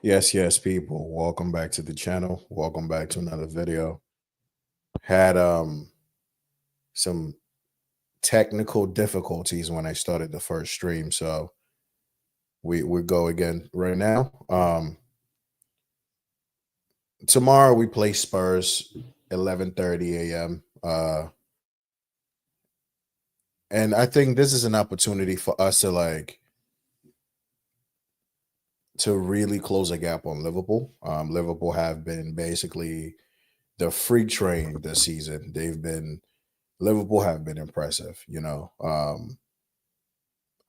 Yes, people. Welcome back to the channel. Welcome back to another video. Had some technical difficulties when I started the first stream, so we go again right now. Tomorrow we play Spurs 11:30 a.m. And I think this is an opportunity for us to really close a gap on Liverpool. Liverpool have been basically the freak train this season. Liverpool have been impressive,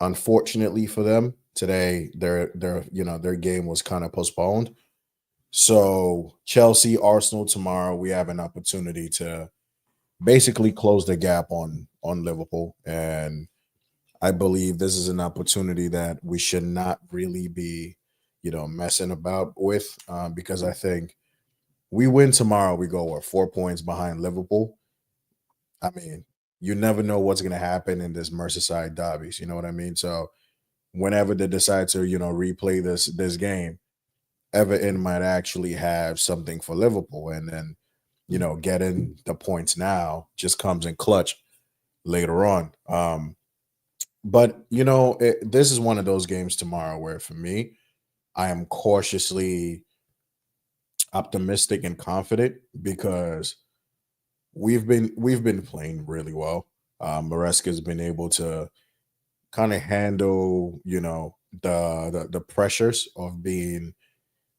Unfortunately for them, today their game was kind of postponed. So Chelsea, Arsenal tomorrow, we have an opportunity to basically close the gap on Liverpool. And I believe this is an opportunity that we should not really be, messing about with, because I think we win tomorrow, we go 4 points behind Liverpool. I mean, you never know what's going to happen in this Merseyside derbies. You know what I mean? So whenever they decide to, replay this game, Everton might actually have something for Liverpool, and then, getting the points now just comes in clutch later on. But this is one of those games tomorrow where, for me, I am cautiously optimistic and confident because we've been playing really well. Maresca's been able to kind of handle, the pressures of being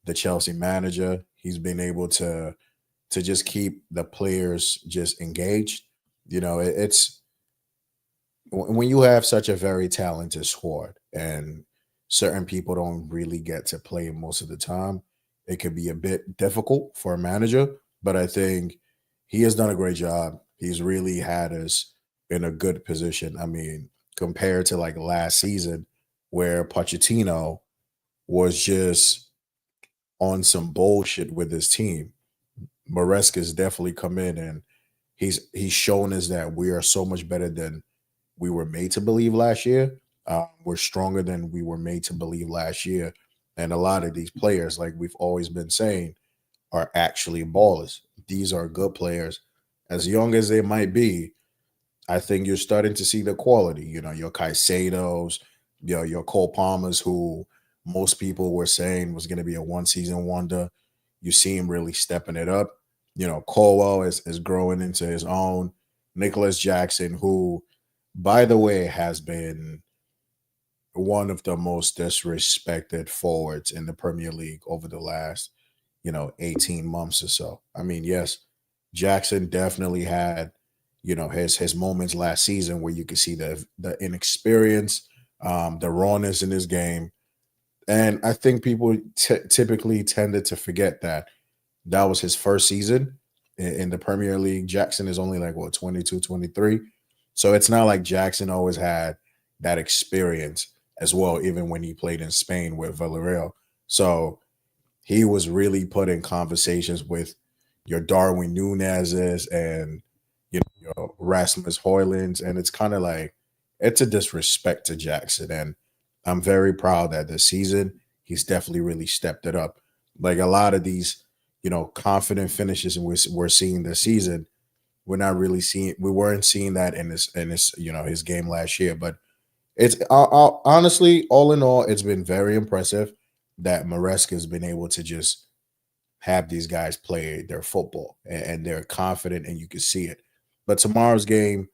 the Chelsea manager. He's been able to just keep the players just engaged. It's when you have such a very talented squad and certain people don't really get to play most of the time, it could be a bit difficult for a manager. But I think he has done a great job. He's really had us in a good position. I mean, compared to like last season, where Pochettino was just on some bullshit with his team. Maresca's definitely come in and he's shown us that we are so much better than we were made to believe last year. We're stronger than we were made to believe last year. And a lot of these players, like we've always been saying, are actually ballers. These are good players. As young as they might be, I think you're starting to see the quality. Your Caicedos, your Cole Palmers, who most people were saying was going to be a one season wonder. You see him really stepping it up. Colwell is growing into his own. Nicholas Jackson, who, by the way, has been one of the most disrespected forwards in the Premier League over the last, 18 months or so. I mean, yes, Jackson definitely had, his moments last season where you could see the inexperience, the rawness in his game. And I think people typically tended to forget that was his first season in the Premier League. Jackson is only like, what, 22, 23. So it's not like Jackson always had that experience as well, even when he played in Spain with Villarreal. So he was really put in conversations with your Darwin Nunez's and your Rasmus Hoylands, and it's kind of like it's a disrespect to Jackson. And I'm very proud that this season he's definitely really stepped it up. Like a lot of these, confident finishes we're seeing this season, we weren't seeing that in this his game last year. But it's honestly, all in all, it's been very impressive that Maresca has been able to just have these guys play their football and they're confident and you can see it. But tomorrow's game,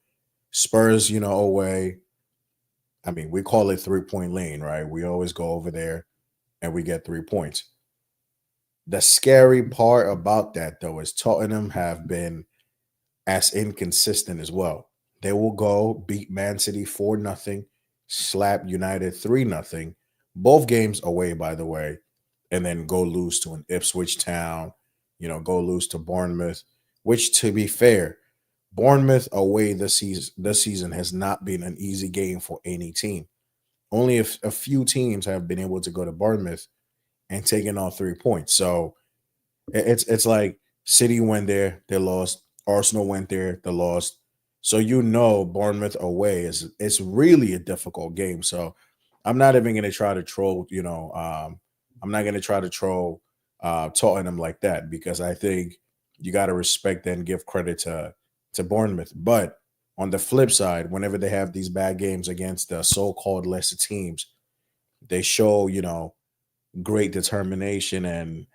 Spurs, away. I mean, we call it 3 point lane, right? We always go over there and we get 3 points. The scary part about that, though, is Tottenham have been as inconsistent as well. They will go beat Man City 4-0, slap United 3-0, both games away, by the way, and then go lose to an Ipswich Town, go lose to Bournemouth, which, to be fair, Bournemouth away this season has not been an easy game for any team. Only a few teams have been able to go to Bournemouth and taken all 3 points. So it's like City went there, they lost. Arsenal went there, they lost. So Bournemouth away is it's really a difficult game. So I'm not even going to try to troll, I'm not gonna try to troll Tottenham like that because I think you got to respect and give credit to Bournemouth. But on the flip side, whenever they have these bad games against the so-called lesser teams, they show great determination and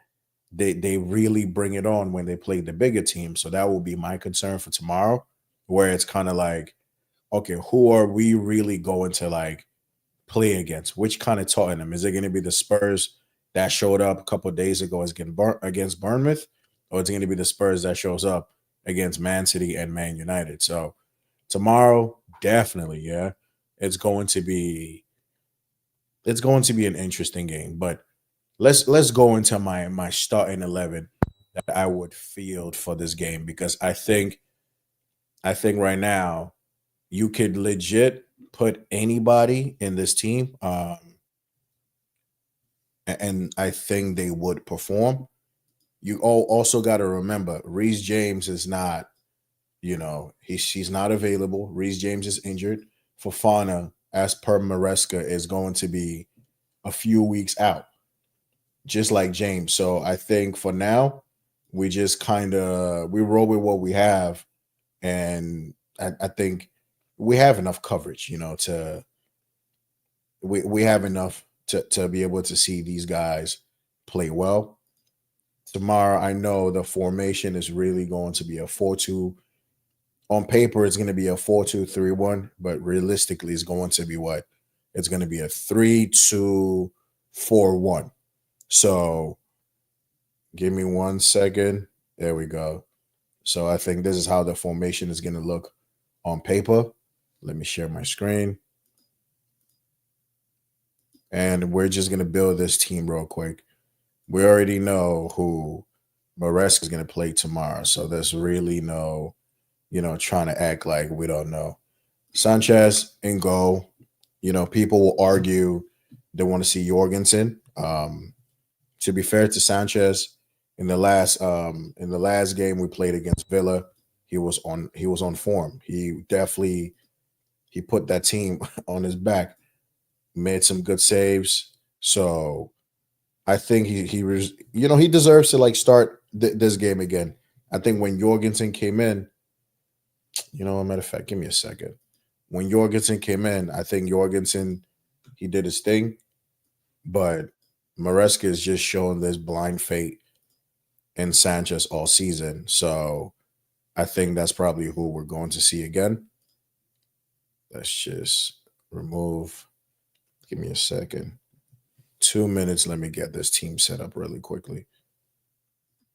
they really bring it on when they play the bigger team. So that will be my concern for tomorrow, where it's kind of like, okay, who are we really going to like play against? Which kind of Tottenham? Is it going to be the Spurs that showed up a couple of days ago against Bournemouth, or is it going to be the Spurs that shows up against Man City and Man United? So tomorrow, definitely, yeah, it's going to be it's going to be an interesting game. But let's go into my starting 11 that I would field for this game because I think right now you could legit put anybody in this team, and I think they would perform. You all also got to remember, Reece James is not, she's not available. Reece James is injured. Fofana, as per Maresca, is going to be a few weeks out, just like James. So I think for now, we just kind of we roll with what we have, and I think we have enough coverage, to we have enough to be able to see these guys play well. Tomorrow, I know the formation is really going to be a 4-2. On paper, it's going to be a 4-2-3-1, but realistically, it's going to be what? It's going to be a 3-2-4-1. So give me 1 second. There we go. So I think this is how the formation is going to look on paper. Let me share my screen. And we're just going to build this team real quick. We already know who Maresca is going to play tomorrow. So there's really no, trying to act like we don't know. Sanchez in goal. People will argue they want to see Jorgensen. To be fair to Sanchez, in the last game we played against Villa, he was on form. He put that team on his back, made some good saves. So I think he deserves to like start this game again. I think when Jorgensen came in, a matter of fact, give me a second. When Jorgensen came in, I think Jorgensen he did his thing, but Maresca is just showing this blind fate in Sanchez all season. So I think that's probably who we're going to see again. Let's just remove. Give me a second. 2 minutes. Let me get this team set up really quickly.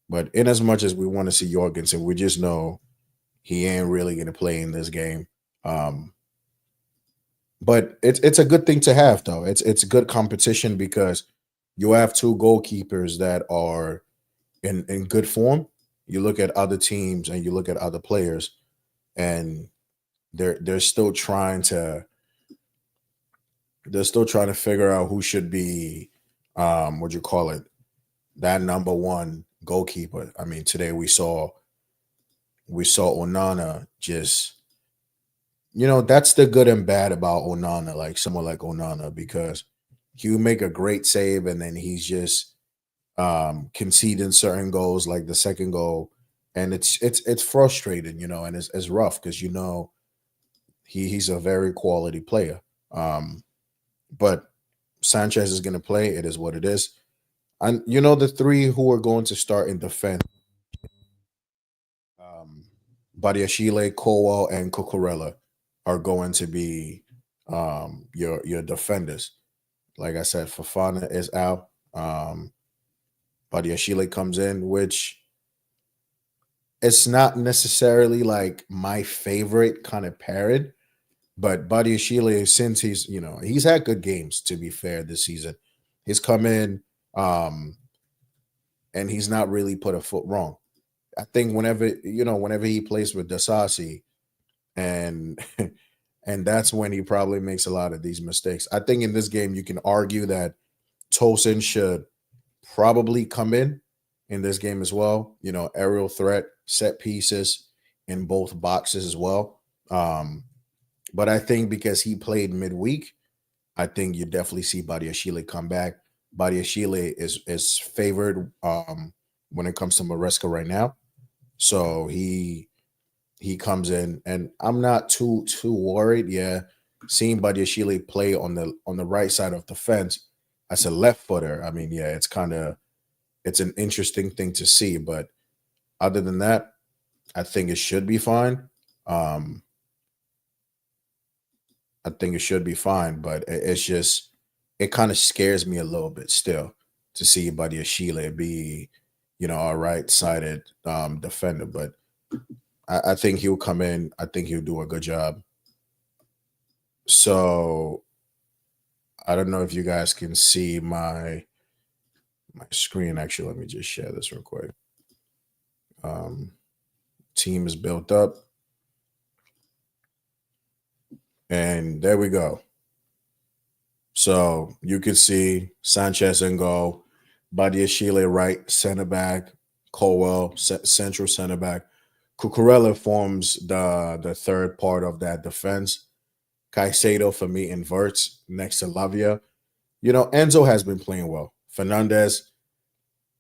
But in as much as we want to see Jorgensen, we just know he ain't really going to play in this game. Um, but it's a good thing to have, though. It's good competition because you have two goalkeepers that are in good form. You look at other teams and you look at other players, and they're still trying to figure out who should be what you call it, that number one goalkeeper. I mean, today we saw Onana just, that's the good and bad about Onana, like someone like Onana, because he would make a great save and then he's just conceding certain goals, like the second goal, and it's frustrating, and it's rough because he's a very quality player. But Sanchez is going to play. It is what it is. And the three who are going to start in defense, um, Badiashile, Colwell, and Cucurella are going to be your defenders. Like I said, Fafana is out. Badiashile comes in, which it's not necessarily like my favorite kind of pairing, but Badiashile, since he's had good games, to be fair, this season. He's come in, um, and he's not really put a foot wrong. I think whenever he plays with Dasasi, and and that's when he probably makes a lot of these mistakes. I think in this game you can argue that Tosin should probably come in this game as well. Aerial threat, set pieces in both boxes as well. But I think because he played midweek, I think you definitely see Badiashile come back. Badiashile is favored when it comes to Maresca right now. So he comes in, and I'm not too worried. Yeah, seeing Badiashile play on the right side of the fence as a left footer. I mean, yeah, it's an interesting thing to see. But other than that, I think it should be fine. Um, I think it should be fine, but it's just it kind of scares me a little bit still to see Badiashile be, a right sided defender. But I think he'll come in. I think he'll do a good job. So I don't know if you guys can see my screen. Actually, let me just share this real quick. Um, Team is built up, and there we go. So you can see Sanchez in goal, Badiashile right center back, Colwell central center back. Cucurella forms the third part of that defense. Caicedo for me inverts next to Lavia. Enzo has been playing well. Fernandez,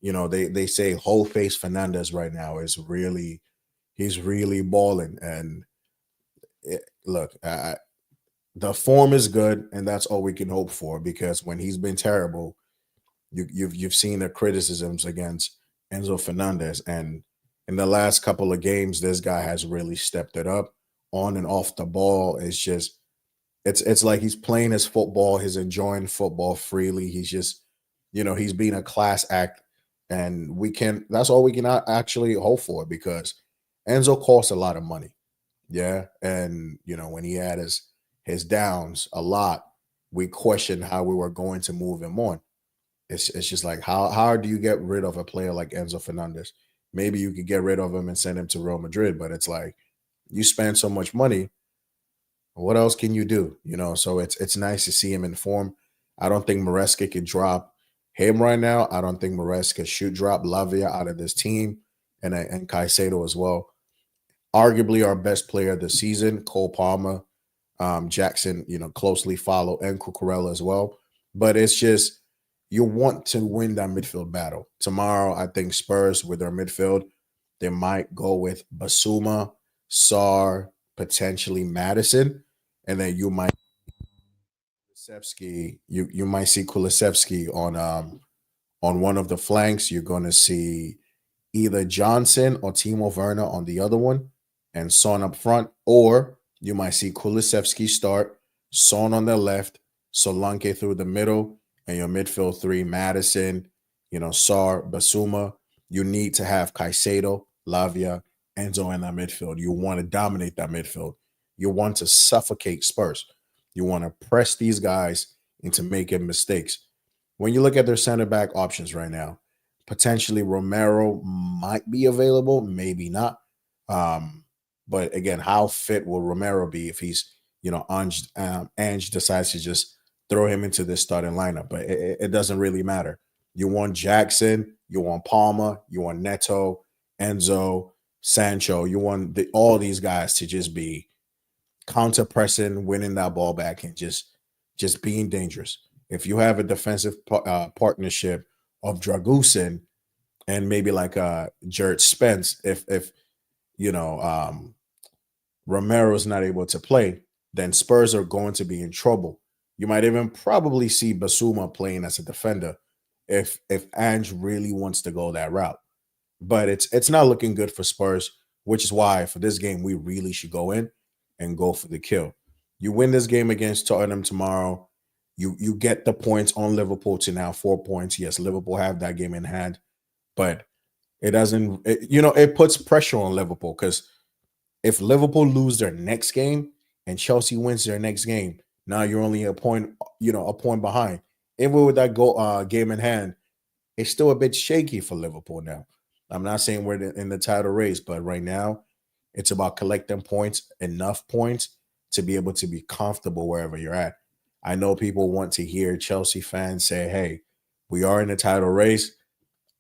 they say whole face Fernandez right now is really he's really balling. And look, the form is good, and that's all we can hope for. Because when he's been terrible, you've seen the criticisms against Enzo Fernandez, and in the last couple of games, this guy has really stepped it up on and off the ball. It's like he's playing his football, he's enjoying football freely. He's just, he's being a class act, and that's all we can actually hope for, because Enzo costs a lot of money. Yeah. And when he had his downs a lot, we questioned how we were going to move him on. It's just like how do you get rid of a player like Enzo Fernandez? Maybe you could get rid of him and send him to Real Madrid, but it's like you spend so much money. What else can you do? So it's nice to see him in form. I don't think Maresca could drop him right now. I don't think Maresca should drop Lavia out of this team, and Caicedo as well. Arguably our best player this season, Cole Palmer, Jackson, closely follow, and Cucurella as well. But it's just you want to win that midfield battle. Tomorrow, I think Spurs with their midfield, they might go with Basuma, Sar, potentially Madison, and then you might you might see Kulisevsky on one of the flanks. You're going to see either Johnson or Timo Werner on the other one, and Son up front, or you might see Kulisevsky start, Son on the left, Solanke through the middle, and your midfield three, Madison, Sar, Basuma. You need to have Caicedo, Lavia, Enzo in that midfield. You want to dominate that midfield. You want to suffocate Spurs. You want to press these guys into making mistakes. When you look at their center back options right now, potentially Romero might be available, maybe not. But again, how fit will Romero be if he's, Ange decides to just throw him into this starting lineup? But it doesn't really matter. You want Jackson, you want Palmer, you want Neto, Enzo, Sancho. You want all these guys to just be counter pressing, winning that ball back, and just being dangerous. If you have a defensive partnership of Dragusin and maybe like Jared Spence, if Romero's not able to play, then Spurs are going to be in trouble. You might even probably see Basuma playing as a defender if Ange really wants to go that route. But it's not looking good for Spurs, which is why for this game we really should go in and go for the kill. You win this game against Tottenham tomorrow, you get the points on Liverpool to now 4 points. Yes, Liverpool have that game in hand, but it doesn't. It puts pressure on Liverpool, because if Liverpool lose their next game and Chelsea wins their next game, now you're only a point behind. Even with that game in hand, it's still a bit shaky for Liverpool now. I'm not saying we're in the title race, but right now it's about collecting points, enough points to be able to be comfortable wherever you're at. I know people want to hear Chelsea fans say, hey, we are in the title race.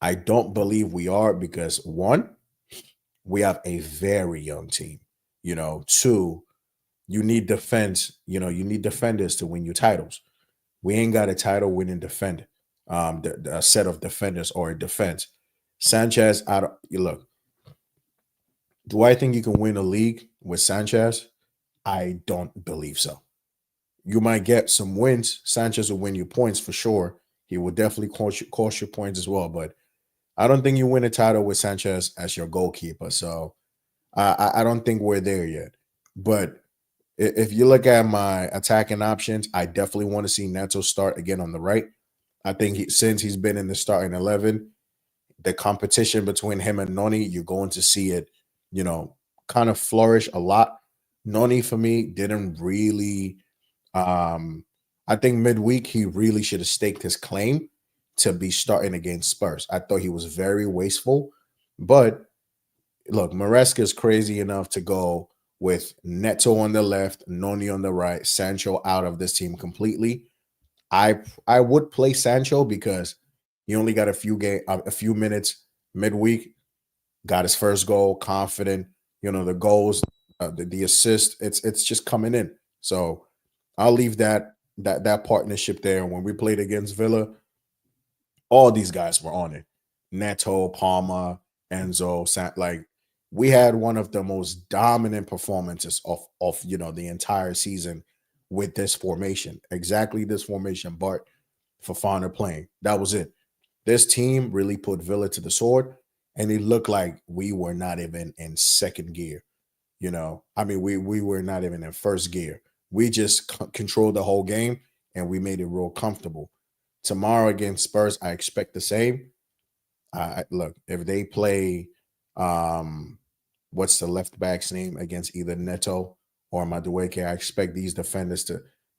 I don't believe we are, because one, we have a very young team. Two, you need defense. You need defenders to win your titles. We ain't got a title winning defender. a set of defenders or a defense. Sanchez, I don't you look. Do I think you can win a league with Sanchez? I don't believe so. You might get some wins. Sanchez will win you points for sure. He will definitely cost you points as well. But I don't think you win a title with Sanchez as your goalkeeper. So I don't think we're there yet. But if you look at my attacking options, I definitely want to see Neto start again on the right. I think since he's been in the starting 11, the competition between him and Noni, you're going to see it, you know, kind of flourish a lot. Noni for me didn't really I think midweek he really should have staked his claim to be starting against Spurs. I thought he was very wasteful, but look, Maresca is crazy enough to go with Neto on the left, Noni on the right, Sancho out of this team completely. I would play Sancho because he only got a few minutes midweek, got his first goal, confident. You know the goals, the assist. It's just coming in. So I'll leave that partnership there. When we played against Villa, all these guys were on it. Neto, Palma, Enzo, like we had one of the most dominant performances of the entire season with this formation. Exactly this formation, Bart Fafana playing. That was it. This team really put Villa to the sword, and it looked like we were not even in second gear. I mean, we were not even in first gear. We just controlled the whole game, and we made it real comfortable. Tomorrow against Spurs, I expect the same. Look, if they play, um, what's the left back's name against either Neto or Madueke, I expect these defenders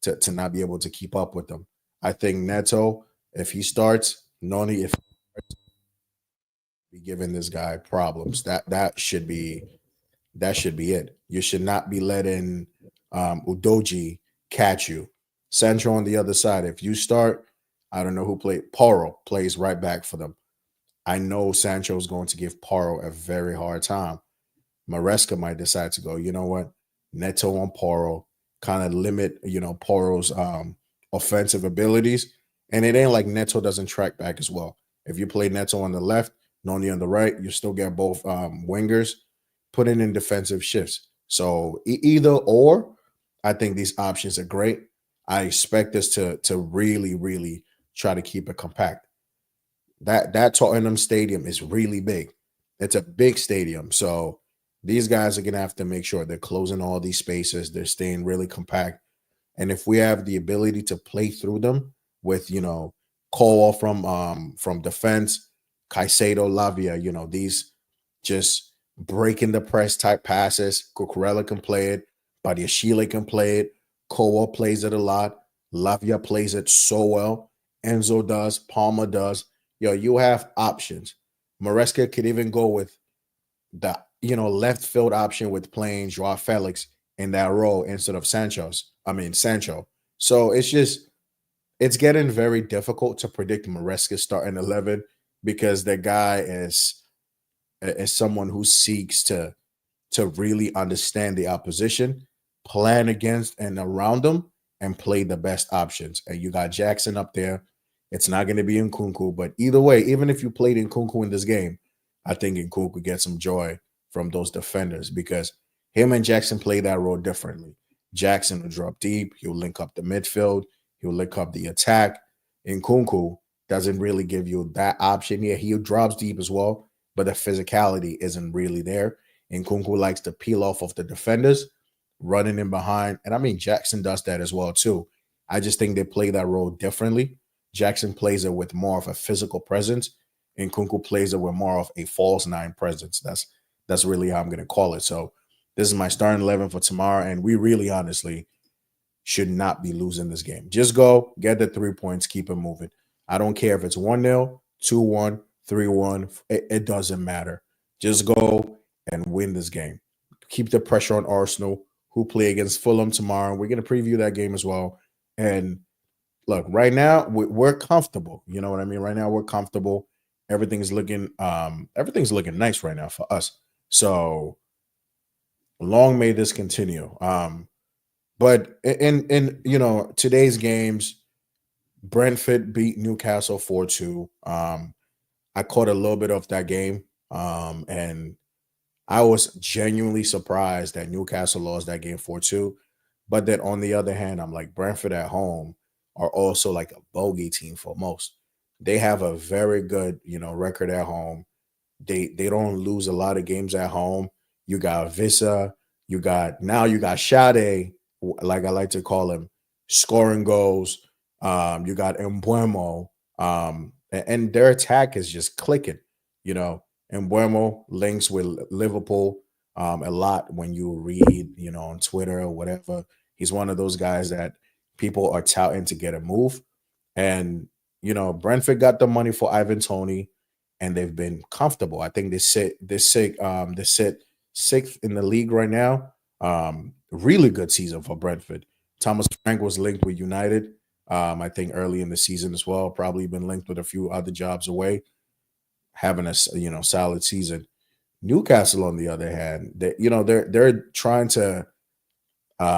to not be able to keep up with them. I think Neto, if he starts, Noni, if be giving this guy problems, that should be it. You should not be letting Udoji catch you. Sancho on the other side. If you start, I don't know who played. Poro plays right back for them. I know Sancho is going to give Poro a very hard time. Maresca might decide to go, you know what, Neto on Poro, kind of limit, Poro's offensive abilities. And it ain't like Neto doesn't track back as well. If you play Neto on the left, Noni on the right, you still get both wingers putting in defensive shifts. So either or, I think these options are great. I expect us to really, really try to keep it compact. That Tottenham stadium is really big. It's a big stadium. So these guys are gonna have to make sure they're closing all these spaces, they're staying really compact. And if we have the ability to play through them with, Cole from defense, Caicedo, Lavia, these just breaking the press type passes. Cucurella can play it, Badiashile can play it, Cole plays it a lot, Lavia plays it so well, Enzo does, Palmer does. You have options. Maresca could even go with the left field option with playing Joao Felix in that role instead of Sancho. So it's getting very difficult to predict Maresca's starting 11 because the guy is someone who seeks to really understand the opposition, plan against and around them, and play the best options. And you got Jackson up there. It's not going to be Nkunku, but either way, even if you played Nkunku in this game, I think Nkunku gets some joy from those defenders because him and Jackson play that role differently. Jackson will drop deep. He'll link up the midfield. He'll link up the attack. Nkunku doesn't really give you that option. Yeah, he drops deep as well, but the physicality isn't really there. Nkunku likes to peel off of the defenders, running in behind. And I mean, Jackson does that as well, too. I just think they play that role differently. Jackson plays it with more of a physical presence, and Nkunku plays it with more of a false nine presence. That's really how I'm going to call it. So this is my starting 11 for tomorrow, and we really honestly should not be losing this game. Just go, get the 3 points, keep it moving. I don't care if it's 1-0, 2-1, 3-1. It doesn't matter. Just go and win this game. Keep the pressure on Arsenal, who play against Fulham tomorrow. We're going to preview that game as well. And look, right now we're comfortable. You know what I mean? Right now we're comfortable. Everything's looking nice right now for us. So long may this continue. But in today's games, Brentford beat Newcastle 4-2. I caught a little bit of that game. And I was genuinely surprised that Newcastle lost that game 4-2. But then on the other hand, I'm like, Brentford at home are also like a bogey team for most. They have a very good, record at home. They don't lose a lot of games at home. You got Visa, you got Shade, like I like to call him, scoring goals. You got Embuemo, and their attack is just clicking. You know, Embuemo links with Liverpool a lot when you read, on Twitter or whatever. He's one of those guys that people are touting to get a move. And Brentford got the money for Ivan Tony, and they've been comfortable. I think they sit sixth in the league right now. Really good season for Brentford. Thomas Frank was linked with United. I think early in the season as well. Probably been linked with a few other jobs away. Having a solid season. Newcastle, on the other hand, they're trying to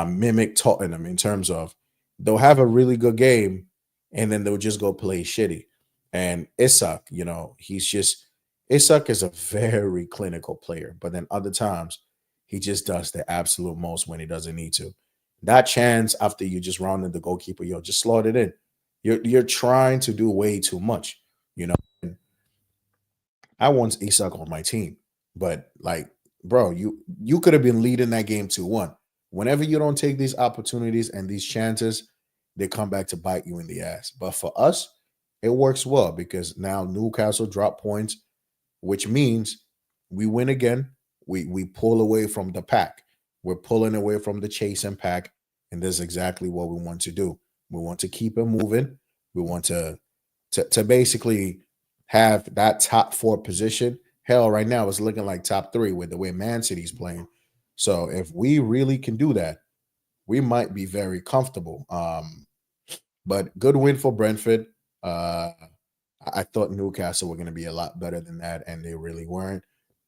mimic Tottenham in terms of they'll have a really good game and then they'll just go play shitty. And Isak, Isak is a very clinical player, but then other times he just does the absolute most when he doesn't need to. That chance after you just rounded the goalkeeper, just slot it in. You're trying to do way too much, you know. I want Isak on my team, but like, bro, you could have been leading that game 2-1. Whenever you don't take these opportunities and these chances, they come back to bite you in the ass. But for us, it works well because now Newcastle drop points, which means we win again. We pull away from the pack. We're pulling away from the chasing pack, and that's exactly what we want to do. We want to keep it moving. We want to basically have that top four position. Hell, right now it's looking like top three with the way Man City's playing. So if we really can do that, we might be very comfortable. But good win for Brentford. I thought Newcastle were going to be a lot better than that, and they really weren't.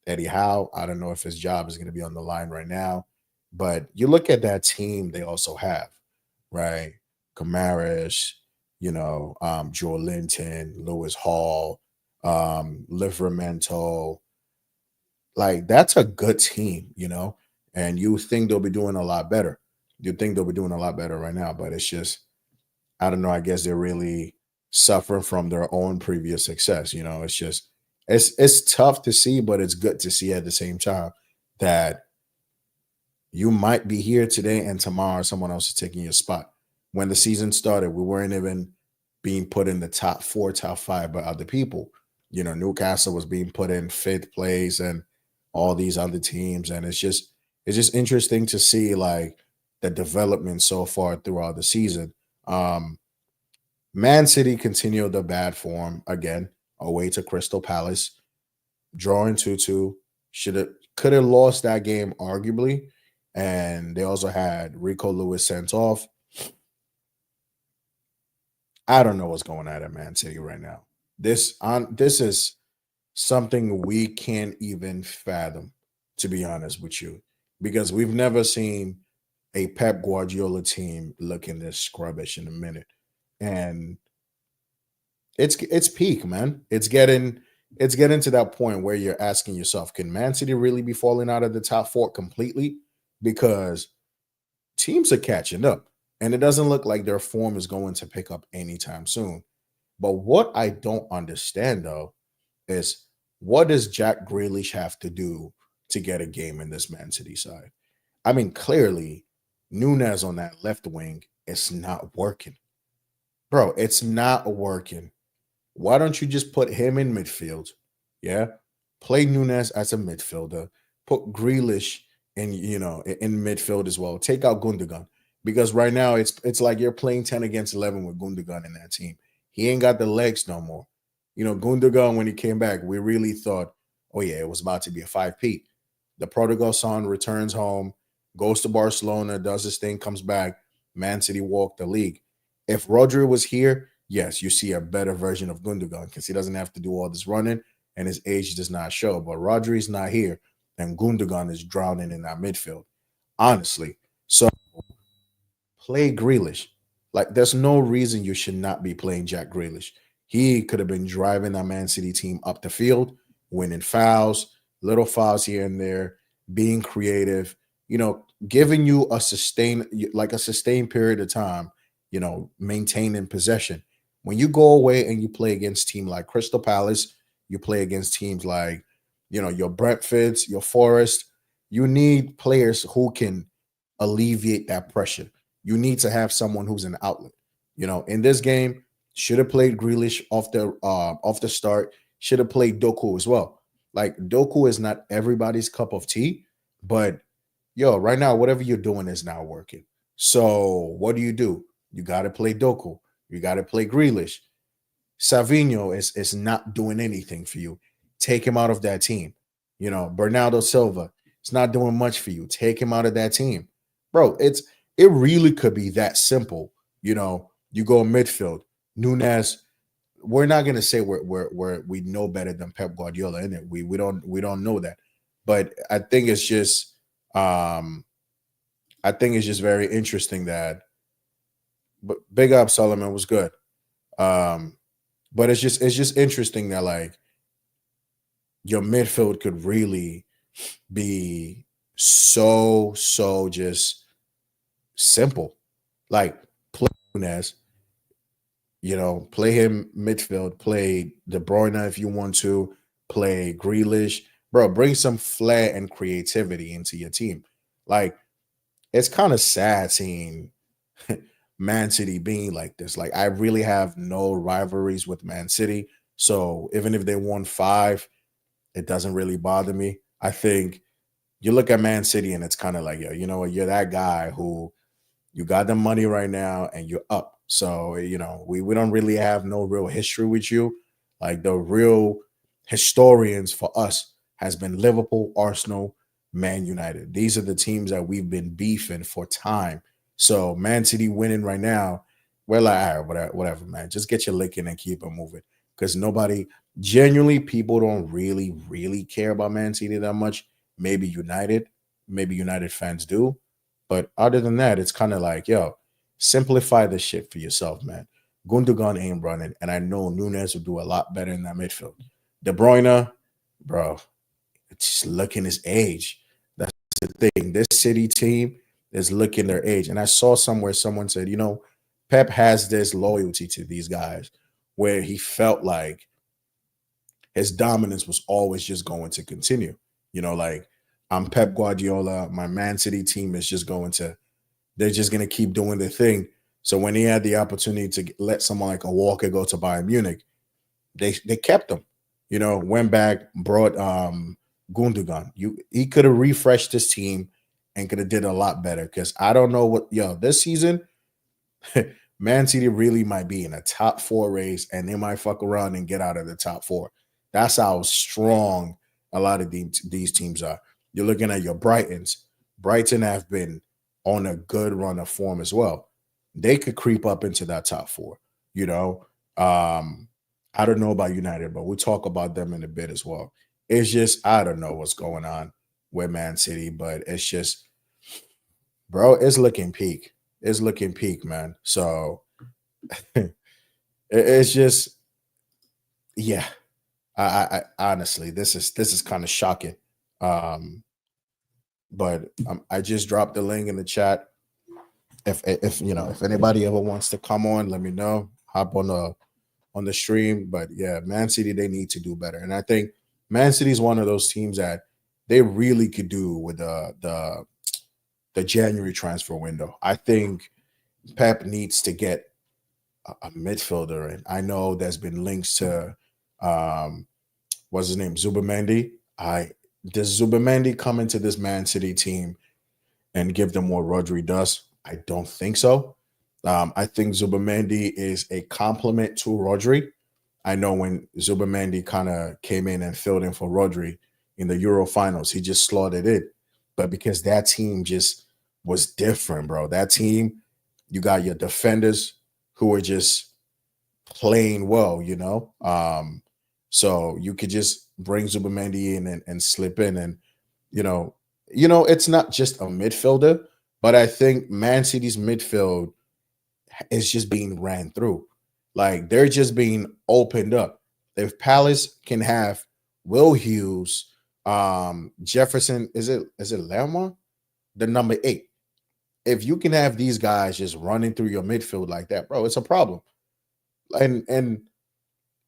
Eddie Howe, I don't know if his job is going to be on the line right now, but you look at that team they also have, right? Kamarash, Joe Linton, Lewis Hall, Livramento. Like, that's a good team, and you think they'll be doing a lot better. You think they'll be doing a lot better right now, but it's just, I don't know. I guess they're really suffering from their own previous success. It's just it's tough to see, but it's good to see at the same time that you might be here today and tomorrow someone else is taking your spot. When the season started, we weren't even being put in the top four, top five by other people. Newcastle was being put in fifth place and all these other teams. And it's just interesting to see like the development so far throughout the season. Man City continued the bad form again, away to Crystal Palace, drawing 2-2. Should have could have lost that game arguably. And they also had Rico Lewis sent off. I don't know what's going on at Man City right now. This is something we can't even fathom, to be honest with you, because we've never seen a Pep Guardiola team looking this scrubbish in a minute. And it's peak, man. It's getting to that point where you're asking yourself, can Man City really be falling out of the top four completely? Because teams are catching up, and it doesn't look like their form is going to pick up anytime soon. But what I don't understand though is, what does Jack Grealish have to do to get a game in this Man City side? I mean, clearly, Nunez on that left wing is not working. Bro, it's not working. Why don't you just put him in midfield? Yeah. Play Nunez as a midfielder. Put Grealish in midfield as well. Take out Gundogan. Because right now it's like you're playing 10 against 11 with Gundogan in that team. He ain't got the legs no more. Gundogan, when he came back, we really thought, oh yeah, it was about to be a 5P. The prodigal son returns home, goes to Barcelona, does his thing, comes back. Man City walked the league. If Rodri was here, yes, you see a better version of Gundogan because he doesn't have to do all this running and his age does not show. But Rodri's not here, and Gundogan is drowning in that midfield, honestly. So play Grealish. Like, there's no reason you should not be playing Jack Grealish. He could have been driving that Man City team up the field, winning fouls, little fouls here and there, being creative, giving you like a sustained period of time, maintaining possession. When you go away and you play against team like Crystal Palace, you play against teams like, your Brentfords, your Forest, you need players who can alleviate that pressure. You need to have someone who's an outlet. In this game, should have played Grealish off the start. Should have played Doku as well. Like, Doku is not everybody's cup of tea, but yo, right now, whatever you're doing is not working. So what do? You got to play Doku. You got to play Grealish. Savinho is not doing anything for you. Take him out of that team. Bernardo Silva, it's not doing much for you. Take him out of that team. Bro, it really could be that simple. You go midfield. Nunes, we're not gonna say we know better than Pep Guardiola, in it. We don't know that. But I think it's just very interesting that, but big up Solomon was good. Um but it's just interesting that, like, your midfield could really be so just simple. Like, play Nunes, play him midfield, play De Bruyne if you want to, play Grealish. Bro, bring some flair and creativity into your team. Like, it's kind of sad seeing Man City being like this. Like, I really have no rivalries with Man City. So even if they won five, it doesn't really bother me. I think you look at Man City and it's kind of like, yo, you know what? You're that guy who, you got the money right now and you're up. So, we don't really have no real history with you. Like, the real historians for us has been Liverpool, Arsenal, Man United. These are the teams that we've been beefing for time. So Man City winning right now, we're like, all right, whatever, man. Just get your lick in and keep it moving. Because genuinely, people don't really care about Man City that much. Maybe United fans do. But other than that, it's kind of like, yo, simplify this shit for yourself, man. Gundogan ain't running, and I know Nunes will do a lot better in that midfield. De Bruyne, bro, it's just looking his age. That's the thing. This City team is looking their age. And I saw somewhere someone said, Pep has this loyalty to these guys where he felt like his dominance was always just going to continue. Like, I'm Pep Guardiola. My Man City team is just they're just going to keep doing their thing. So when he had the opportunity to let someone like a Walker go to Bayern Munich, they kept him. Went back, brought Gundogan. He could have refreshed his team and could have did a lot better. Because I don't know this season, Man City really might be in a top four race, and they might fuck around and get out of the top four. That's how strong a lot of these teams are. You're looking at your Brightons. Brighton have been on a good run of form as well. They could creep up into that top four. You know, I don't know about United, but we'll talk about them in a bit as well. It's just, I don't know what's going on with Man City, but it's just, bro, it's looking peak. It's looking peak, man. So it's just, yeah. I honestly, this is kind of shocking. Um, but I just dropped the link in the chat. If anybody ever wants to come on, let me know. Hop on the stream. But yeah, Man City, they need to do better. And I think Man City is one of those teams that they really could do with the January transfer window. I think Pep needs to get a midfielder in. I know there's been links to what's his name, Zubamendi. Does Zubamendi come into this Man City team and give them what Rodri does? I don't think so. I think Zubamendi is a complement to Rodri. I know when Zubamendi kind of came in and filled in for Rodri in the Euro finals, he just slaughtered it. But because that team just was different, bro. That team, you got your defenders who were just playing well. So you could just bring Zubamendi in and slip in, and you know, it's not just a midfielder, but I think Man City's midfield is just being ran through. Like they're just being opened up. If Palace can have Will Hughes, Jefferson, is it Lamar? The number 8. If you can have these guys just running through your midfield like that, bro, it's a problem. And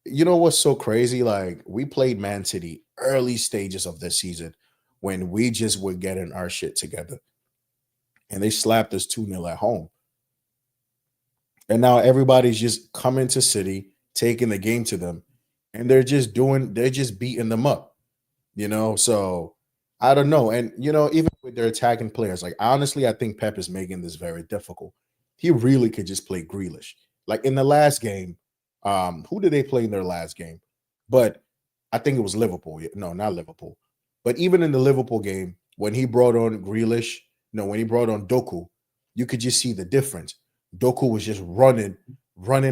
you know what's so crazy? Like we played Man City early stages of this season when we just were getting our shit together. And they slapped us 2-0 at home. And now everybody's just coming to City, taking the game to them, and they're just beating them up, you know. So I don't know. And even with their attacking players, like honestly, I think Pep is making this very difficult. He really could just play Grealish. Like in the last game, who did they play in their last game? But I think it was Liverpool. No, not Liverpool. But even in the Liverpool game, when he brought on Grealish, no, when he brought on Doku, you could just see the difference. Doku was just running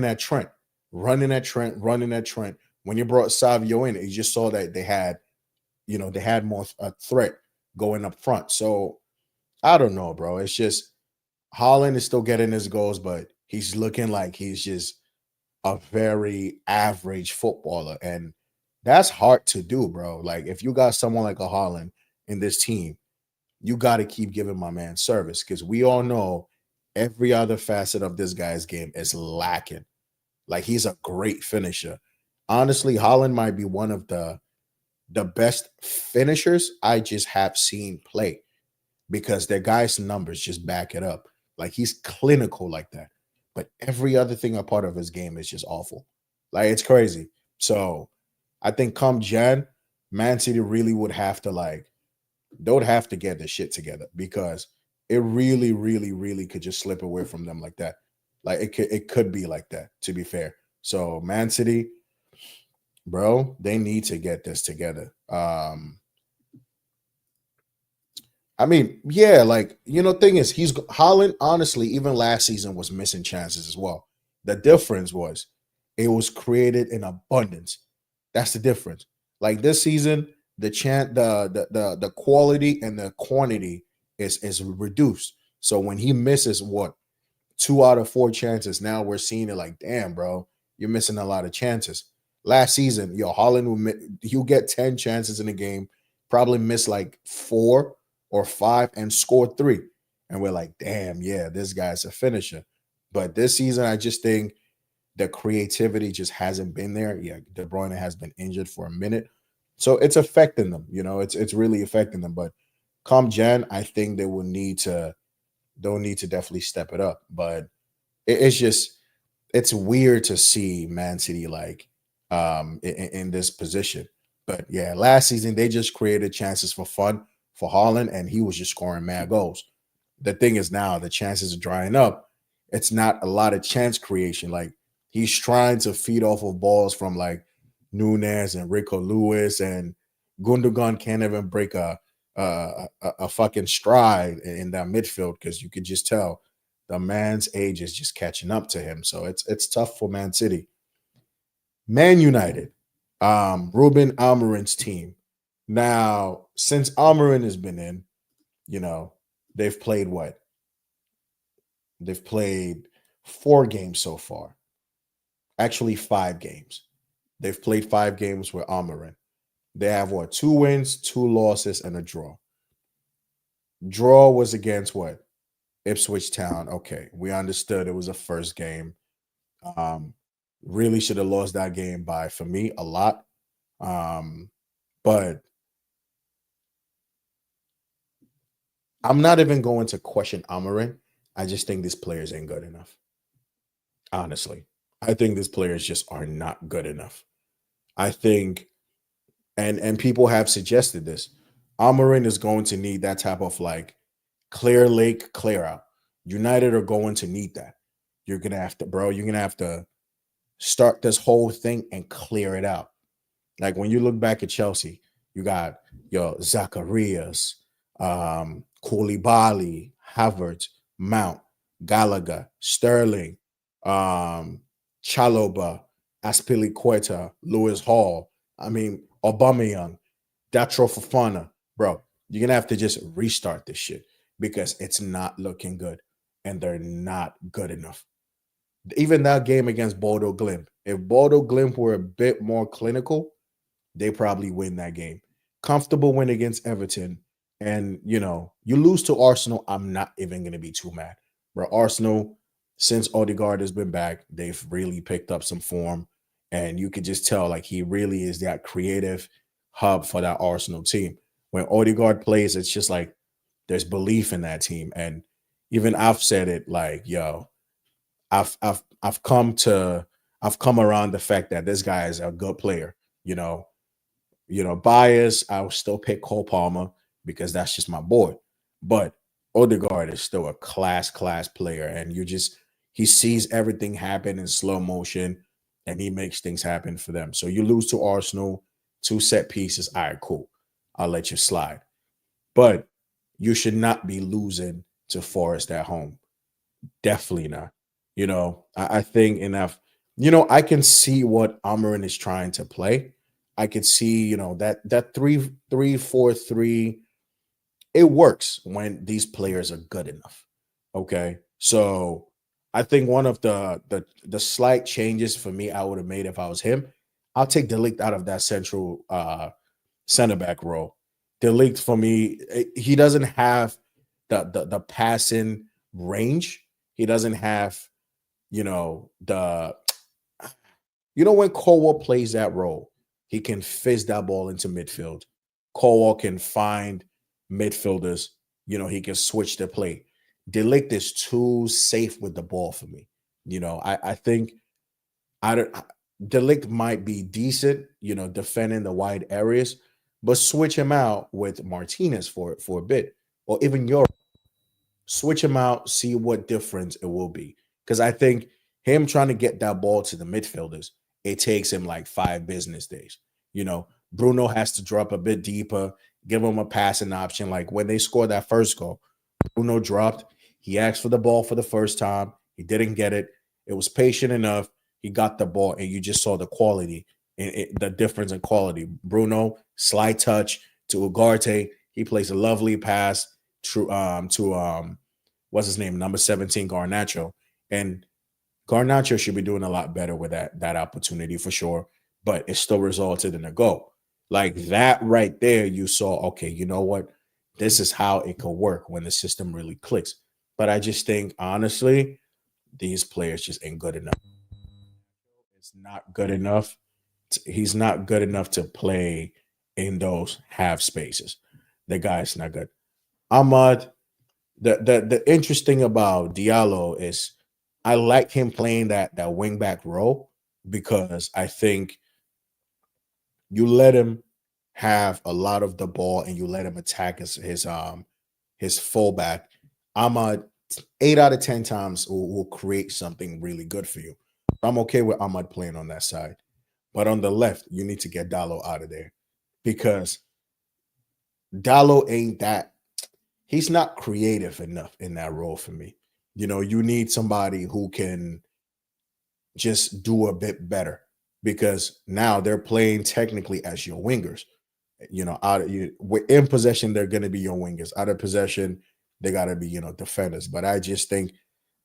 at Trent, running at Trent. When you brought Savio in, you just saw that they had more a threat going up front. So I don't know, bro. It's just Holland is still getting his goals, but he's looking like he's just a very average footballer. And that's hard to do, bro. Like if you got someone like a Holland in this team, you got to keep giving my man service because we all know every other facet of this guy's game is lacking. Like he's a great finisher. Honestly, Holland might be one of the best finishers I just have seen play because their guy's numbers just back it up. Like he's clinical like that. But every other thing a part of his game is just awful. Like it's crazy. So I think come Jan, Man City really would have to they would have to get their shit together because it really, really, really could just slip away from them like that. Like it could be like that, to be fair. So Man City, bro, they need to get this together. I mean, yeah, like thing is, he's Holland. Honestly, even last season was missing chances as well. The difference was it was created in abundance. That's the difference. Like this season, the quality and the quantity is reduced. So when he misses what 2 out of 4 chances, now we're seeing it like, damn, bro, you're missing a lot of chances. Last season, Holland he'll get 10 chances in a game, probably miss like 4 or 5 and score 3. And we're like, damn, yeah, this guy's a finisher. But this season, I just think the creativity just hasn't been there. Yeah, De Bruyne has been injured for a minute. So it's affecting them, it's really affecting them. But come Jan, I think they'll need to definitely step it up. But it's just it's weird to see Man City in this position. But yeah, last season they just created chances for fun for Holland, and he was just scoring mad goals. The thing is now the chances are drying up. It's not a lot of chance creation. Like he's trying to feed off of balls from like Nunez and Rico Lewis, and Gundogan can't even break a fucking stride in that midfield because you could just tell the man's age is just catching up to him. So it's tough for Man City. Man United, Ruben Almiron's team. Now, since Almiron has been in, you know, they've played what? They've played 4 games so far. Actually, 5 games. They've played 5 games with Almiron. They have what? 2 wins, 2 losses, and a draw. Draw was against what? Ipswich Town. Okay, we understood it was a first game. Um, really should have lost that game by, for me, a lot. But I'm not even going to question Amarin. I just think these players ain't good enough. Honestly, I think these players just are not good enough. I think, and people have suggested this. Amarin is going to need that type of like clear lake, clear out. United are going to need that. You're gonna have to, bro. You're gonna have to start this whole thing and clear it out. Like when you look back at Chelsea, you got your Zacharias, Koulibaly, Havertz, Mount, Gallagher, Sterling, um, Chaloba, Aspilicueta, Lewis Hall. I mean, Aubameyang, Datro Fofana. Bro, you're gonna have to just restart this shit because it's not looking good, and they're not good enough. Even that game against Bodo Glimp, if Bodo Glimp were a bit more clinical, they probably win that game. Comfortable win against Everton. And, you lose to Arsenal, I'm not even going to be too mad. Bro, Arsenal, since Odegaard has been back, they've really picked up some form. And you could just tell, like, he really is that creative hub for that Arsenal team. When Odegaard plays, it's just like there's belief in that team. And even I've said it like, yo, I've come around the fact that this guy is a good player. You know, bias, I will still pick Cole Palmer because that's just my boy. But Odegaard is still a class player, and he sees everything happen in slow motion, and he makes things happen for them. So you lose to Arsenal, two set pieces. All right, cool. I'll let you slide. But you should not be losing to Forest at home. Definitely not. I think enough. I can see what Amarin is trying to play. I could see, that 3-3-4-3. It works when these players are good enough. Okay. So I think one of the slight changes for me I would have made if I was him, I'll take Delict out of that central center back role. Delict for me, he doesn't have the passing range. He doesn't have, the when Colwell plays that role, he can fizz that ball into midfield. Colwell can find midfielders. He can switch the play. Delict is too safe with the ball for me. I think I don't. Delict might be decent, defending the wide areas, but switch him out with Martinez for a bit, or even your switch him out, see what difference it will be. Because I think him trying to get that ball to the midfielders, it takes him like 5 business days. Bruno has to drop a bit deeper, give him a passing option. Like when they scored that first goal, Bruno dropped. He asked for the ball for the first time. He didn't get it. It was patient enough. He got the ball, and you just saw the quality, the difference in quality. Bruno, slight touch to Ugarte. He plays a lovely pass to what's his name, number 17, Garnacho. And Garnacho should be doing a lot better with that opportunity for sure, but it still resulted in a goal. Like that right there, you saw, okay, you know what? This is how it could work when the system really clicks. But I just think, honestly, these players just ain't good enough. It's not good enough. He's not good enough to play in those half spaces. The guy's not good. Ahmad, the interesting about Diallo is I like him playing that wing back role because I think you let him have a lot of the ball and you let him attack his fullback. Ahmad 8 out of 10 times will create something really good for you. I'm okay with Ahmad playing on that side. But on the left, you need to get Dallo out of there because Dallo ain't that. He's not creative enough in that role for me. You need somebody who can just do a bit better because now they're playing technically as your wingers. In possession, they're going to be your wingers. Out of possession, they got to be defenders. But I just think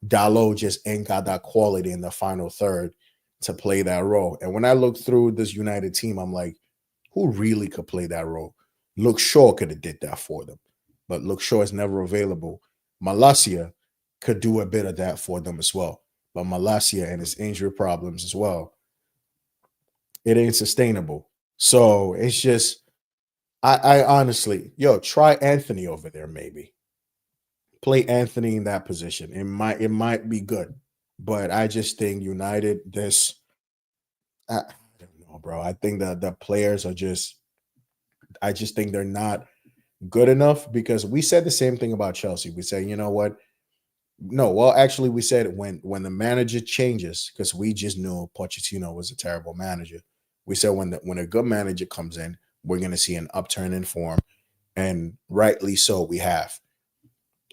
Dallo just ain't got that quality in the final third to play that role. And when I look through this United team, I'm like, who really could play that role? Luke Shaw could have did that for them, but Luke Shaw is never available. Malacia could do a bit of that for them as well. But Malacia and his injury problems as well, it ain't sustainable. So it's just, I honestly, try Anthony over there maybe. Play Anthony in that position. It might be good, but I just think United I don't know, bro. I think the players are just I just think they're not good enough because we said the same thing about Chelsea. We say, you know what? No, well, actually, we said when the manager changes, because we just knew Pochettino was a terrible manager. We said when a good manager comes in, we're going to see an upturn in form, and rightly so. We have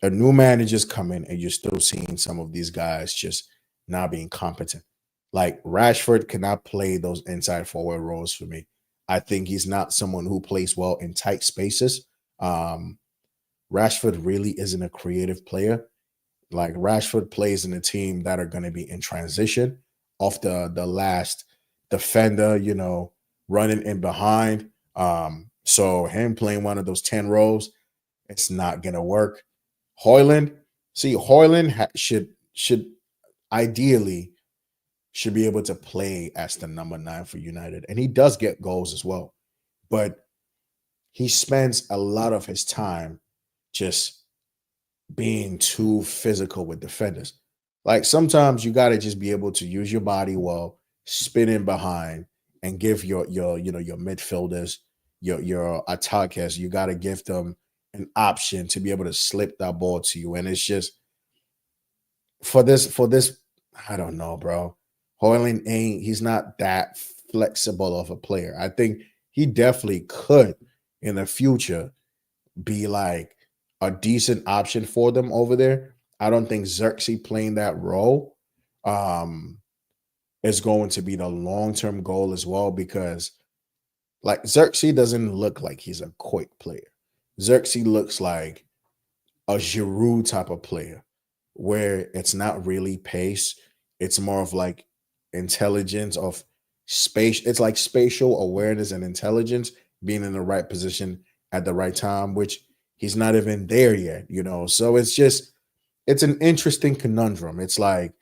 a new manager's coming, and you're still seeing some of these guys just not being competent. Like Rashford cannot play those inside forward roles for me. I think he's not someone who plays well in tight spaces. Um, Rashford really isn't a creative player. Like Rashford plays in a team that are going to be in transition off the last defender, running in behind. So him playing one of those 10 roles, it's not gonna work. Hoyland, see, Hoyland should ideally should be able to play as the number 9 for United, and he does get goals as well. But he spends a lot of his time just being too physical with defenders. Like sometimes you got to just be able to use your body well, spin in behind, and give your midfielders, your attackers, you got to give them an option to be able to slip that ball to you. And it's just for this, I don't know, bro. Hoyland he's not that flexible of a player. I think he definitely could in the future be like a decent option for them over there. I don't think Xerxes playing that role um, is going to be the long term goal as well because like Xerxes doesn't look like he's a quick player. Xerxes looks like a Giroud type of player where it's not really pace. It's more of like intelligence of space. It's like spatial awareness and intelligence being in the right position at the right time, which he's not even there yet. So it's an interesting conundrum. It's like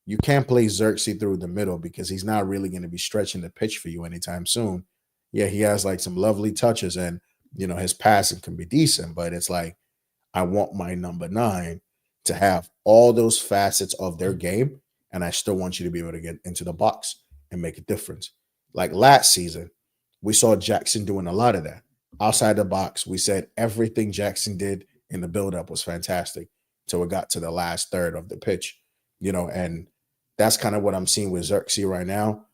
you can't play Xerxes through the middle because he's not really going to be stretching the pitch for you anytime soon. Yeah, he has like some lovely touches and his passing can be decent, but it's like I want my number 9 to have all those facets of their game, and I still want you to be able to get into the box and make a difference. Like last season, we saw Jackson doing a lot of that. Outside the box, we said everything Jackson did in the build-up was fantastic until it got to the last third of the pitch, and that's kind of what I'm seeing with Xerxes right now.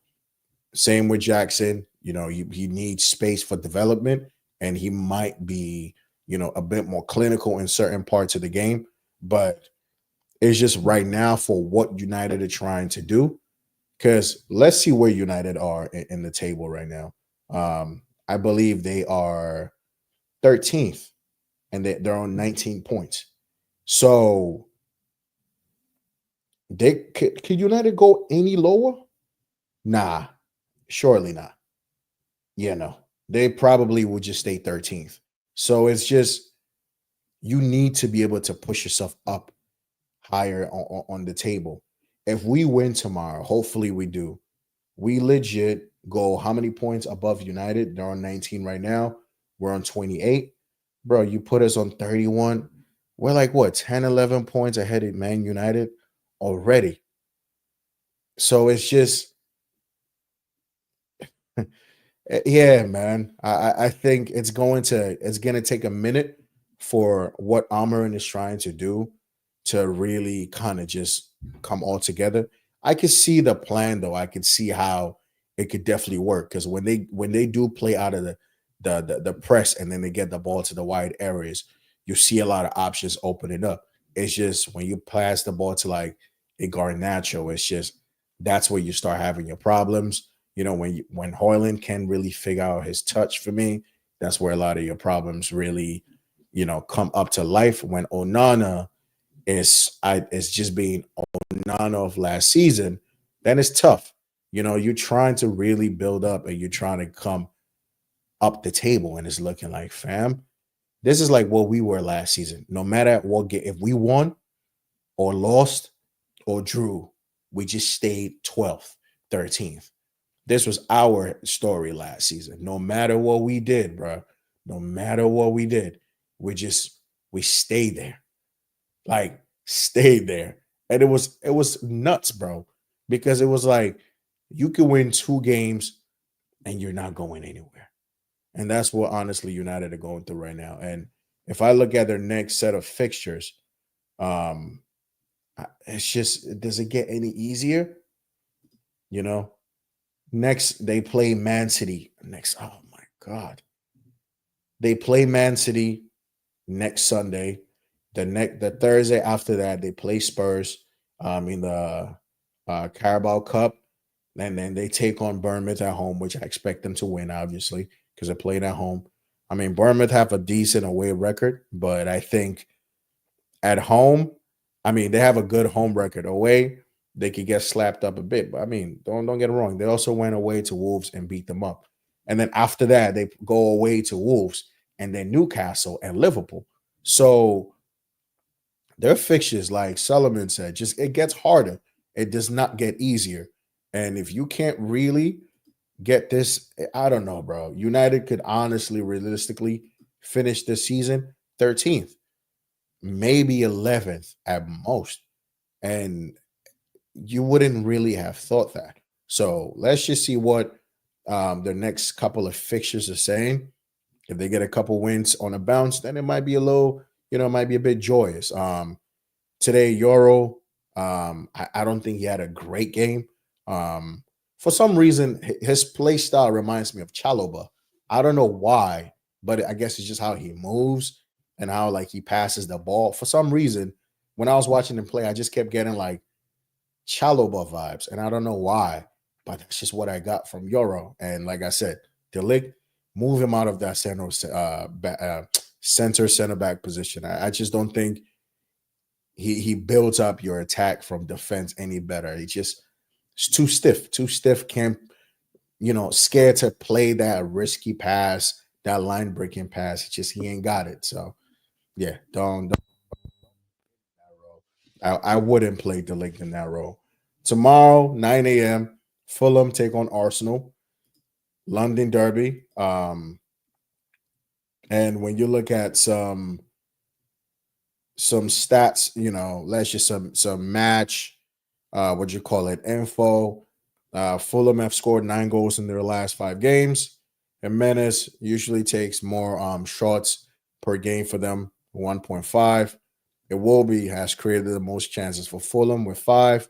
Same with Jackson. He needs space for development, and he might be, a bit more clinical in certain parts of the game. But it's just right now for what United are trying to do. Because let's see where United are in the table right now. I believe they are 13th, and they're on 19 points. So could United go any lower? Nah, surely not. No, they probably would just stay 13th. So it's just you need to be able to push yourself up higher on the table. If we win tomorrow, hopefully we do. We legit go how many points above United? They're on 19 right now. We're on 28. Bro, you put us on 31. We're like what, 10, 11 points ahead of Man United already. So it's just yeah, man. I think it's gonna take a minute for what Amarin is trying to do to really kind of just come all together. I could see the plan though. I could see how it could definitely work because when they do play out of the press and then they get the ball to the wide areas, you see a lot of options opening up. It's just when you pass the ball to like a Garnacho, it's just that's where you start having your problems. When Hoyland can really figure out his touch for me, that's where a lot of your problems really, come up to life. When Onana is just being Onana of last season, then it's tough. You're trying to really build up and you're trying to come up the table, and it's looking like, fam, this is like what we were last season. No matter what game, if we won or lost or drew, we just stayed 12th, 13th. This was our story last season. No matter what we did, bro, no matter what we did, we stayed there. Like stayed there. And it was nuts, bro, because it was like you could win 2 games and you're not going anywhere. And that's what honestly United are going through right now. And if I look at their next set of fixtures, um it's just does it get any easier? You know, Next, they play Man City. Next, oh my God. They play Man City next Sunday. The Thursday after that, they play Spurs in the Carabao Cup. And then they take on Bournemouth at home, which I expect them to win, obviously, because they're playing at home. I mean, Bournemouth have a decent away record, but I think at home, I mean, they have a good home record. Away, they could get slapped up a bit. But I mean, don't get it wrong. They also went away to Wolves and beat them up. And then after that, they go away to Wolves and then Newcastle and Liverpool. So their fixtures, like Solomon said, just it gets harder. It does not get easier. And if you can't really get this, I don't know, bro. United could honestly, realistically finish this season 13th, maybe 11th at most. And you wouldn't really have thought that. So let's just see what their next couple of fixtures are saying. If they get a couple wins on a bounce, then it might be a little, it might be a bit joyous. Today, Euro, I don't think he had a great game. For some reason, his play style reminds me of Chaloba. I don't know why, but I guess it's just how he moves and how like he passes the ball. For some reason, when I was watching him play, I just kept getting like Chaloba vibes, and I don't know why, but that's just what I got from Euro. And like I said, Delict, move him out of that center back position. I just don't think he builds up your attack from defense any better. It's too stiff, can't, scared to play that risky pass, that line breaking pass. It's just he ain't got it. So yeah, don't I wouldn't play Delict in that role. Tomorrow, 9 a.m., Fulham take on Arsenal, London Derby. And when you look at some stats, let's just some match, what you call it, info. Fulham have scored 9 goals in their last 5 games. Jimenez usually takes more shots per game for them, 1.5. Iwobi has created the most chances for Fulham with 5.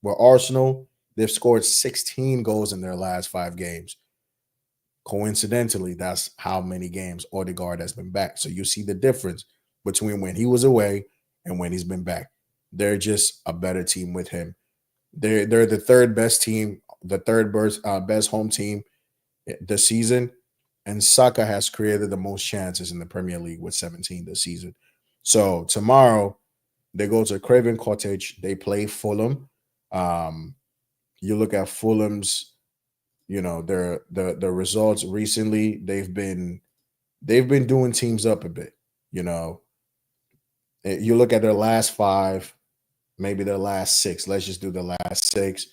Where Arsenal, they've scored 16 goals in their last 5 games. Coincidentally, that's how many games Odegaard has been back. So you see the difference between when he was away and when he's been back. They're just a better team with him. They're the third best team, the third best home team this season. And Saka has created the most chances in the Premier League with 17 this season. So tomorrow, they go to Craven Cottage. They play Fulham. You look at Fulham's, their the results recently. They've been doing teams up a bit. You look at their last 5, maybe their last 6. Let's just do the last 6.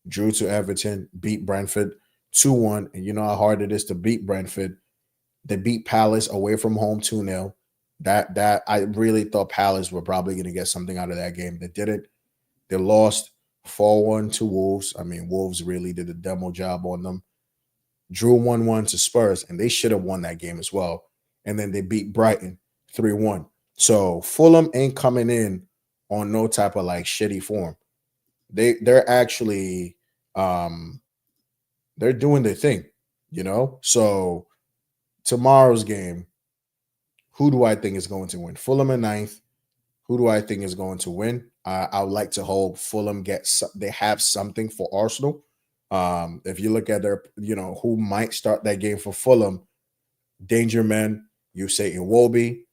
Drew to Everton, beat Brentford 2-1. And you know how hard it is to beat Brentford. They beat Palace away from home 2-0. That I really thought Palace were probably going to get something out of that game. They didn't. They lost 4-1 to Wolves. I mean, Wolves really did a demo job on them. Drew 1-1 to Spurs, and they should have won that game as well. And then they beat Brighton 3-1. So Fulham ain't coming in on no type of like shitty form. They're actually they're doing their thing, So tomorrow's game, who do I think is going to win? Fulham in 9th. Who do I think is going to win? I would like to hope Fulham they have something for Arsenal. If you look at their, who might start that game for Fulham, danger men, you say Iwobi,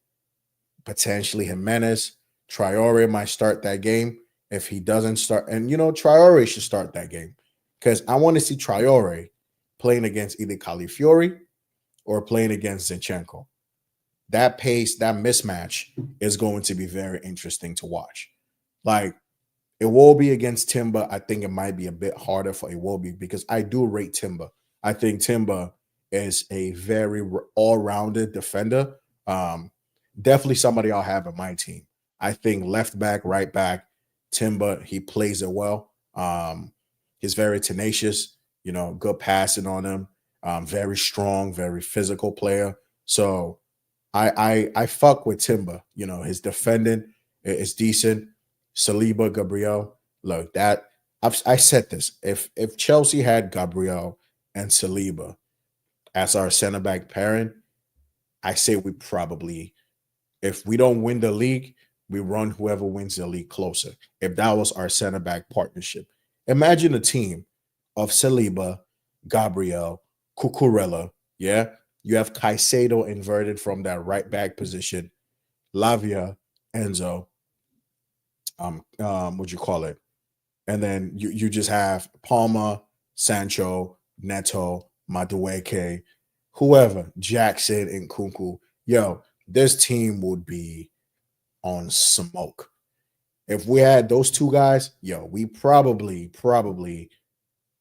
potentially Jimenez. Traore might start that game. If he doesn't start, and Traore should start that game because I want to see Traore playing against either Califiori or playing against Zinchenko. That pace, that mismatch is going to be very interesting to watch. Like, it will be against Timber. I think it might be a bit harder for Iwobi because I do rate Timber. I think Timber is a very all-rounded defender. Definitely somebody I'll have in my team. I think left back, right back, Timber, he plays it well. He's very tenacious, good passing on him. Very strong, very physical player. So I fuck with Timber. His defending is decent. Saliba, Gabriel. Look, I said this. If Chelsea had Gabriel and Saliba as our center back pairing, I say we probably, if we don't win the league, we run whoever wins the league closer. If that was our center back partnership, imagine a team of Saliba, Gabriel, Cucurella. Yeah, you have Caicedo inverted from that right back position, Lavia, Enzo, what you call it, and then you just have Palmer, Sancho, Neto, Madueke, whoever, Jackson and Kunku. Yo, this team would be on smoke. If we had those two guys, yo, we probably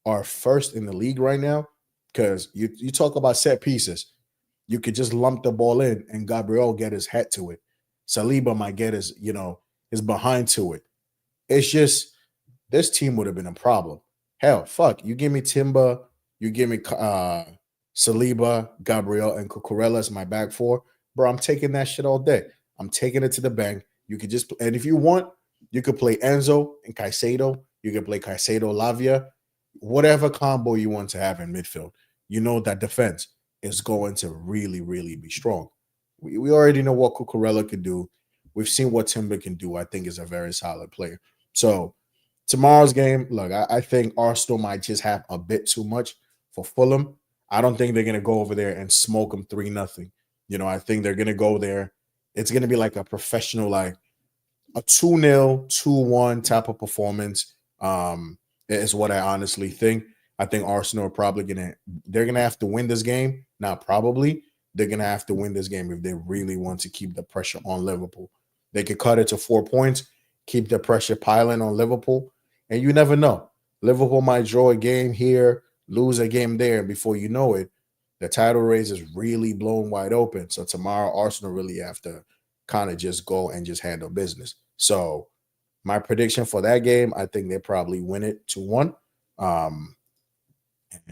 are first in the league right now. Because you talk about set pieces, you could just lump the ball in and Gabriel get his head to it. Saliba might get his behind to it. It's just this team would have been a problem. Hell, fuck. You give me Timber, you give me Saliba, Gabriel, and Cucurella as my back four, bro. I'm taking that shit all day. I'm taking it to the bank. You could just and if you want, you could play Enzo and Caicedo. You could play Caicedo, Lavia, whatever combo you want to have in midfield. You know that defense is going to really be strong. We already know what Cucurella can do. We've seen what Timber can do. I think is a very solid player. So tomorrow's game, look, I think Arsenal might just have a bit too much for Fulham. I don't think they're going to go over there and smoke them 3-0. I think they're going to go there. It's going to be like a professional, like a 2-0, 2-1 type of performance. Is what I honestly think. I think Arsenal are probably they're gonna have to win this game. Not probably. They're gonna have to win this game if they really want to keep the pressure on Liverpool. They could cut it to 4 points, keep the pressure piling on Liverpool, and you never know. Liverpool might draw a game here, lose a game there, and before you know it, the title race is really blown wide open. So tomorrow, Arsenal really have to kind of just go and just handle business. So my prediction for that game, I think they probably win it 2-1. Um,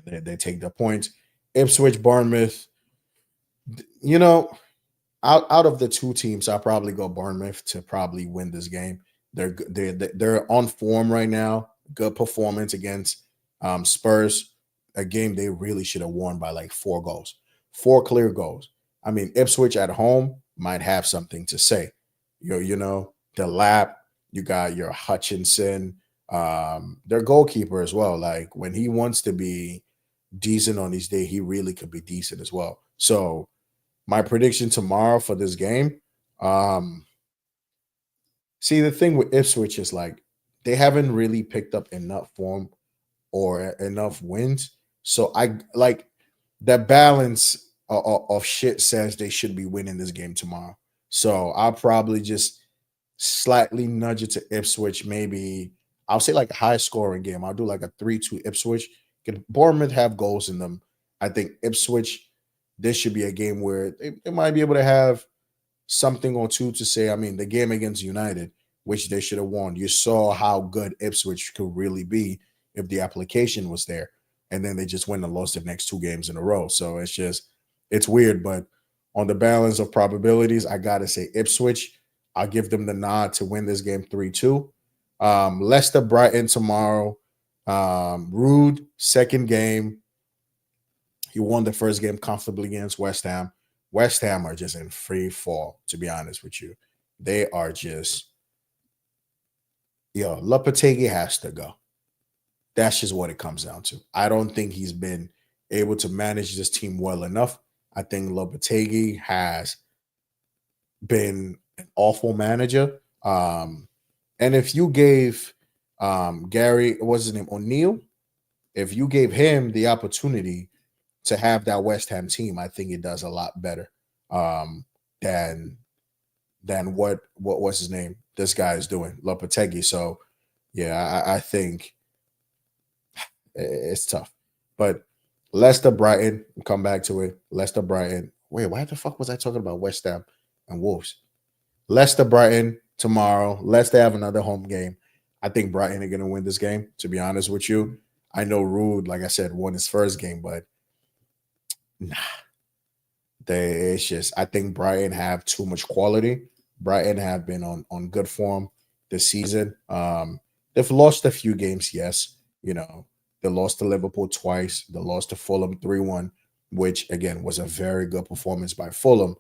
and they take the points. Ipswich, Bournemouth, you know, out of the two teams, I'll probably go Bournemouth to probably win this game. They're on form right now. Good performance against Spurs, a game they really should have won by like 4 goals, 4 clear goals. I mean, Ipswich at home might have something to say. The lap, you got your Hutchinson, their goalkeeper as well. Like when he wants to be decent on his day, he really could be decent as well. So my prediction tomorrow for this game, um, see the thing with Ipswich is like they haven't really picked up enough form or enough wins. So I like the balance of shit says they should be winning this game tomorrow. So I'll probably just slightly nudge it to Ipswich. Maybe I'll say like a high scoring game. I'll do like a 3-2 Ipswich. Can Bournemouth have goals in them? I think Ipswich, this should be a game where they might be able to have something or two to say. I mean, the game against United, which they should have won, you saw how good Ipswich could really be if the application was there. And then they just went and lost the next 2 games in a row. So it's weird. But on the balance of probabilities, I got to say Ipswich. I'll give them the nod to win this game 3-2. Leicester Brighton tomorrow. Rude, second game. He won the first game comfortably against West Ham. West Ham are just in free fall, to be honest with you. They are just, Lopetegui has to go. That's just what it comes down to. I don't think he's been able to manage this team well enough. I think Lopetegui has been an awful manager. And if you gave Gary, what's his name, O'Neill, if you gave him the opportunity to have that West Ham team, I think it does a lot better um, than what was his name? This guy is doing, Lopetegui. So yeah, I think it's tough. But Leicester Brighton, come back to it. Leicester Brighton. Wait, why the fuck was I talking about West Ham and Wolves? Leicester Brighton tomorrow. Leicester have another home game. I think Brighton are gonna win this game, to be honest with you. I know Rude, like I said, won his first game, but nah, it's just I think Brighton have too much quality. Brighton have been on good form this season. They've lost a few games, yes. They lost to Liverpool twice. They lost to Fulham 3-1, which again was a very good performance by Fulham.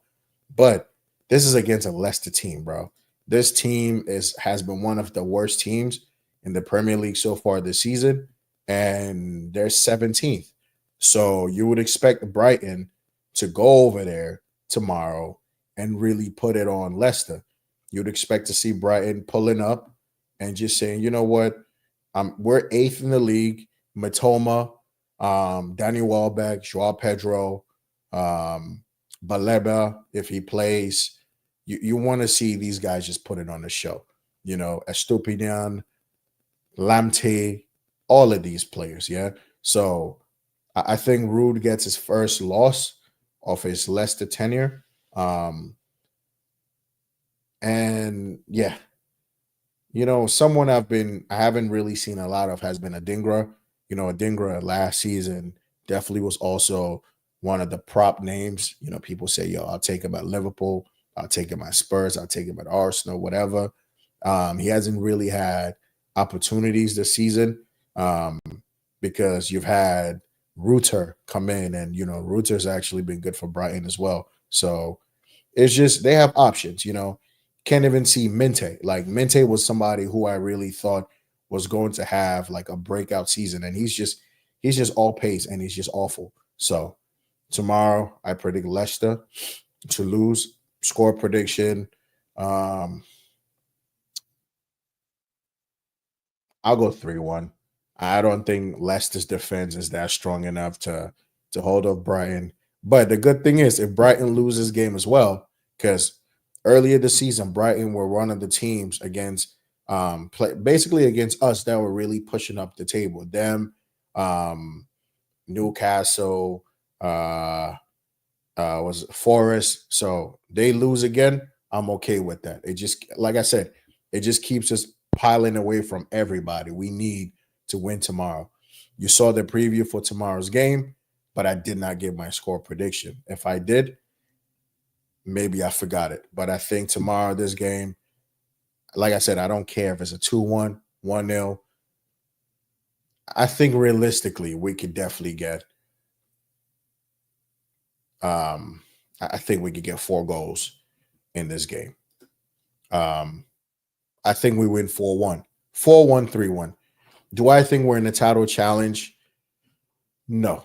But this is against a Leicester team, bro. This team has been one of the worst teams in the Premier League so far this season, and they're 17th. So you would expect Brighton to go over there tomorrow and really put it on Leicester. You'd expect to see Brighton pulling up, and just saying, you know what, we're eighth in the league. Matoma, Danny Welbeck, Joao Pedro, um, Baleba, if he plays, you want to see these guys just put it on the show. You know, Estupinian, Lamte, all of these players. Yeah. So I think Rude gets his first loss of his Leicester tenure. Um, and yeah, someone I haven't really seen a lot of has been Adingra. Adingra last season definitely was also one of the prop names. People say, yo, I'll take him at Liverpool, I'll take him at Spurs, I'll take him at Arsenal, whatever. He hasn't really had opportunities this season, because you've had Reuter come in, and Reuter's actually been good for Brighton as well. So it's just they have options. Can't even see Mente. Like Mente was somebody who I really thought was going to have like a breakout season, and he's just all pace and he's just awful. So tomorrow I predict Leicester to lose. Score prediction. Um, I'll go 3-1. I don't think Leicester's defense is that strong enough to hold up Brighton. But the good thing is, if Brighton loses game as well, because earlier this season, Brighton were one of the teams against basically against us that were really pushing up the table. Them, um, Newcastle, was Forest. So they lose again. I'm okay with that. It just, like I said, it just keeps us piling away from everybody. We need to win tomorrow. You saw the preview for tomorrow's game, but I did not give my score prediction. If I did, maybe I forgot it. But I think tomorrow, this game, like I said, I don't care if it's a 2-1, 1-0. I think realistically, we could definitely get, um, I think we could get 4 goals in this game. Um, I think we win 4-1. 4-1, 3-1. Do I think we're in the title challenge? No,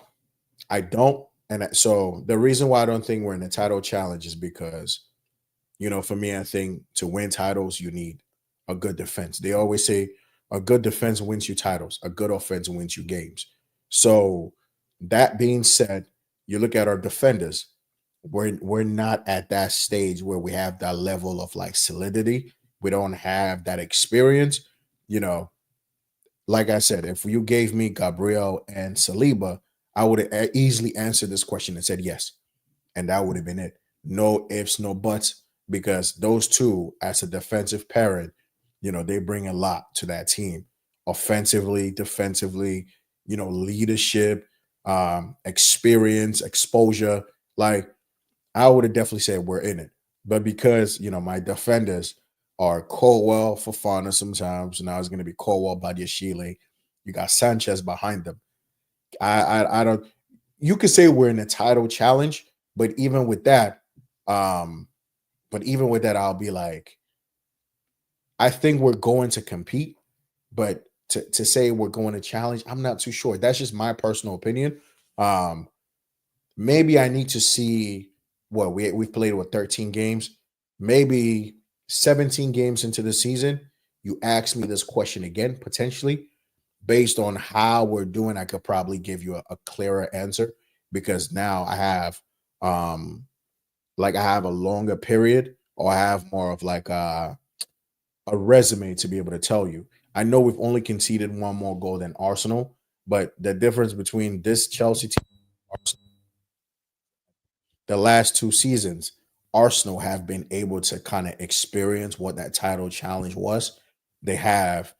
I don't. And so the reason why I don't think we're in the title challenge is because, for me, I think to win titles, you need a good defense. They always say a good defense wins you titles, a good offense wins you games. So that being said, you look at our defenders, we're not at that stage where we have that level of like solidity. We don't have that experience. You know, like I said, if you gave me Gabriel and Saliba, I would have easily answered this question and said yes, and that would have been it. No ifs, no buts, because those two, as a defensive parent, they bring a lot to that team, offensively, defensively, leadership, experience, exposure. Like I would have definitely said we're in it. But because, my defenders are Colwell, Fofana sometimes, now it's going to be Colwell, Badiashile. You got Sanchez behind them. I don't, you could say we're in a title challenge, but even with that, um, I'll be like, I think we're going to compete, but to say we're going to challenge, I'm not too sure. That's just my personal opinion. Um, Maybe I need to see what we've played with 13 games, maybe 17 games into the season. You ask me this question again, potentially based on how we're doing. I could probably give you a clearer answer because now I have a longer period, or I have more of like a resume to be able to tell you. I know we've only conceded one more goal than Arsenal, but the difference between this Chelsea team, the last 2 seasons, Arsenal have been able to kind of experience what that title challenge was. They have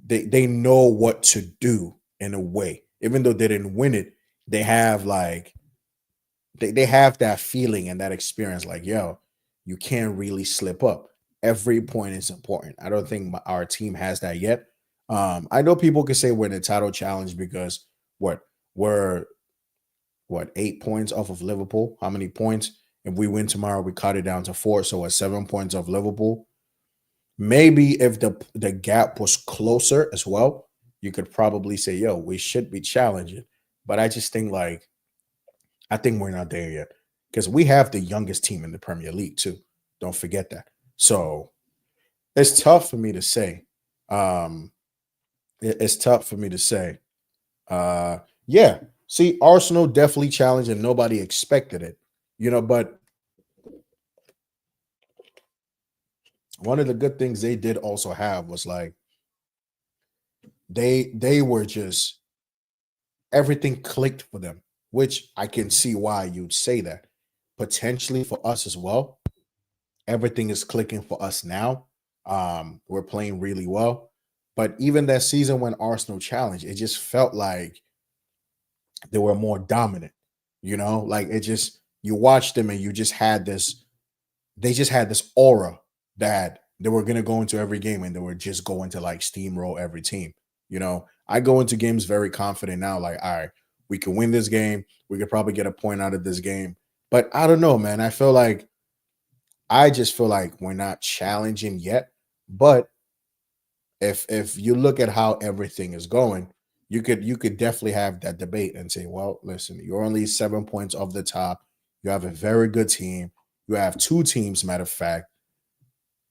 they know what to do in a way. Even though they didn't win it, they have like they have that feeling and that experience like, yo, you can't really slip up. Every point is important. I don't think our team has that yet. I know people could say we're in a title challenge because what we're 8 points off of Liverpool. How many points? If we win tomorrow, we cut it down to 4, so we're 7 points off Liverpool. Maybe if the gap was closer as well, you could probably say, "Yo, we should be challenging." But I just think like I think we're not there yet because we have the youngest team in the Premier League too. Don't forget that. So It's tough for me to say. Um, it's tough for me to say. Uh, yeah. See, Arsenal definitely challenged, and nobody expected it. But one of the good things they did also have was like they were just everything clicked for them, which I can see why you'd say that. Potentially for us as well, everything is clicking for us now. We're playing really well. But even that season when Arsenal challenged, it just felt like they were more dominant. Like it just you watched them and you just had this, they just had this aura that they were gonna go into every game and they were just going to like steamroll every team. I go into games very confident now, like, all right, we can win this game. We could probably get a point out of this game. But I don't know, man. I just feel like we're not challenging yet. But if you look at how everything is going, you could definitely have that debate and say, well, listen, you're only 7 points off the top. You have a very good team. You have two teams, matter of fact.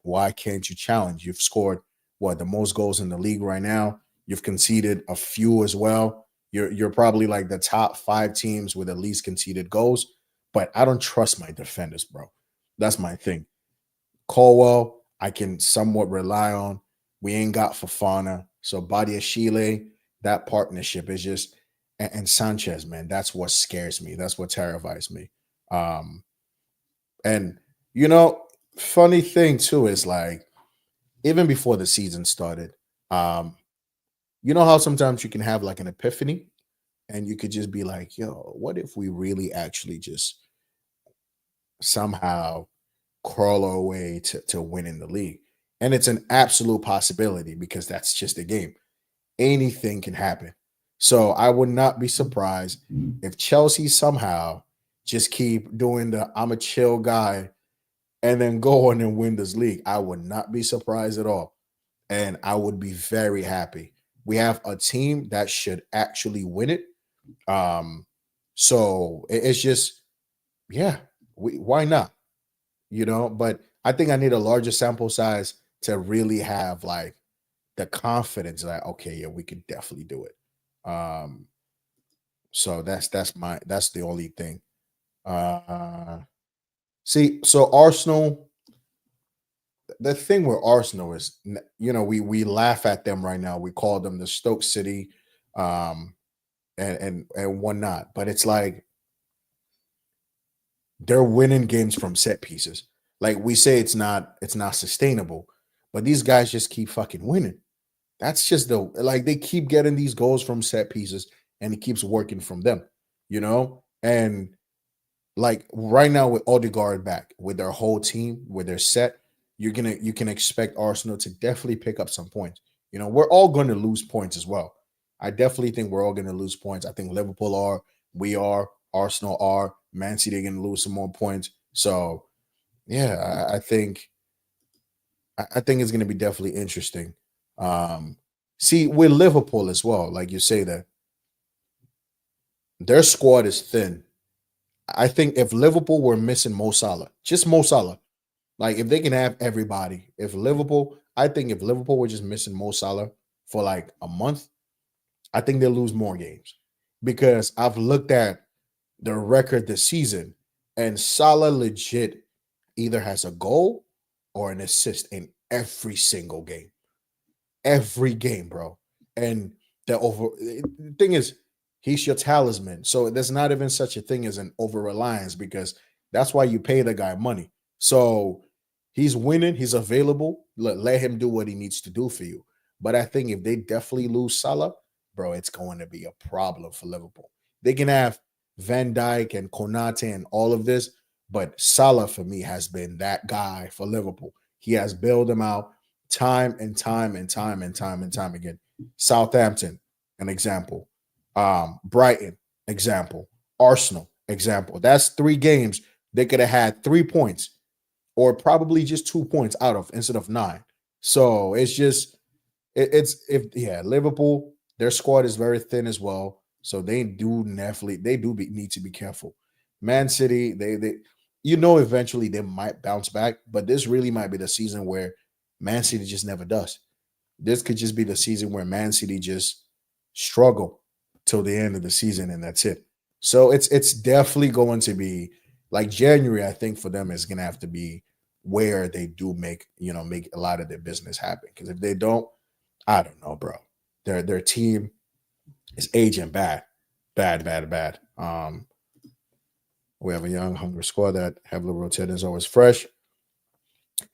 Why can't you challenge? You've scored what, the most goals in the league right now. You've conceded a few as well. You're probably like the top five teams with the least conceded goals. But I don't trust my defenders, bro. That's my thing. Colwell, I can somewhat rely on. We ain't got Fafana. So Badia Chile, that partnership is just, and Sanchez, man, that's what scares me. That's what terrifies me. Um, and you know, funny thing too is like even before the season started, um, you know how sometimes you can have like an epiphany and you could just be like, yo, what if we really actually just somehow crawl our way to winning the league? And it's an absolute possibility because that's just a game. Anything can happen. So I would not be surprised if Chelsea somehow just keep doing the I'm a chill guy and then go on and win this league. I would not be surprised at all. And I would be very happy. We have a team that should actually win it. Um, so it's just, yeah, why not? But I think I need a larger sample size to really have like the confidence that okay, yeah, we could definitely do it. Um, so that's the only thing. Uh, see, so Arsenal, the thing with Arsenal is, we laugh at them right now. We call them the Stoke City, um, and whatnot. But it's like they're winning games from set pieces. Like we say, it's not sustainable, but these guys just keep fucking winning. That's just the like they keep getting these goals from set pieces, and it keeps working from them. And like right now with Odegaard back, with their whole team, with their set, you can expect Arsenal to definitely pick up some points. We're all going to lose points as well. I definitely think we're all going to lose points. I think Liverpool are, we are, Arsenal are, Man City are going to lose some more points. So yeah, I think it's going to be definitely interesting. Um, See, with Liverpool as well, like you say that their squad is thin. I think if Liverpool were missing Mo Salah, just Mo Salah, like if they can have everybody, I think if Liverpool were just missing Mo Salah for like a month, I think they'll lose more games because I've looked at the record this season and Salah legit either has a goal or an assist in every single game. Every game, bro. And the thing is, he's your talisman. So there's not even such a thing as an over reliance because that's why you pay the guy money. So he's winning, he's available. Let him do what he needs to do for you. But I think if they definitely lose Salah, bro, it's going to be a problem for Liverpool. They can have Van Dijk and Konate and all of this, but Salah for me has been that guy for Liverpool. He has bailed them out time and time and time and time and time again. Southampton, an example. Brighton, example. Arsenal, example. That's three games they could have had 3 points or probably just 2 points out of instead of nine. So it's just it's if yeah, Liverpool, their squad is very thin as well. So they do need to be careful. Man City, they eventually they might bounce back, but this really might be the season where Man City just never does. This could just be the season where Man City just struggle till the end of the season and that's it. So it's definitely going to be like January. I think for them is going to have to be where they do make a lot of their business happen. Because if they don't, I don't know, bro. Their team is aging bad, bad, bad, bad. We have a young, hungry squad that heavily rotated is always fresh.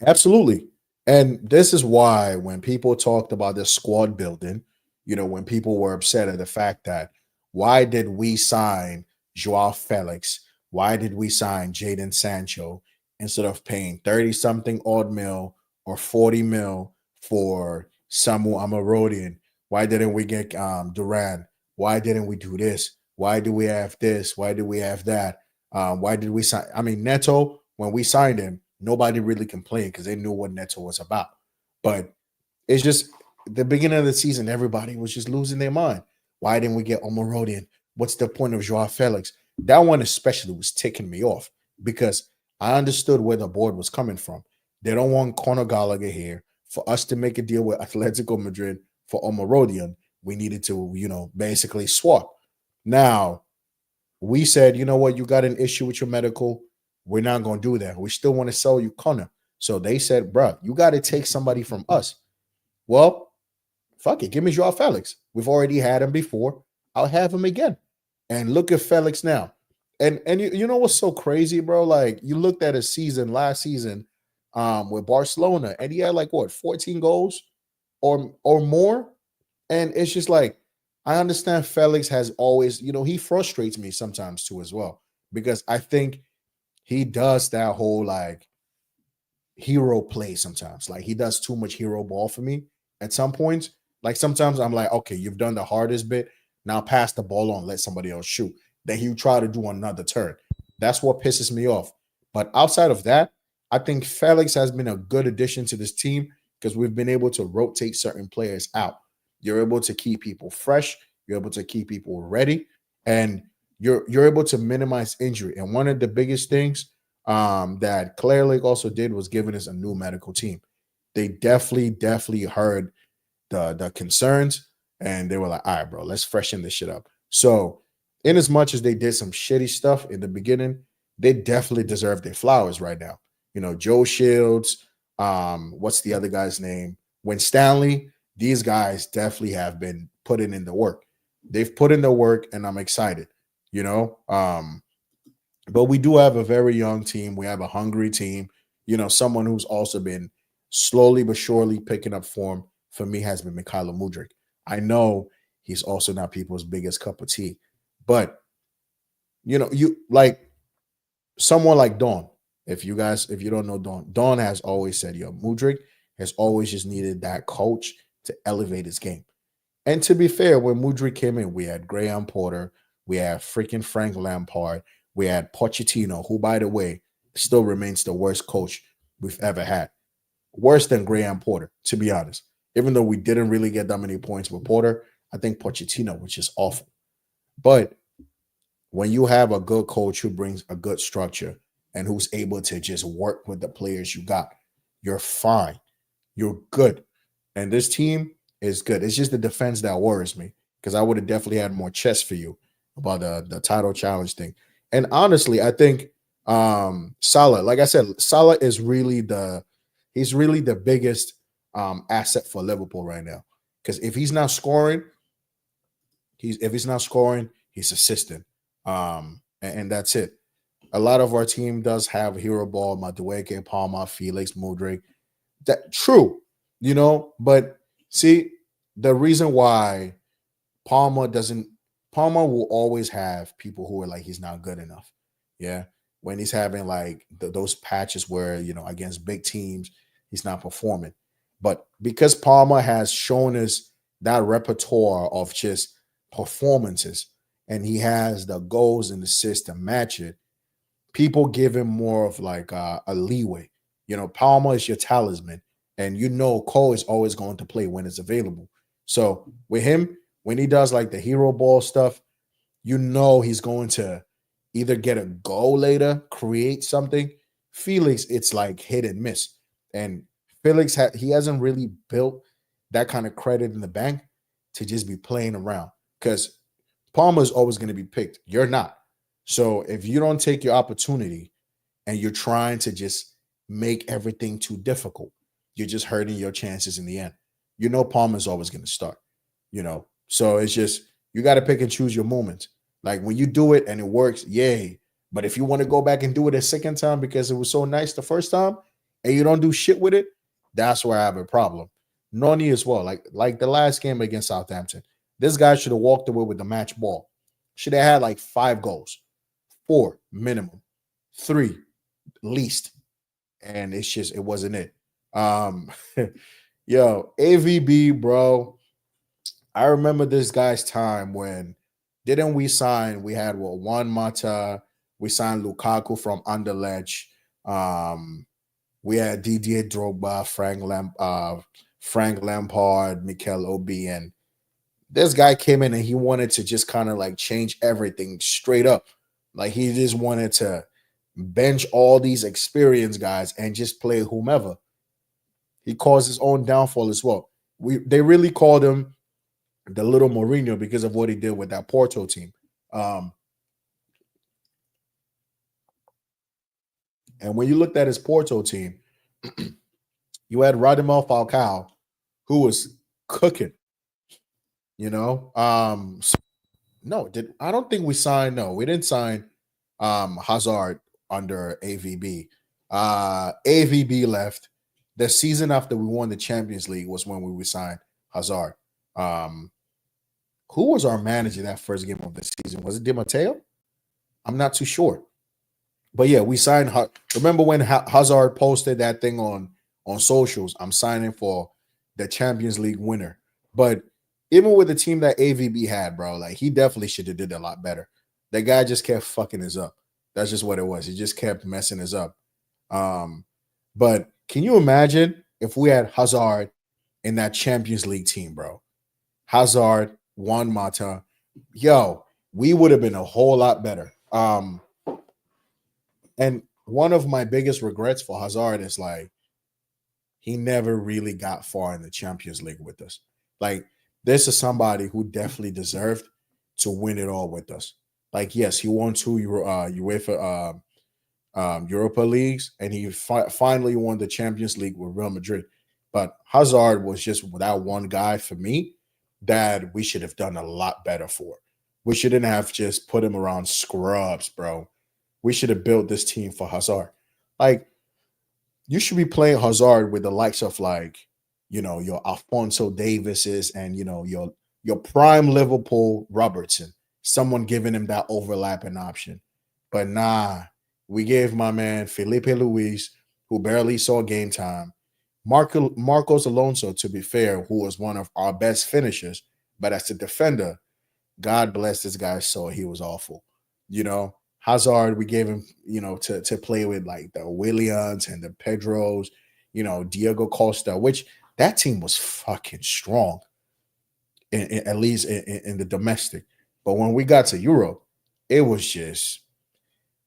Absolutely. And this is why when people talked about this squad building, when people were upset at the fact that why did we sign Joao Felix? Why did we sign Jaden Sancho instead of paying 30 something odd mil or 40 mil for Samu Amarodian? Why didn't we get Duran? Why didn't we do this? Why do we have this? Why do we have that? Why did we sign? I mean, Neto, when we signed him, nobody really complained because they knew what Neto was about. But it's just the beginning of the season, everybody was just losing their mind. Why didn't we get Omarodian? What's the point of Joao Felix? That one especially was ticking me off because I understood where the board was coming from. They don't want Conor Gallagher here. For us to make a deal with Atletico Madrid for Omarodian, we needed to, basically swap. Now, we said, you know what, you got an issue with your medical. We're not going to do that. We still want to sell you Connor. So they said, bro, you got to take somebody from us. Well, fuck it. Give me Joao Felix. We've already had him before. I'll have him again. And look at Felix now. And you know what's so crazy, bro? Like you looked at his season last season with Barcelona, and he had like what 14 goals or more. And it's just like I understand Felix has always, he frustrates me sometimes too as well because I think he does that whole like hero play sometimes. Like he does too much hero ball for me at some points. Like sometimes I'm like, okay, you've done the hardest bit. Now pass the ball on, let somebody else shoot. Then he'll try to do another turn. That's what pisses me off. But outside of that, I think Felix has been a good addition to this team because we've been able to rotate certain players out. You're able to keep people fresh. You're able to keep people ready, and you're able to minimize injury. And one of the biggest things that Claire Lake also did was giving us a new medical team. They definitely heard the concerns, and they were like, "All right, bro, let's freshen this shit up." So, in as much as they did some shitty stuff in the beginning, they definitely deserve their flowers right now. Joe Shields, what's the other guy's name? When Stanley, these guys definitely have been putting in the work. They've put in the work, and I'm excited. You know, but we do have a very young team. We have a hungry team. Someone who's also been slowly but surely picking up form for me has been Mikhailo Mudryk. I know he's also not people's biggest cup of tea, but you like someone like Dawn. If you don't know Dawn has always said, yo, Mudryk has always just needed that coach to elevate his game. And to be fair, when Mudryk came in, we had Graham Porter, we had freaking Frank Lampard, we had Pochettino, who, by the way, still remains the worst coach we've ever had. Worse than Graham Porter, to be honest. Even though we didn't really get that many points with Porter, I think Pochettino was just awful. But when you have a good coach who brings a good structure and who's able to just work with the players you got, you're fine. You're good. And this team is good. It's just the defense that worries me because I would have definitely had more chest for you about the title challenge thing. And honestly, I think Salah, like I said, Salah is he's really the biggest asset for Liverpool right now. Because if he's not scoring, he's assisting. And that's it. A lot of our team does have hero ball, Madueke, Palma, Felix, Mudryk. That true, but see, the reason why Palmer doesn't Palmer will always have people who are like he's not good enough. Yeah. When he's having like those patches where, against big teams, he's not performing. But because Palmer has shown us that repertoire of just performances and he has the goals and assists to match it, people give him more of like a leeway. Palmer is your talisman, and Cole is always going to play when it's available. So with him, when he does like the hero ball stuff, he's going to either get a goal later, create something. Felix, it's like hit and miss. And he hasn't really built that kind of credit in the bank to just be playing around because Palmer's always going to be picked. You're not. So if you don't take your opportunity and you're trying to just make everything too difficult, you're just hurting your chances in the end. You know, Palmer's always going to start, So it's just, you got to pick and choose your moments. Like when you do it and it works, yay. But if you want to go back and do it a second time because it was so nice the first time and you don't do shit with it, that's where I have a problem. Noni as well. Like the last game against Southampton. This guy should have walked away with the match ball. Should have had like 5 goals, 4 minimum, 3 least. And it wasn't it. Um, yo, AVB, bro. I remember this guy's time when didn't we sign? We had Juan Mata, we signed Lukaku from Anderlecht. We had Didier Drogba, Frank Lampard, Mikel Obi, and this guy came in and he wanted to just kind of like change everything straight up. Like he just wanted to bench all these experienced guys and just play whomever. He caused his own downfall as well. They really called him the little Mourinho because of what he did with that Porto team. Um, and when you looked at his Porto team, you had Radamel Falcao, who was cooking. No, I don't think we signed. No, we didn't sign Hazard under AVB. AVB left. The season after we won the Champions League was when we signed Hazard. Um, who was our manager that first game of the season? Was it Di Matteo? I'm not too sure. But yeah, we signed. Remember when Hazard posted that thing on socials? I'm signing for the Champions League winner. But even with the team that AVB had, bro, like he definitely should have did a lot better. That guy just kept fucking us up. That's just what it was. He just kept messing us up. But can you imagine if we had Hazard in that Champions League team, bro? Hazard, Juan Mata, yo, we would have been a whole lot better. And one of my biggest regrets for Hazard is like he never really got far in the Champions League with us. Like this is somebody who definitely deserved to win it all with us. Like yes, he won 2 UEFA Europa leagues, and he finally won the Champions League with Real Madrid. But Hazard was just that one guy for me that we should have done a lot better for. We shouldn't have just put him around scrubs, bro. We should have built this team for Hazard. Like you should be playing Hazard with the likes of like, your Alfonso Davises and your prime Liverpool Robertson. Someone giving him that overlapping option. But nah, we gave my man Felipe Luis, who barely saw game time, Marcos Alonso, to be fair, who was one of our best finishers, but as a defender, God bless this guy, so he was awful. Hazard, we gave him, to play with like the Williams and the Pedros, Diego Costa, which that team was fucking strong, at least in the domestic. But when we got to Europe, it was just,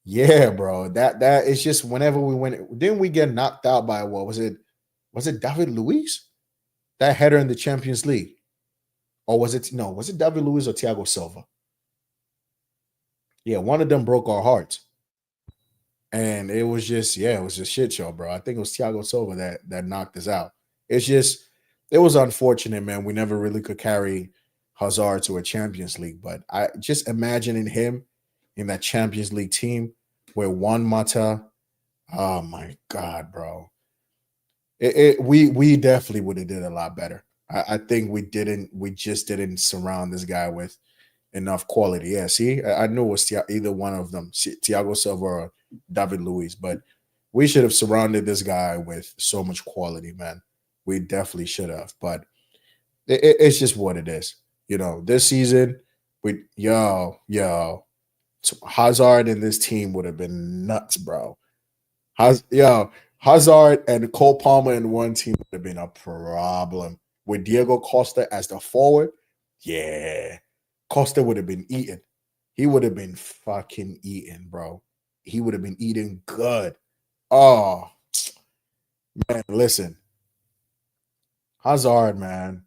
yeah, bro. That it's just whenever we went, didn't we get knocked out by what was it? Was it David Luiz? That header in the Champions League, or was it no? Was it David Luiz or Thiago Silva? Yeah, one of them broke our hearts. And it was just, yeah, it was a shit show, bro. I think it was Thiago Silva that knocked us out. It's just, it was unfortunate, man. We never really could carry Hazard to a Champions League. But I just imagining him in that Champions League team where Juan Mata, oh my God, bro. We definitely would have did a lot better. I think we just didn't surround this guy with enough quality. Yeah, see, I knew it was either one of them, Thiago Silva or David Luiz, but we should have surrounded this guy with so much quality, man. We definitely should have, but it's just what it is. This season, yo, Hazard and this team would have been nuts, bro. Yo, Hazard and Cole Palmer in one team would have been a problem. With Diego Costa as the forward, yeah, Costa would have been eaten. He would have been fucking eaten, bro. He would have been eating good. Oh, man, listen. Hazard, man,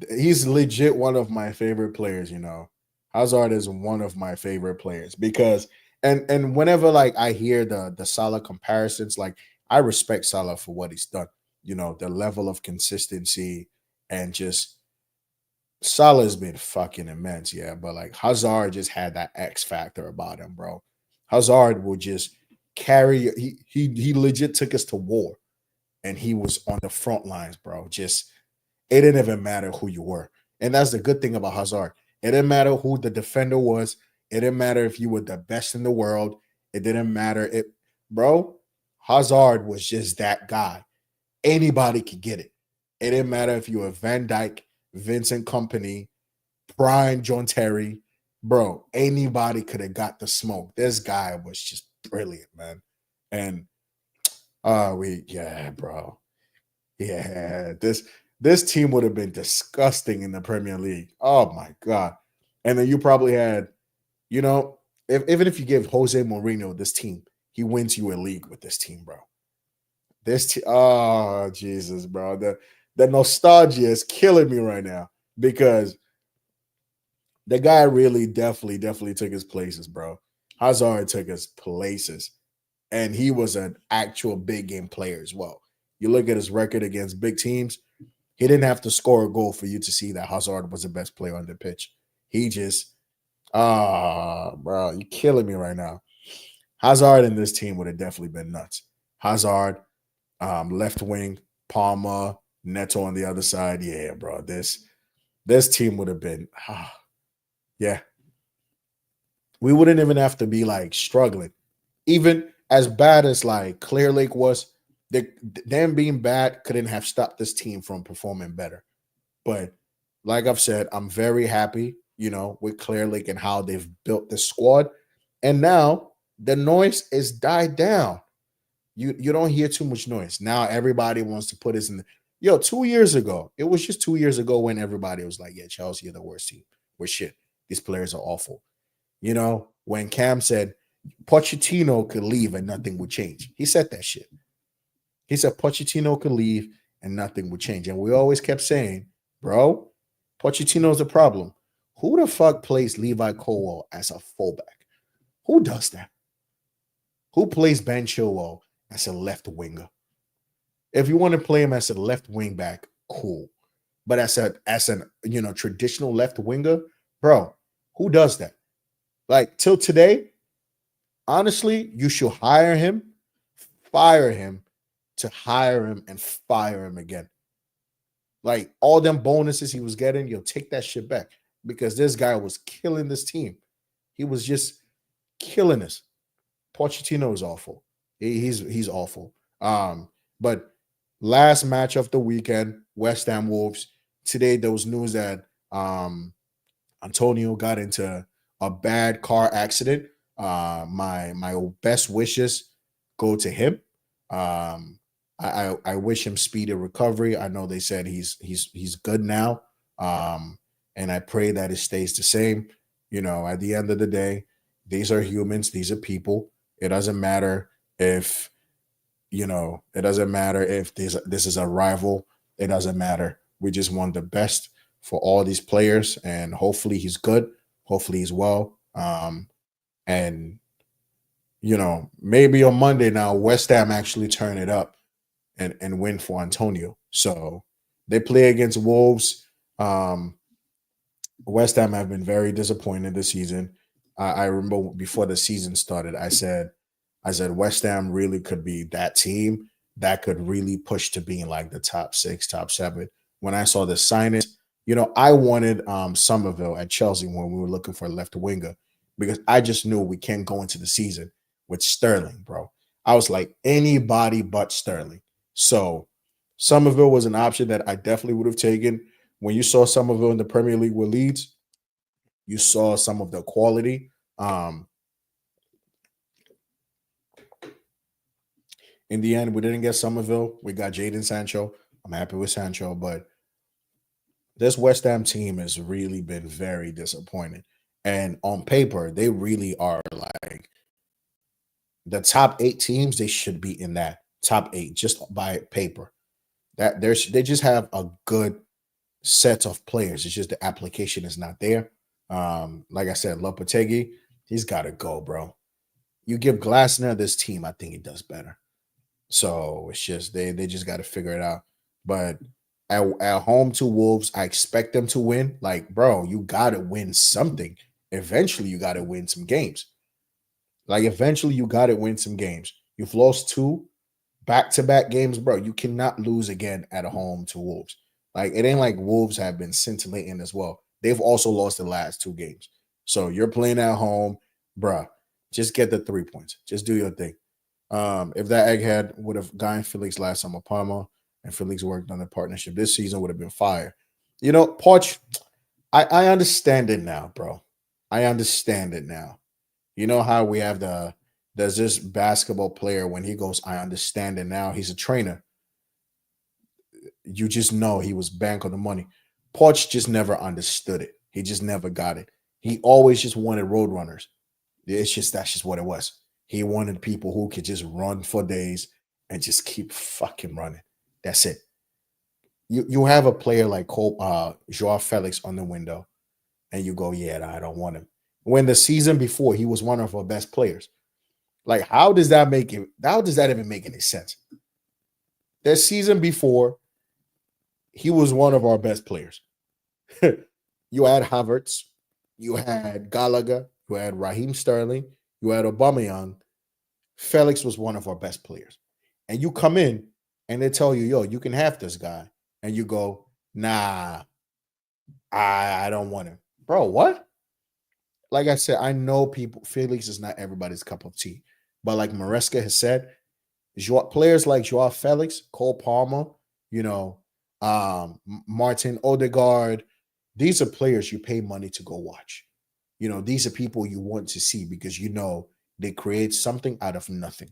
he's legit one of my favorite players. Hazard is one of my favorite players because and whenever like I hear the Salah comparisons, like I respect Salah for what he's done. The level of consistency and just Salah's been fucking immense, yeah. But like Hazard just had that X factor about him, bro. Hazard will just carry. He legit took us to war, and he was on the front lines, bro. Just it didn't even matter who you were. And that's the good thing about Hazard. It didn't matter who the defender was. It didn't matter if you were the best in the world. It didn't matter. Bro, Hazard was just that guy. Anybody could get it. It didn't matter if you were Van Dyke, Vincent Company, Brian John Terry. Bro, anybody could have got the smoke. This guy was just brilliant, man. And yeah, bro. Yeah, this team would have been disgusting in the Premier League. Oh my god! And then you probably had, even if you give Jose Mourinho this team, he wins you a league with this team, bro. Oh Jesus, bro. The nostalgia is killing me right now because the guy really definitely took his places, bro. Hazard took his places, and he was an actual big game player as well. You look at his record against big teams. He didn't have to score a goal for you to see that Hazard was the best player on the pitch. He just, bro, you're killing me right now. Hazard in this team would have definitely been nuts. Hazard, left wing, Palmer, Neto on the other side. Yeah, bro, this team would have been, yeah. We wouldn't even have to be like struggling. Even as bad as like Clear Lake was, them being bad couldn't have stopped this team from performing better. But like I've said, I'm very happy, with Clear Lake and how they've built the squad. And now the noise is died down. You don't hear too much noise. Now everybody wants to put us in 2 years ago. It was just 2 years ago when everybody was like, yeah, Chelsea are the worst team. We're shit. These players are awful. When Cam said Pochettino could leave and nothing would change. He said that shit. He said Pochettino could leave and nothing would change. And we always kept saying, bro, Pochettino's the problem. Who the fuck plays Levi Colwell as a fullback? Who does that? Who plays Ben Chilwell as a left winger? If you want to play him as a left wing back, cool. But as an traditional left winger, bro, who does that? Like till today, honestly, you should hire him, fire him, to hire him and fire him again. Like all them bonuses he was getting, you'll take that shit back because this guy was killing this team. He was just killing us. Pochettino is awful. He's awful. But last match of the weekend, West Ham Wolves. Today there was news that Antonio got into a bad car accident. My best wishes go to him. I wish him speedy recovery. I know they said he's good now. And I pray that it stays the same. At the end of the day, these are humans, these are people. It doesn't matter if this is a rival. It doesn't matter. We just want the best for all these players, and hopefully he's good. Hopefully he's well. And maybe on Monday now, West Ham actually turn it up and win for Antonio. So they play against Wolves. West Ham have been very disappointed this season. I remember before the season started, I said West Ham really could be that team that could really push to being like the top six, top seven. When I saw the signings, I wanted Somerville at Chelsea when we were looking for a left winger because I just knew we can't go into the season with Sterling, bro. I was like anybody but Sterling. So Somerville was an option that I definitely would have taken. When you saw Somerville in the Premier League with Leeds, you saw some of the quality. In the end, we didn't get Somerville. We got Jadon Sancho. I'm happy with Sancho, but this West Ham team has really been very disappointing. And on paper, they really are like the top 8 teams. They should be in that top 8 just by paper. That they just have a good set of players. It's just the application is not there. Like I said, Lopetegui, he's got to go, bro. You give Glasner this team, I think he does better. So it's just they just got to figure it out. But at home to Wolves, I expect them to win. Like, bro, you got to win something. Eventually, you got to win some games. Like, eventually, you got to win some games. You've lost two back-to-back games, bro. You cannot lose again at home to Wolves. Like, it ain't like Wolves have been scintillating as well. They've also lost the last two games. So you're playing at home, bruh. Just get the 3 points. Just do your thing. If that egghead would have gotten Felix last summer, Palma and Felix worked on the partnership this season, would have been fire. You know, Poch, I understand it now, bro. I understand it now. You know how we have there's this basketball player when he goes, I understand it now. He's a trainer. You just know he was bank on the money. Poch just never understood it. He just never got it. He always just wanted road runners. It's just that's just what it was. He wanted people who could just run for days and just keep fucking running. That's it. You have a player like Joao Felix on the window, and you go, yeah, I don't want him. When the season before he was one of our best players. Like, how does that make it? How does that even make any sense? The season before, he was one of our best players. You had Havertz, you had Gallagher, you had Raheem Sterling, you had Aubameyang. Felix was one of our best players. And you come in and they tell you, yo, you can have this guy. And you go, nah, I don't want him. Bro, what? Like I said, I know people, Felix is not everybody's cup of tea. But like Maresca has said, players like Joao Felix, Cole Palmer, you know, Martin Odegaard, these are players you pay money to go watch. You know, these are people you want to see because you know they create something out of nothing.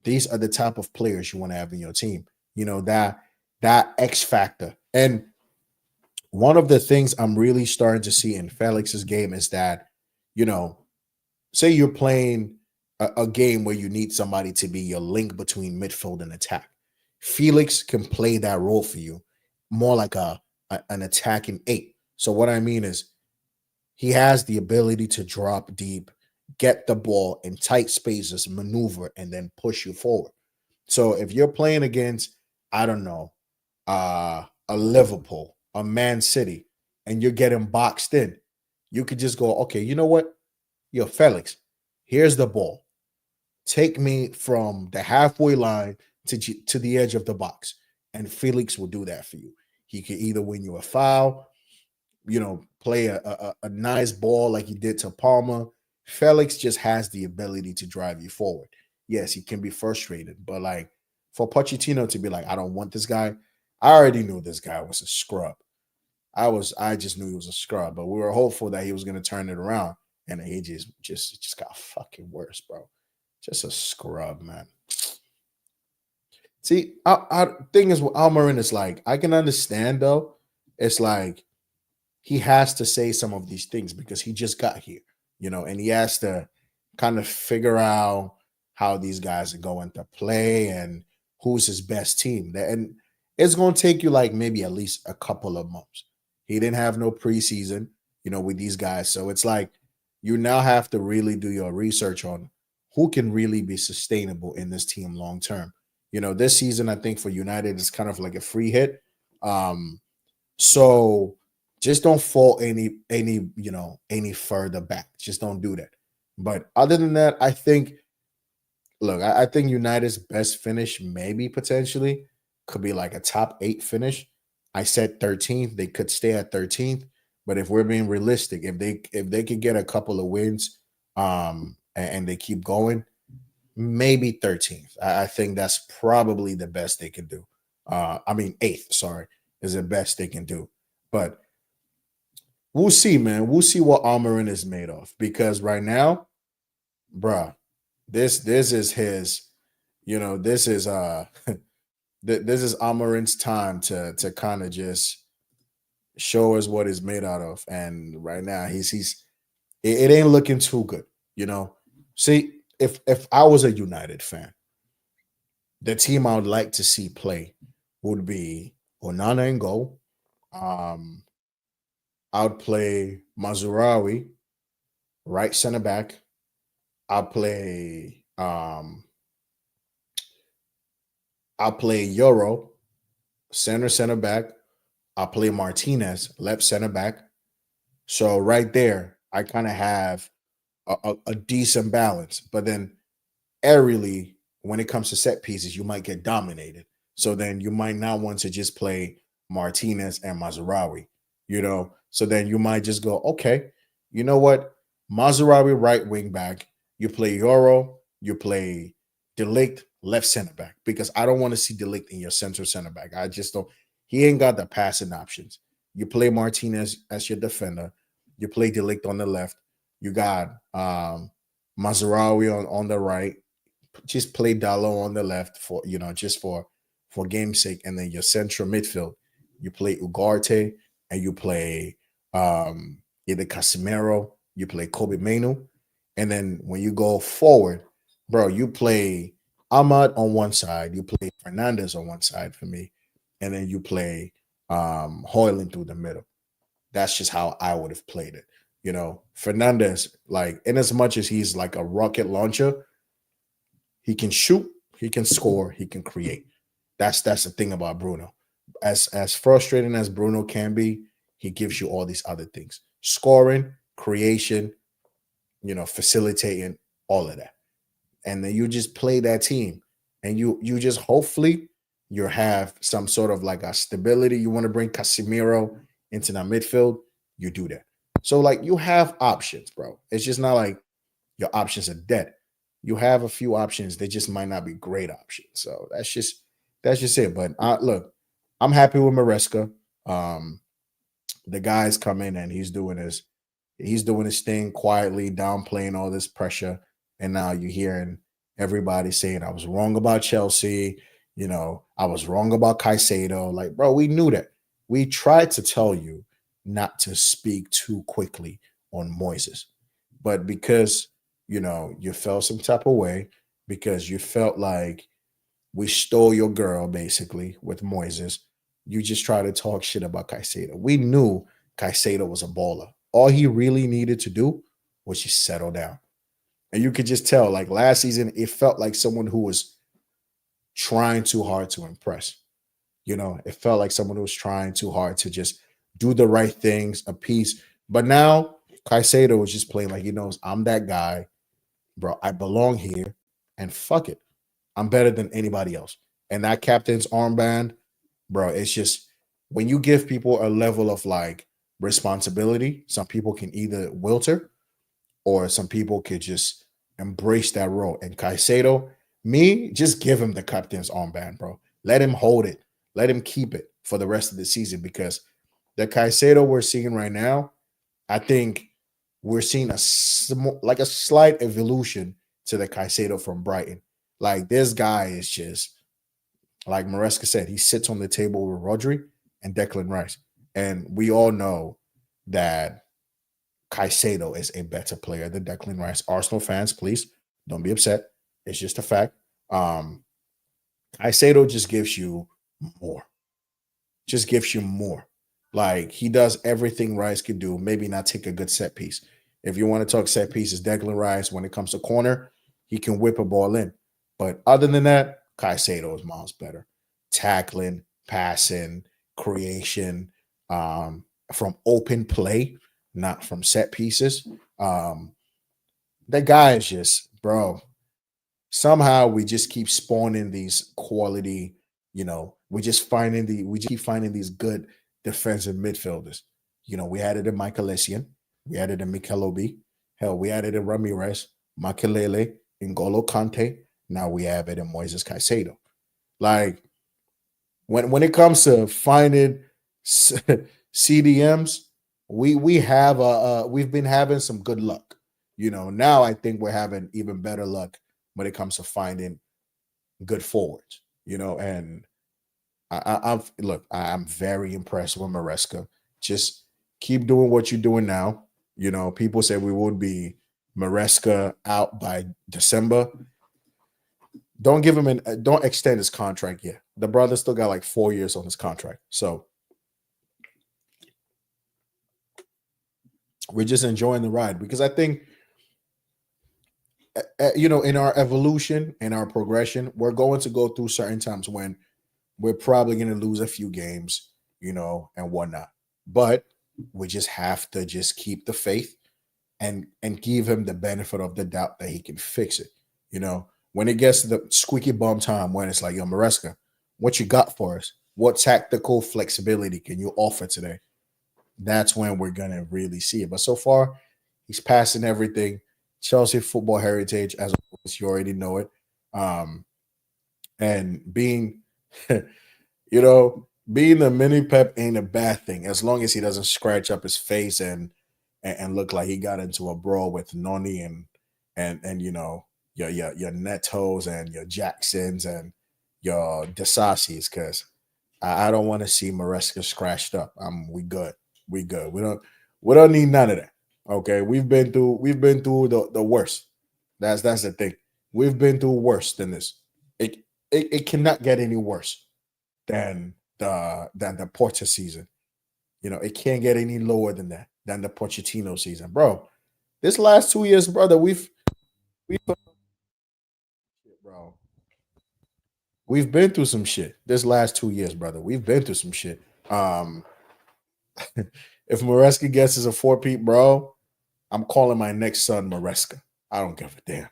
These are the type of players you want to have in your team. You know, that X factor. And one of the things I'm really starting to see in Felix's game is that, you know, say you're playing a game where you need somebody to be your link between midfield and attack. Felix can play that role for you more like an attacking eight. So what I mean is he has the ability to drop deep, get the ball in tight spaces, maneuver, and then push you forward. So if you're playing against, I don't know, a Liverpool, a Man City, and you're getting boxed in, you could just go, okay, you know what? Yo, Felix, here's the ball. Take me from the halfway line to the edge of the box. And Felix will do that for you. He could either win you a foul, you know, play a nice ball like he did to Palmer. Felix just has the ability to drive you forward. Yes, he can be frustrated, but like for Pochettino to be like, I don't want this guy, I already knew this guy was a scrub. I just knew he was a scrub, but we were hopeful that he was going to turn it around, and he just got fucking worse, bro. Just a scrub, man. See, thing is with Almarin is like I can understand though. It's like he has to say some of these things because he just got here, you know, and he has to kind of figure out how these guys are going to play and who's his best team. And it's going to take you like maybe at least a couple of months. He didn't have no preseason, you know, with these guys. So it's like you now have to really do your research on who can really be sustainable in this team long term. You know, this season, I think for United, is kind of like a free hit. Um, so just don't fall any further back. Just don't do that. But other than that, I think look, I think United's best finish maybe potentially could be like a top 8 finish. I said 13th. They could stay at 13th. But if we're being realistic, if they could get a couple of wins and they keep going, maybe 13th. I think that's probably the best they can do. I mean, 8th, sorry, is the best they can do. But we'll see, man. We'll see what Amarin is made of because right now, bruh, this is his, you know, this is this is Amarin's time to kind of just show us what he's made out of. And right now, it ain't looking too good, you know. See, if I was a United fan, the team I would like to see play would be Onana in goal. Um, I'd play Mazurawi, right center back. I'll play I'll play Euro, center back. I'll play Martinez, left center back. So right there, I kind of have a decent balance. But then aerially, when it comes to set pieces, you might get dominated. So then you might not want to just play Martinez and Mazarawi, So then you might just go, okay, you know what? Mazarawi right wing back. You play Euro, you play Delict left center back because I don't want to see Delict in your center back. I just don't. He ain't got the passing options. You play Martinez as your defender. You play Delict on the left. You got Mazarawi on the right. Just play Dallo on the left for just for game's sake, and then your central midfield, you play Ugarte and you play either Casemiro, you play Kobe Menu, and then when you go forward, bro, you play Ahmad on one side, you play Fernandez on one side for me, and then you play Hoyland through the middle. That's just how I would have played it. Fernandez, like, in as much as he's like a rocket launcher, he can shoot, he can score, he can create. That's the thing about Bruno. As frustrating as Bruno can be, he gives you all these other things: scoring, creation, facilitating, all of that. And then you just play that team, and you just hopefully you have some sort of like a stability. You want to bring Casemiro into that midfield, you do that. So like you have options, bro. It's just not like your options are dead. You have a few options. They just might not be great options. So that's just it. But look, I'm happy with Maresca. Um, the guy's coming and he's doing his thing quietly, downplaying all this pressure. And now you're hearing everybody saying I was wrong about Chelsea. I was wrong about Caicedo. Like, bro, we knew that. We tried to tell you not to speak too quickly on Moises. But because, you felt some type of way, because you felt like we stole your girl, basically, with Moises, you just try to talk shit about Caicedo. We knew Caicedo was a baller. All he really needed to do was just settle down. And you could just tell, like last season, it felt like someone who was trying too hard to impress. It felt like someone who was trying too hard to just do the right things, appease. But now Caicedo was just playing like he knows I'm that guy, bro. I belong here, and fuck it, I'm better than anybody else. And that captain's armband, bro, it's just when you give people a level of like responsibility, some people can either wilter or some people could just embrace that role. And Caicedo, me, just give him the captain's armband, bro. Let him hold it. Let him keep it for the rest of the season because the Caicedo we're seeing right now, I think we're seeing like a slight evolution to the Caicedo from Brighton. Like this guy is just like Maresca said, he sits on the table with Rodri and Declan Rice, and we all know that Caicedo is a better player than Declan Rice. Arsenal fans, please don't be upset. It's just a fact. Um, Caicedo just gives you more. Just gives you more. Like he does everything Rice can do. Maybe not take a good set piece. If you want to talk set pieces, Declan Rice, when it comes to corner, he can whip a ball in. But other than that, Caicedo is miles better. Tackling, passing, creation, from open play, not from set pieces. Um, that guy is just, bro, somehow we just keep spawning these quality, we just keep finding these good defensive midfielders. We had it in Michael Essien, we had it in Mikel Obi, hell, we had it in Ramirez, Makelele, N'Golo Kante. Now we have it in Moises Caicedo. Like when it comes to finding CDMs, we've been having some good luck. Now I think we're having even better luck when it comes to finding good forwards. And I'm very impressed with Maresca. Just keep doing what you're doing now. People say we would be Maresca out by December. Don't give him don't extend his contract yet. The brother still got like 4 years on his contract. So we're just enjoying the ride because I think in our evolution, in our progression, we're going to go through certain times when we're probably going to lose a few games, and whatnot. But we just have to just keep the faith and give him the benefit of the doubt that he can fix it. When it gets to the squeaky bum time, when it's like, yo, Maresca, what you got for us? What tactical flexibility can you offer today? That's when we're gonna really see it. But so far, he's passing everything. Chelsea football heritage, as always, you already know it. And being, being the mini Pep ain't a bad thing as long as he doesn't scratch up his face and look like he got into a brawl with Noni and your Netos and your Jacksons and your Desasis, because I don't want to see Maresca scratched up. We good. We good. We don't need none of that. Okay. We've been through the worst. That's the thing. We've been through worse than this. It it cannot get any worse than the Porta season. It can't get any lower than that, than the Pochettino season. Bro, this last 2 years, brother, we bro. We've been through some shit. This last 2 years, brother. We've been through some shit. Um if Maresca gets us a four-peat, bro, I'm calling my next son Maresca. I don't give a damn.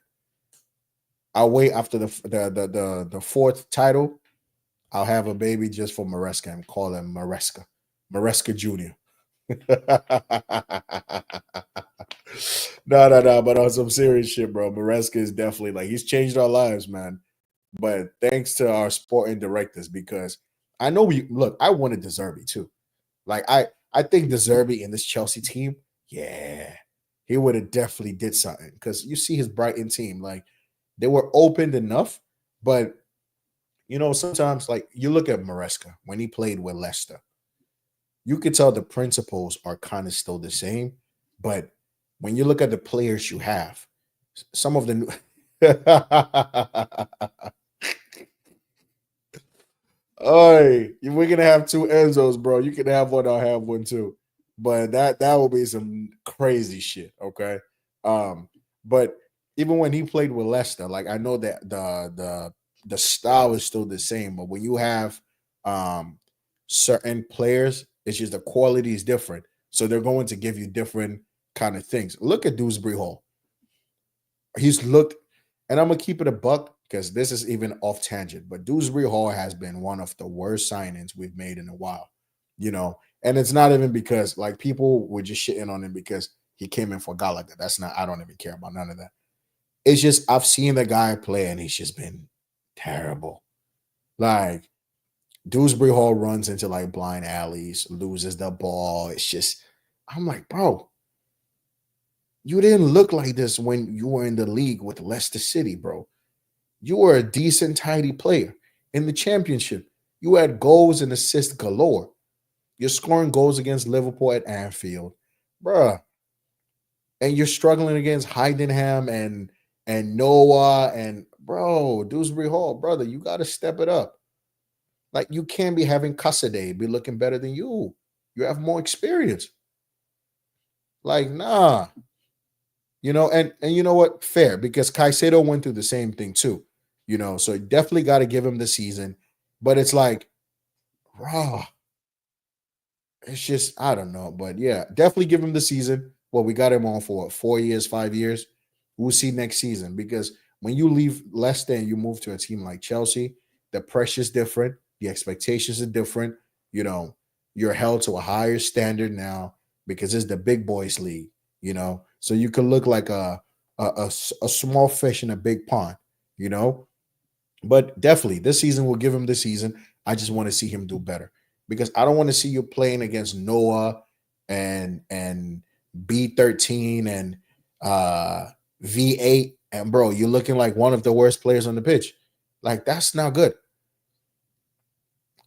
I'll wait after the fourth title. I'll have a baby just for Maresca and call him Maresca. Maresca Jr. No, no, no. But on some serious shit, bro, Maresca is definitely like he's changed our lives, man. But thanks to our sporting directors, because I know we look. I wanted Deserby too. Like I think Deserby in this Chelsea team, yeah, he would have definitely did something because you see his Brighton team, like they were opened enough, but sometimes like you look at Maresca when he played with Leicester, you could tell the principles are kind of still the same, but when you look at the players you have, some of the new Oh, we're gonna have two Enzos, bro. You can have one, I'll have one too. But that will be some crazy shit, okay? Um, but even when he played with Leicester, like I know that the style is still the same, but when you have um certain players, it's just the quality is different. So they're going to give you different kind of things. Look at Dewsbury Hall. He's looked, and I'm gonna keep it a buck because this is even off tangent. But Dewsbury Hall has been one of the worst signings we've made in a while, and it's not even because like people were just shitting on him because he came in for Gallagher. That's not. I don't even care about none of that. It's just I've seen the guy play and he's just been terrible. Like Dewsbury Hall runs into like blind alleys, loses the ball. It's just I'm like, bro, you didn't look like this when you were in the league with Leicester City, bro. You were a decent, tidy player in the championship. You had goals and assists galore. You're scoring goals against Liverpool at Anfield, bruh, and you're struggling against Heidenham and Noah and bro, Dewsbury Hall, brother. You got to step it up. Like you can't be having Casaday be looking better than you. You have more experience. Like nah, and you know what? Fair because Caicedo went through the same thing too. So you definitely got to give him the season. But it's like, raw. It's just I don't know, but yeah, definitely give him the season. Well, we got him on for what, 4 years, 5 years. We'll see next season because when you leave Leicester and you move to a team like Chelsea, the pressure's different, the expectations are different. You know, you're held to a higher standard now because it's the big boys league. So you could look like a small fish in a big pond. You know, but definitely, this season will give him the season. I just want to see him do better because I don't want to see you playing against Noah and B13 and V8 and bro, you're looking like one of the worst players on the pitch. Like that's not good.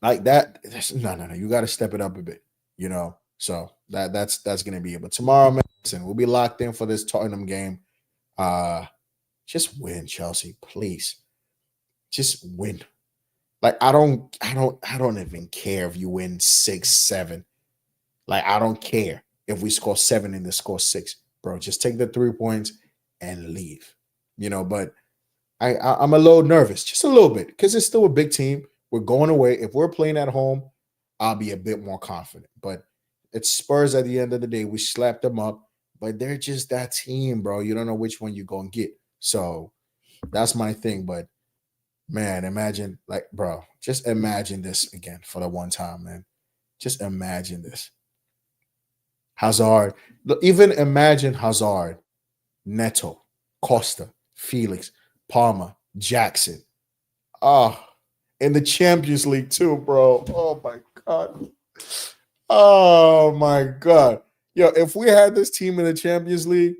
Like that, no, no, no. You got to step it up a bit. So that's gonna be it. But tomorrow, man, listen, we'll be locked in for this Tottenham game. Uh, just win, Chelsea, please. Just win. Like I don't even care if you win 6-7. Like I don't care if we score 7 and they score 6, bro. Just take the 3 points and leave. But I'm a little nervous, just a little bit, because it's still a big team. We're going away. If we're playing at home, I'll be a bit more confident. But it's Spurs at the end of the day. We slapped them up, but they're just that team, bro. You don't know which one you're gonna get. So that's my thing. But man, imagine, like, bro, just imagine this again for the one time, man. Just imagine this. Hazard, look, even imagine Hazard, Neto, Costa, Felix, Palmer, Jackson. Oh, in the Champions League too, bro. Oh my god. Oh my god. Yo, if we had this team in the Champions League,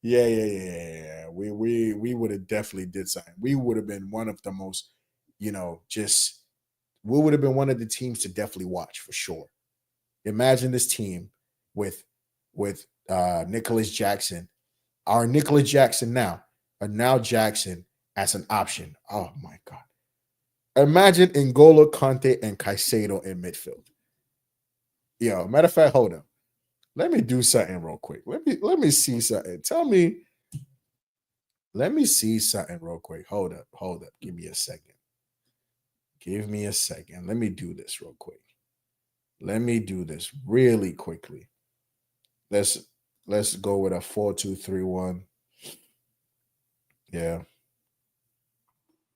yeah. We would have definitely did something. We would have been one of the most, just we would have been one of the teams to definitely watch for sure. Imagine this team with Nicholas Jackson, our Nicholas Jackson now, now Jackson as an option. Oh my god. Imagine N'Golo Kante and Caicedo in midfield. Yo, matter of fact, hold up. Let me do something real quick. Let me see something. Let me see something real quick. Hold up. Give me a second. Give me a second. Let me do this real quick. Let me do this really quickly. Let's let's go with a 4-2-3-1. Yeah.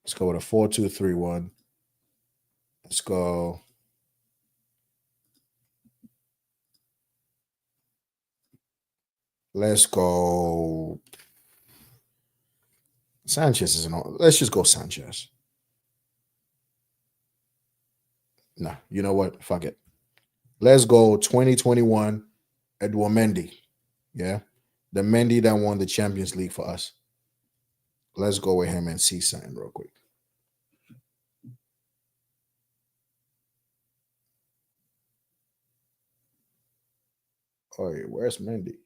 Let's go with a 4-2-3-1. Let's go. Let's go. Sanchez isn't on. Let's just go Sanchez. Nah, you know what? Fuck it. Let's go 2021 Edouard Mendy. Yeah. The Mendy that won the Champions League for us. Let's go with him and see something real quick. Oh, yeah, where's Mendy?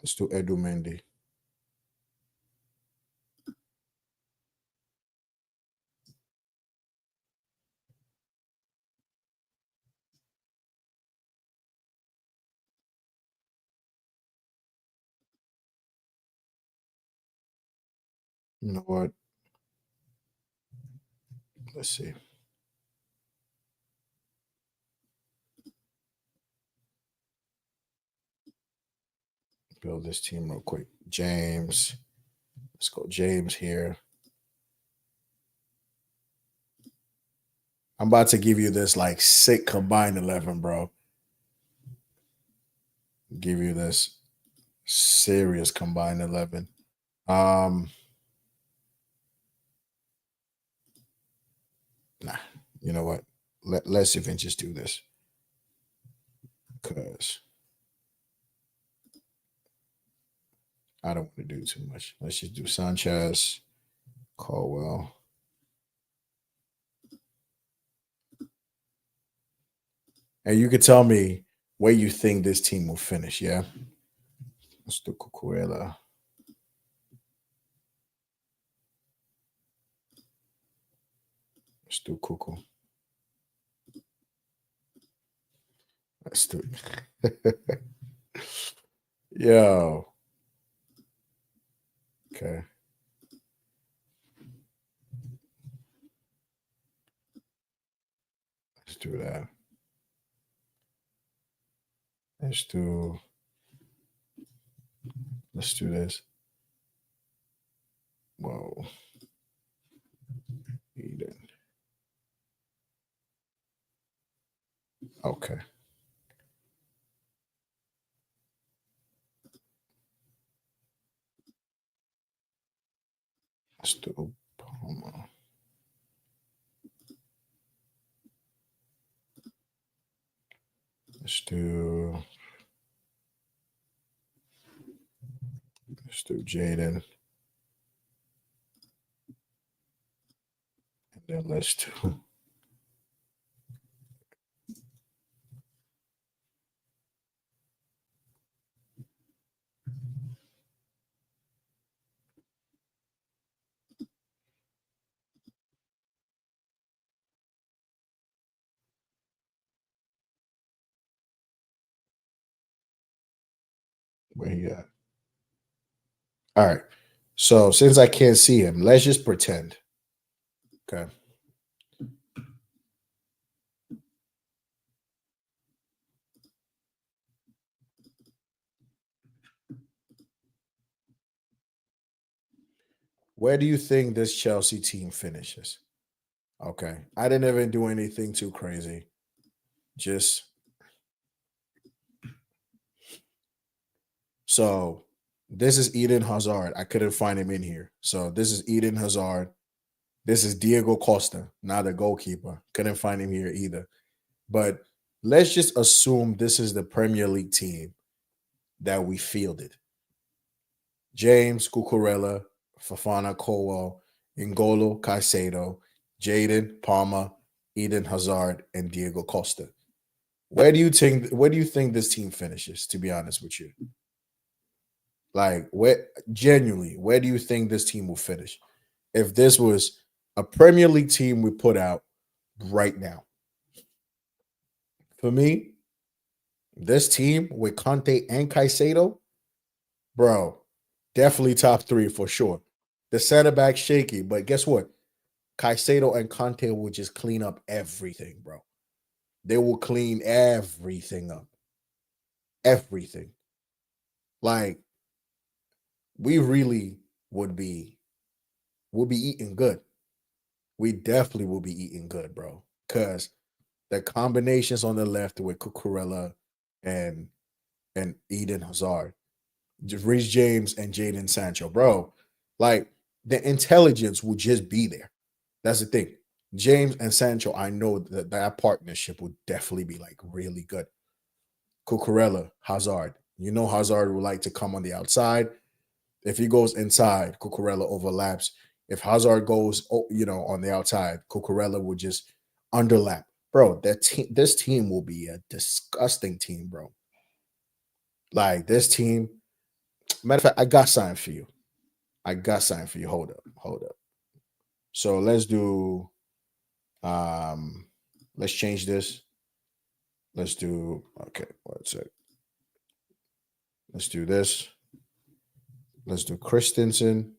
Let's do Edu Mendy. You know what? Let's see. Build this team real quick. James. Let's go James here. I'm about to give you this like sick combined 11, bro. Give you this serious combined 11. Um, nah, you know what? Let's even just do this because I don't want to do too much. Let's just do Sanchez, Caldwell. And you could tell me where you think this team will finish, yeah? Let's do Cucurella. Let's do Cuckoo. Let's do Yo. Okay. Let's do that. Let's do let's do this. Whoa. Eden. Okay. Let's do Palmer. Let's do Let's do Jaden. And then let's do where he at. All right. So since I can't see him, let's just pretend. Okay. Where do you think this Chelsea team finishes? Okay. I didn't even do anything too crazy. Just so this is Eden Hazard. I couldn't find him in here. So this is Eden Hazard. This is Diego Costa, not a goalkeeper. Couldn't find him here either. But let's just assume this is the Premier League team that we fielded. James, Cucurella, Fafana Colwell, Ngolo Caicedo, Jaden Palmer, Eden Hazard, and Diego Costa. Where do you think this team finishes, to be honest with you? Like where do you think this team will finish? If this was a Premier League team we put out right now. For me, this team with Conte and Caicedo, bro, definitely top three for sure. The center back shaky, but guess what? Caicedo and Conte will just clean up everything, bro. They will clean everything up. Everything. Like we really would be eating good. We definitely will be eating good, bro. Cause the combinations on the left with Cucurella and Eden Hazard, Reece James and Jaden Sancho, bro. Like the intelligence will just be there. That's the thing. James and Sancho, I know that partnership would definitely be like really good. Cucurella, Hazard. You know Hazard would like to come on the outside. If he goes inside, Cucurella overlaps. If Hazard goes, on the outside, Cucurella would just underlap. Bro, this team will be a disgusting team, bro. Like this team. Matter of fact, I got signed for you. I got signed for you. Hold up, hold up. So let's do. Um, let's change this. Let's do. Okay, what's it? Let's do this. Let's do Christensen.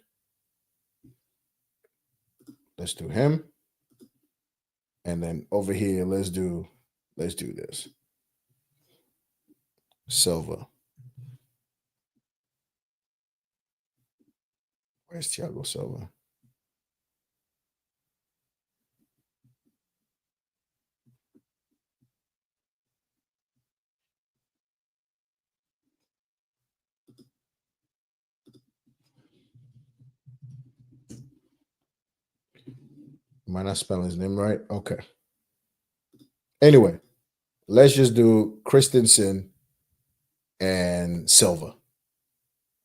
Let's do him. And then over here, let's do this. Silva. Where's Thiago Silva? Am I not spelling his name right? Okay. Anyway, let's just do Christensen and Silva.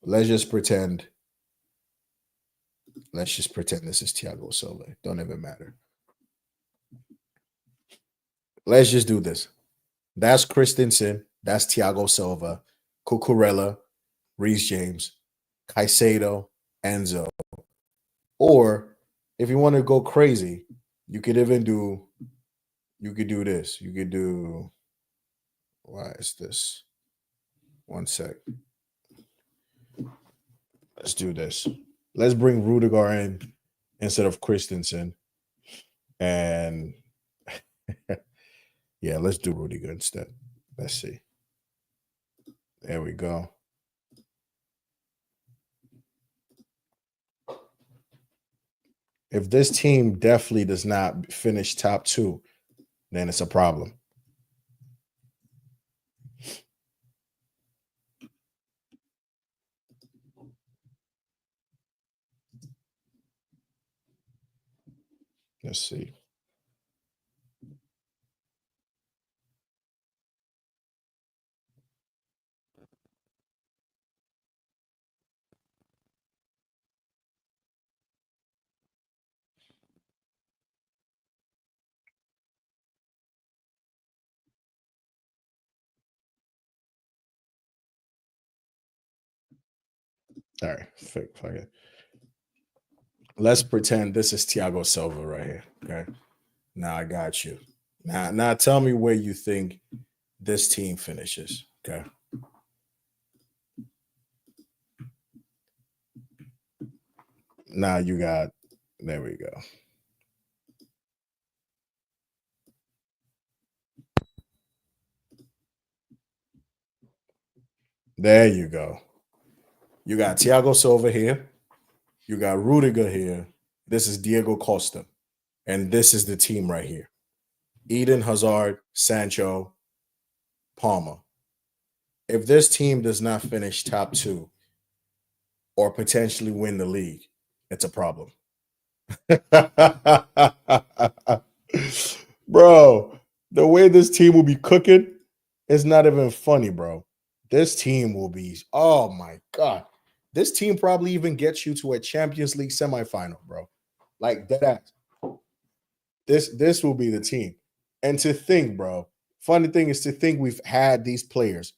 Let's just pretend. Let's just pretend this is Thiago Silva. Don't even matter. Let's just do this. That's Christensen. That's Thiago Silva, Cucurella, Reece James, Caicedo, Enzo. Or if you want to go crazy, you could even do. You could do this. You could do. Why is this? One sec. Let's do this. Let's bring Rudiger in instead of Christensen. And yeah, let's do Rudiger instead. Let's see. There we go. If this team definitely does not finish top two, then it's a problem. Let's see. All right, fuck it. Let's pretend this is Thiago Silva right here. Okay. Now I got you. Now tell me where you think this team finishes. Okay. Now you got. There we go. There you go. You got Thiago Silva here. You got Rudiger here. This is Diego Costa. And this is the team right here. Eden Hazard, Sancho, Palmer. If this team does not finish top two or potentially win the league, it's a problem. Bro, the way this team will be cooking is not even funny, bro. This team will be, oh my God. This team probably even gets you to a Champions League semifinal, bro. Like dead ass. This will be the team. And to think, bro, funny thing is to think we've had these players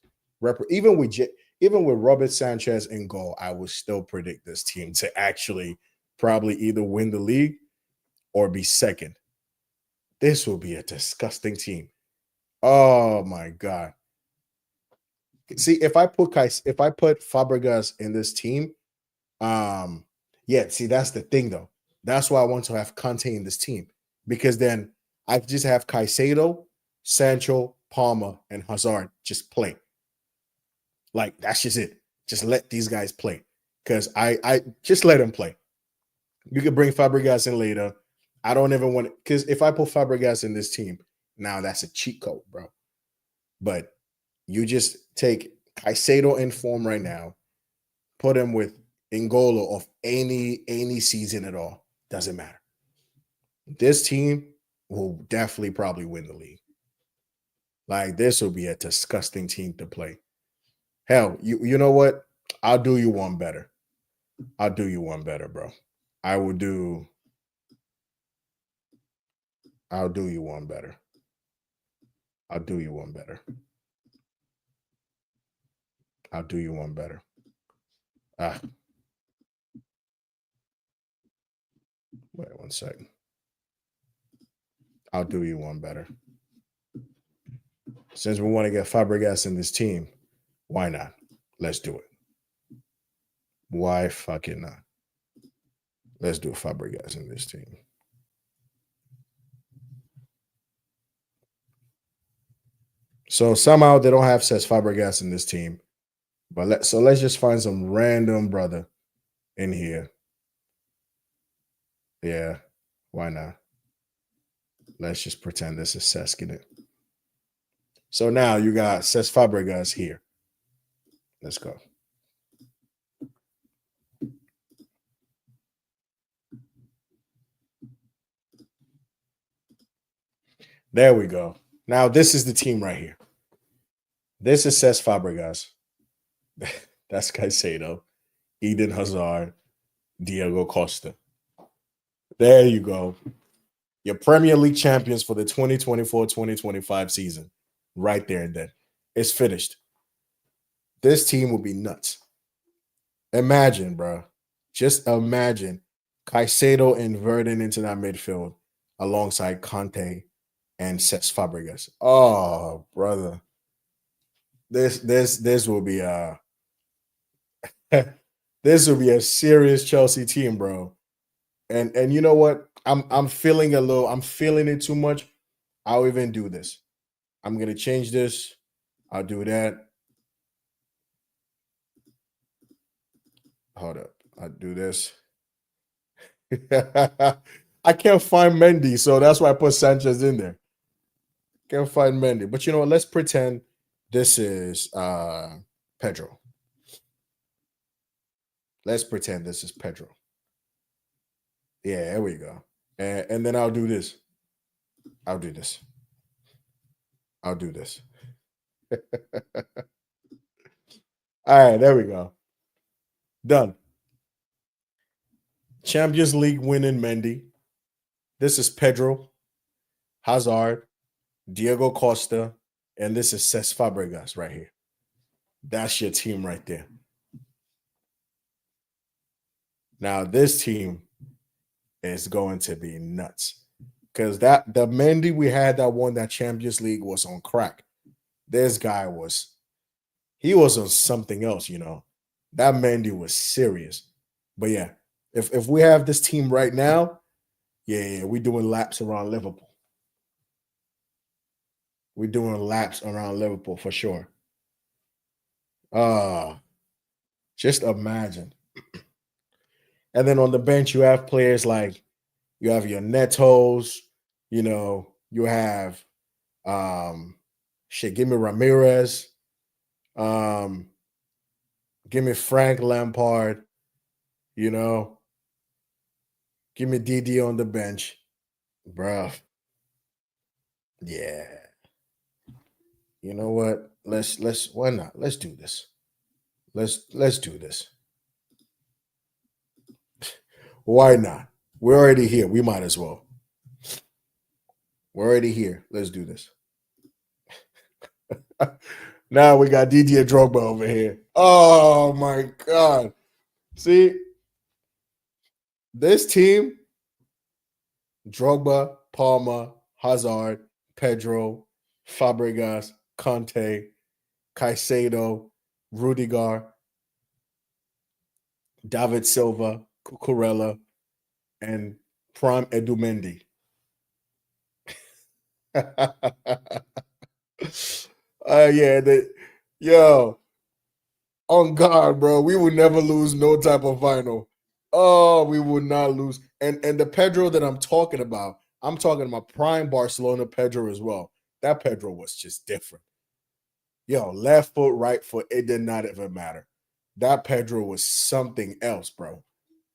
even with even with Robert Sanchez in goal, I would still predict this team to actually probably either win the league or be second. This will be a disgusting team. Oh my God. See, if I put Fabregas in this team, yeah, see, that's the thing though. That's why I want to have Conte in this team because then I just have Caicedo, Sancho, Palmer, and Hazard just play. Like that's just it. Just let these guys play because I just let them play. You can bring Fabregas in later. I don't even want because if I put Fabregas in this team, now that's a cheat code, bro. But you just take Caicedo in form right now, put him with Ngolo of any season at all. Doesn't matter. This team will definitely probably win the league. Like this will be a disgusting team to play. Hell, you know what? I'll do you one better. I'll do you one better, bro. I will do I'll do you one better. I'll do you one better. I'll do you one better. Ah, wait one second. I'll do you one better. Since we want to get Fabregas in this team, why not? Let's do it. Why fucking not? Let's do Fabregas in this team. So somehow they don't have Cesc Fabregas in this team. But let's just find some random brother in here. Yeah, why not? Let's just pretend this is Cesc in it. So now you got Cesc Fabregas here. Let's go. There we go. Now this is the team right here. This is Cesc Fabregas. That's Caicedo, Eden Hazard, Diego Costa. There you go. Your Premier League champions for the 2024-2025 season. Right there and then. It's finished. This team will be nuts. Imagine, bro. Just imagine Caicedo inverting into that midfield alongside Conte and Cesc Fabregas. Oh, brother. This will be a this will be a serious Chelsea team, bro. And you know what? I'm feeling it too much. I'll even do this. I'm gonna change this. I'll do that. Hold up. I'll do this. I can't find Mendy, so that's why I put Sanchez in there. Can't find Mendy. But you know what? Let's pretend this is Pedro. Let's pretend this is Pedro. Yeah, there we go. And then I'll do this. I'll do this. I'll do this. All right, there we go. Done. Champions League winning Mendy. This is Pedro, Hazard, Diego Costa, and this is Cesc Fabregas right here. That's your team right there. Now this team is going to be nuts because that the Mendy we had that won that Champions League was on crack. This guy was he was on something else, you know. That Mendy was serious. But yeah, if we have this team right now, yeah, we're doing laps around Liverpool. We're doing laps around Liverpool for sure. Uh just imagine. And then on the bench, you have players like you have your Netos, you know, you have shit, give me Ramirez, um, give me Frank Lampard, you know, give me DD on the bench, bruh. Yeah, you know what? Let's why not? Let's do this. Let's do this. Why not? We're already here. We might as well. We're already here. Let's do this. Now we got Didier Drogba over here. Oh my god! See this team: Drogba, Palmer, Hazard, Pedro, Fabregas, Conte, Caicedo, Rudiger, David Silva, Cucurella, and Prime Edumendi. Yeah, yo, on God, bro, we would never lose no type of final. Oh, we would not lose. And the Pedro that I'm talking about prime Barcelona Pedro as well. That Pedro was just different. Yo, left foot, right foot, it did not even matter. That Pedro was something else, bro.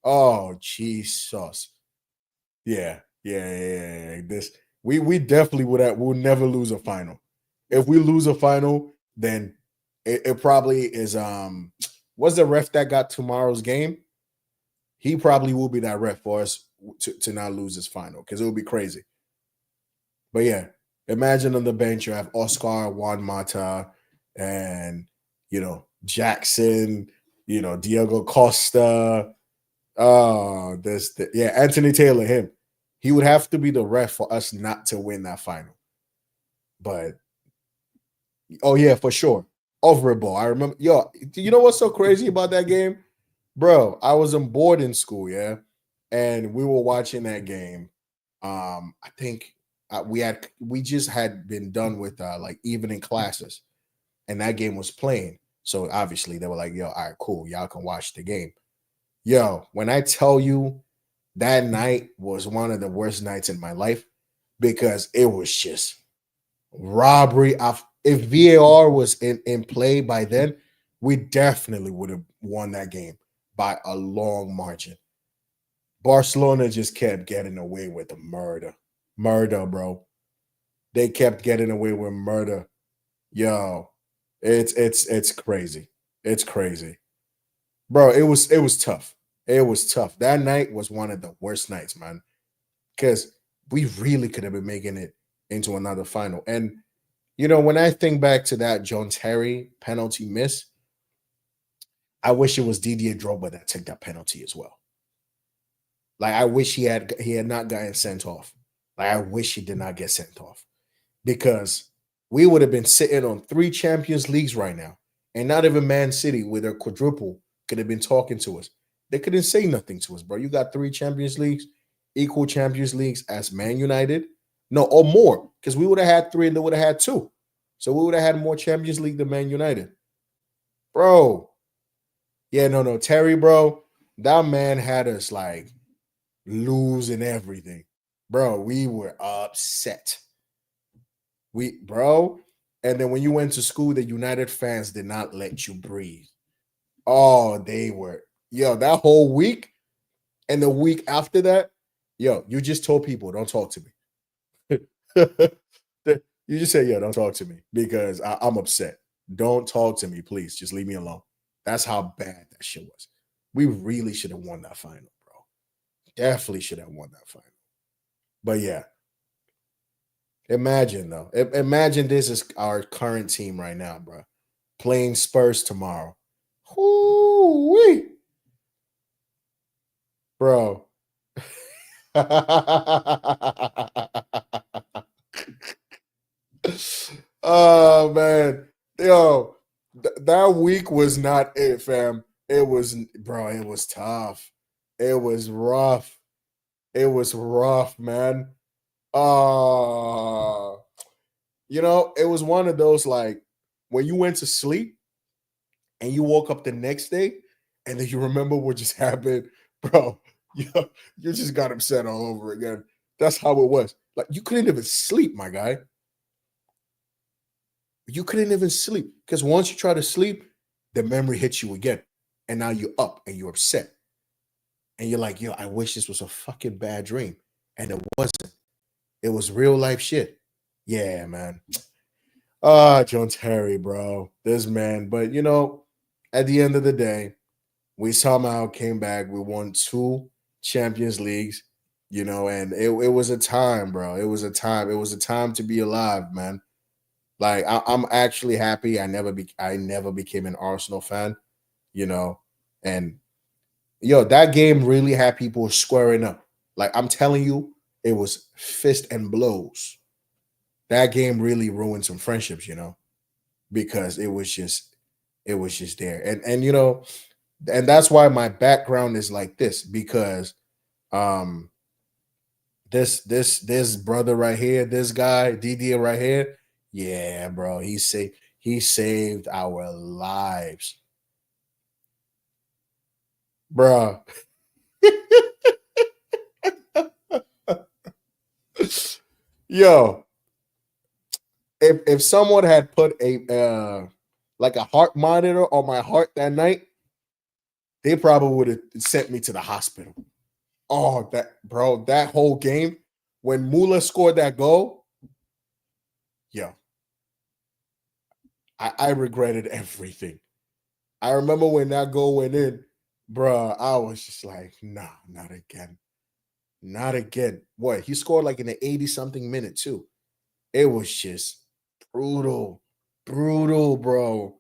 Oh, Jesus. Yeah. This we definitely we'll never lose a final. If we lose a final, then it probably is what's the ref that got tomorrow's game? He probably will be that ref for us to not lose this final because it would be crazy. But yeah, imagine on the bench you have Oscar, Juan Mata, and Jackson, Diego Costa. Oh, yeah, Anthony Taylor, him. He would have to be the ref for us not to win that final. But oh yeah, for sure. Overball. I remember. Yo, you know what's so crazy about that game, bro? I was on boarding school, yeah, and we were watching that game. I think we just had been done with like evening classes, and that game was playing. So obviously they were like, "Yo, all right, cool, y'all can watch the game." Yo, when I tell you that night was one of the worst nights in my life because it was just robbery. If VAR was in play by then, we definitely would have won that game by a long margin. Barcelona just kept getting away with the murder, bro. They kept getting away with murder. Yo, it's crazy. It's crazy, bro. It was tough. It was tough. That night was one of the worst nights, man, because we really could have been making it into another final. And when I think back to that John Terry penalty miss, I wish it was Didier Drogba that took that penalty as well. Like I wish he had not gotten sent off. Like I wish he did not get sent off because we would have been sitting on 3 Champions Leagues right now, and not even Man City with their quadruple could have been talking to us. They couldn't say nothing to us, bro. You got 3 Champions Leagues, equal Champions Leagues as Man United, no, or more, because we would have had 3 and they would have had 2. So we would have had more Champions League than Man United. Bro. Yeah, no. Terry, bro, that man had us like losing everything. Bro, we were upset. Bro. And then when you went to school, the United fans did not let you breathe. Oh, they were, that whole week and the week after that, you just told people, don't talk to me. You just say, don't talk to me because I'm upset. Don't talk to me, please. Just leave me alone. That's how bad that shit was. We really should have won that final, bro. Definitely should have won that final. But yeah, imagine though. Imagine this is our current team right now, bro. Playing Spurs tomorrow. Whoo-wee. bro. Oh man, yo, that week was not it, fam. It was, bro. It was tough. It was rough. It was rough, man. Uh it was one of those like when you went to sleep and you woke up the next day and then you remember what just happened, bro. You, you just got upset all over again. That's how it was. Like you couldn't even sleep, my guy. You couldn't even sleep because once you try to sleep, the memory hits you again. And now you're up and you're upset. And you're like, yo, I wish this was a fucking bad dream. And it wasn't. It was real life shit. Yeah, man. John Terry, bro. This man. But at the end of the day, we somehow came back. We won two Champions Leagues, and it was a time, bro. It was a time. It was a time to be alive, man. Like I'm actually happy. I never became an Arsenal fan, you know, and that game really had people squaring up. Like I'm telling you, it was fist and blows. That game really ruined some friendships, because it was just there. And that's why my background is like this because um this brother right here, this guy Didier right here, yeah, bro, he saved our lives, bro. Yo, if someone had put a like a heart monitor on my heart that night, they probably would have sent me to the hospital. Oh, that bro, that whole game when Mula scored that goal, yo, I regretted everything. I remember when that goal went in, bro. I was just like, nah, not again, not again. What he scored like in the 80 something minute too. It was just brutal, brutal, bro.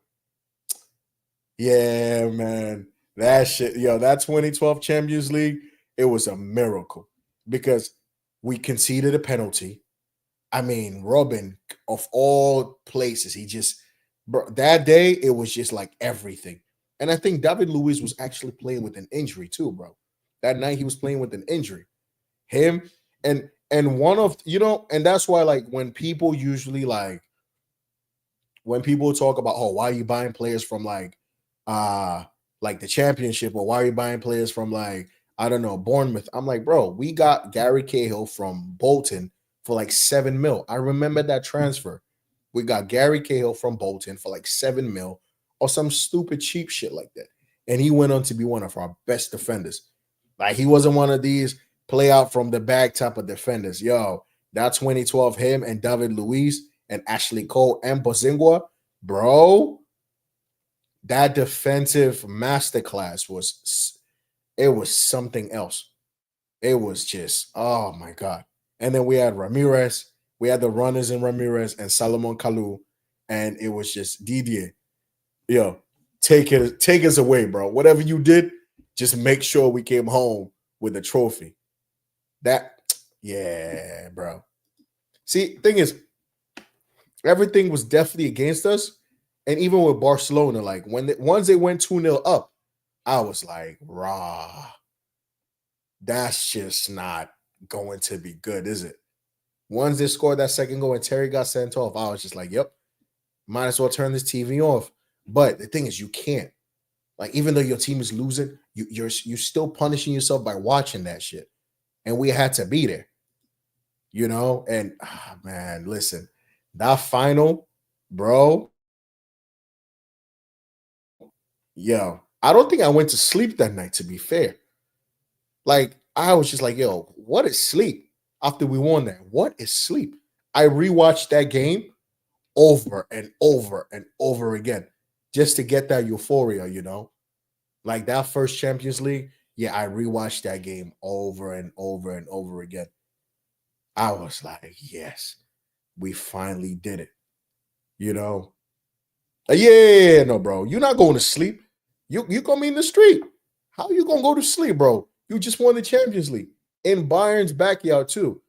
Yeah, man. That shit, yo, that 2012 Champions League, it was a miracle because we conceded a penalty. I mean, Robin, of all places, he just, bro, that day, it was just like everything. And I think David Luiz was actually playing with an injury too, bro. That night he was playing with an injury. Him and one of, and that's why like when people talk about, oh, why are you buying players from uh like the championship, or why are you buying players from like, I don't know, Bournemouth? I'm like, bro, we got Gary Cahill from Bolton for like 7 mil. I remember that transfer. We got Gary Cahill from Bolton for like 7 mil or some stupid cheap shit like that. And he went on to be one of our best defenders. Like he wasn't one of these play out from the back type of defenders. Yo, that 2012, him and David Luiz and Ashley Cole and Bozingua, bro, that defensive masterclass was something else. It was just, oh my God. And then we had Ramirez, we had the runners in Ramirez and Salomon Kalou, and it was just Didier. Yo, take us away, bro. Whatever you did, just make sure we came home with a trophy. That, yeah, bro. See, thing is, everything was definitely against us. And even with Barcelona, like once they went 2-0 up, I was like, rah, that's just not going to be good, is it? Once they scored that second goal and Terry got sent off, I was just like, yep, might as well turn this TV off. But the thing is, you can't. Like, even though your team is losing, you're still punishing yourself by watching that shit. And we had to be there, And man, listen, that final, bro, yo, I don't think I went to sleep that night, to be fair. Like, I was just like, yo, what is sleep after we won that? What is sleep? I rewatched that game over and over and over again just to get that euphoria. Like that first Champions League. Yeah, I rewatched that game over and over and over again. I was like, yes, we finally did it. You know, yeah, no, bro. You're not going to sleep. You gonna be in the street. How you gonna go to sleep, bro? You just won the Champions League in Bayern's backyard too.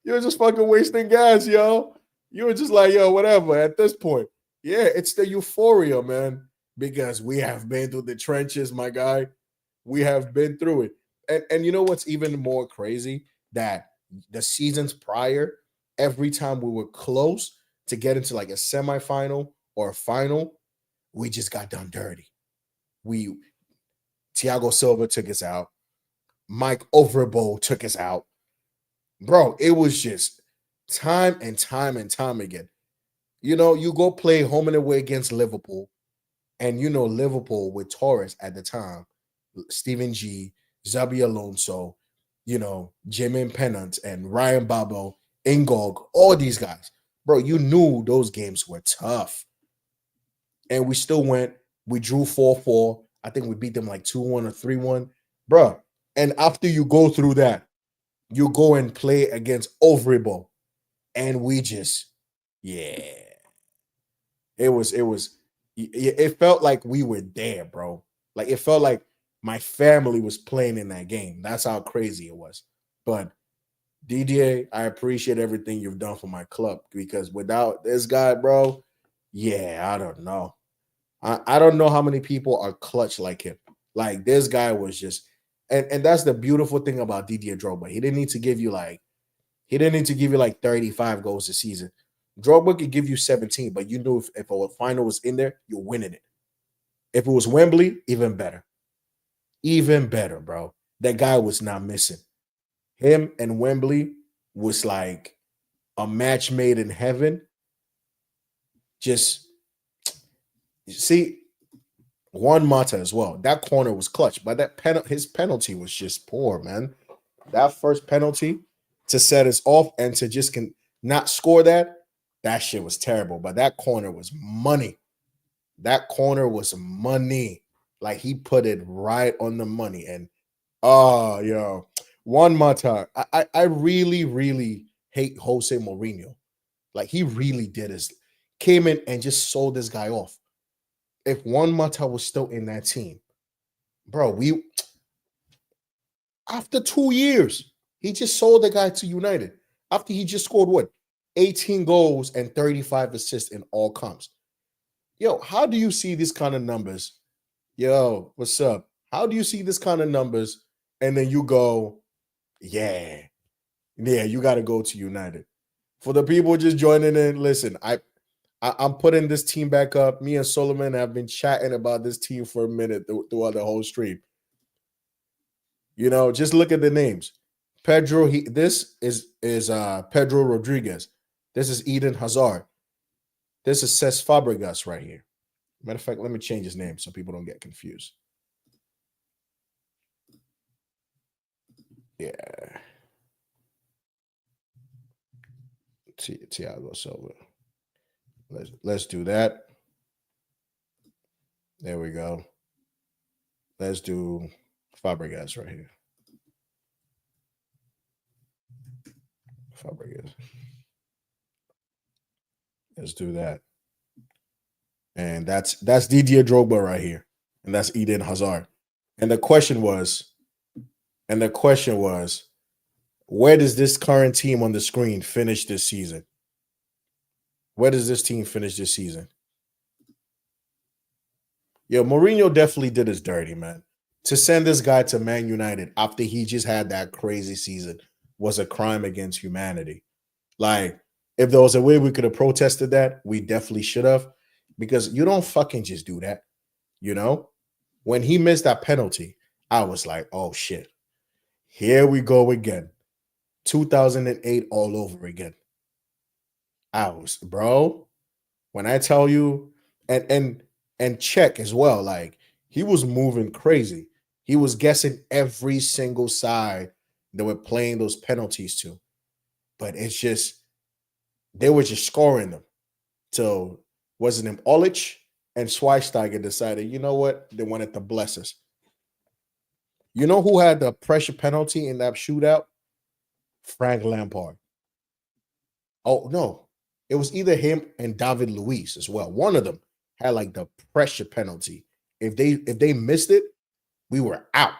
You're just fucking wasting gas, yo. You were just like, yo, whatever. At this point, yeah, it's the euphoria, man. Because we have been through the trenches, my guy. We have been through it. And you know what's even more crazy? That the seasons prior, every time we were close to get into like a semifinal or a final, we just got done dirty. We Thiago Silva took us out. Mike Overbo took us out. Bro, it was just time and time and time again. You know, you go play home and away against Liverpool, and you know Liverpool with Torres at the time, Stephen G, Zabi Alonso, you know, Jimmy Pennant and Ryan Babel, Ingog, all these guys. Bro, you knew those games were tough. And we still went, we drew 4-4. I think we beat them like 2-1 or 3-1. Bro, and after you go through that, you go and play against Overebo. And we just, yeah. It felt like we were there, bro. Like it felt like my family was playing in that game. That's how crazy it was. But DDA, I appreciate everything you've done for my club because without this guy, bro, yeah, I don't know. I don't know how many people are clutch like him. Like this guy was just, and that's the beautiful thing about Didier Drogba. He didn't need to give you like 35 goals a season. Drogba could give you 17, but you knew if a final was in there, you're winning it. If it was Wembley, even better. Even better, bro. That guy was not missing. Him and Wembley was like a match made in heaven. Just see, Juan Mata as well. That corner was clutch, but his penalty was just poor, man. That first penalty to set us off and to just not score that shit was terrible. But that corner was money. That corner was money. Like he put it right on the money. And oh, yo, Juan Mata. I really, really hate Jose Mourinho. Like he really did his came in and just sold this guy off. If Juan Mata was still in that team, bro, we after 2 years, he just sold the guy to United. After he just scored what? 18 goals and 35 assists in all comps. Yo, how do you see these kind of numbers? Yo, what's up? How do you see this kind of numbers? And then you go, yeah, you got to go to United. For the people just joining in, listen, I'm putting this team back up. Me and Solomon have been chatting about this team for a minute throughout the whole stream. You know, just look at the names. Pedro, this is Pedro Rodriguez. This is Eden Hazard. This is Cesc Fabregas right here. Matter of fact, let me change his name so people don't get confused. Yeah. Thiago Silva. Let's do that. There we go. Let's do Fabregas right here. Fabregas. Let's do that. And that's Didier Drogba right here. And that's Eden Hazard. And the question was, where does this current team on the screen finish this season? Where does this team finish this season? Yeah, Mourinho definitely did his dirty, man. To send this guy to Man United after he just had that crazy season was a crime against humanity. Like, if there was a way we could have protested that, we definitely should have. Because you don't fucking just do that. You know? When he missed that penalty, I was like, oh shit. Here we go again. 2008 all over again. I was, bro. When I tell you, and check as well, like he was moving crazy. He was guessing every single side that we're playing those penalties to. But it's just they were just scoring them. So wasn't him Olich and Schweinsteiger decided, you know what? They wanted to bless us. You know who had the pressure penalty in that shootout? Frank Lampard. Oh no, it was either him and David Luiz as well. One of them had like the pressure penalty If they missed it, we were out.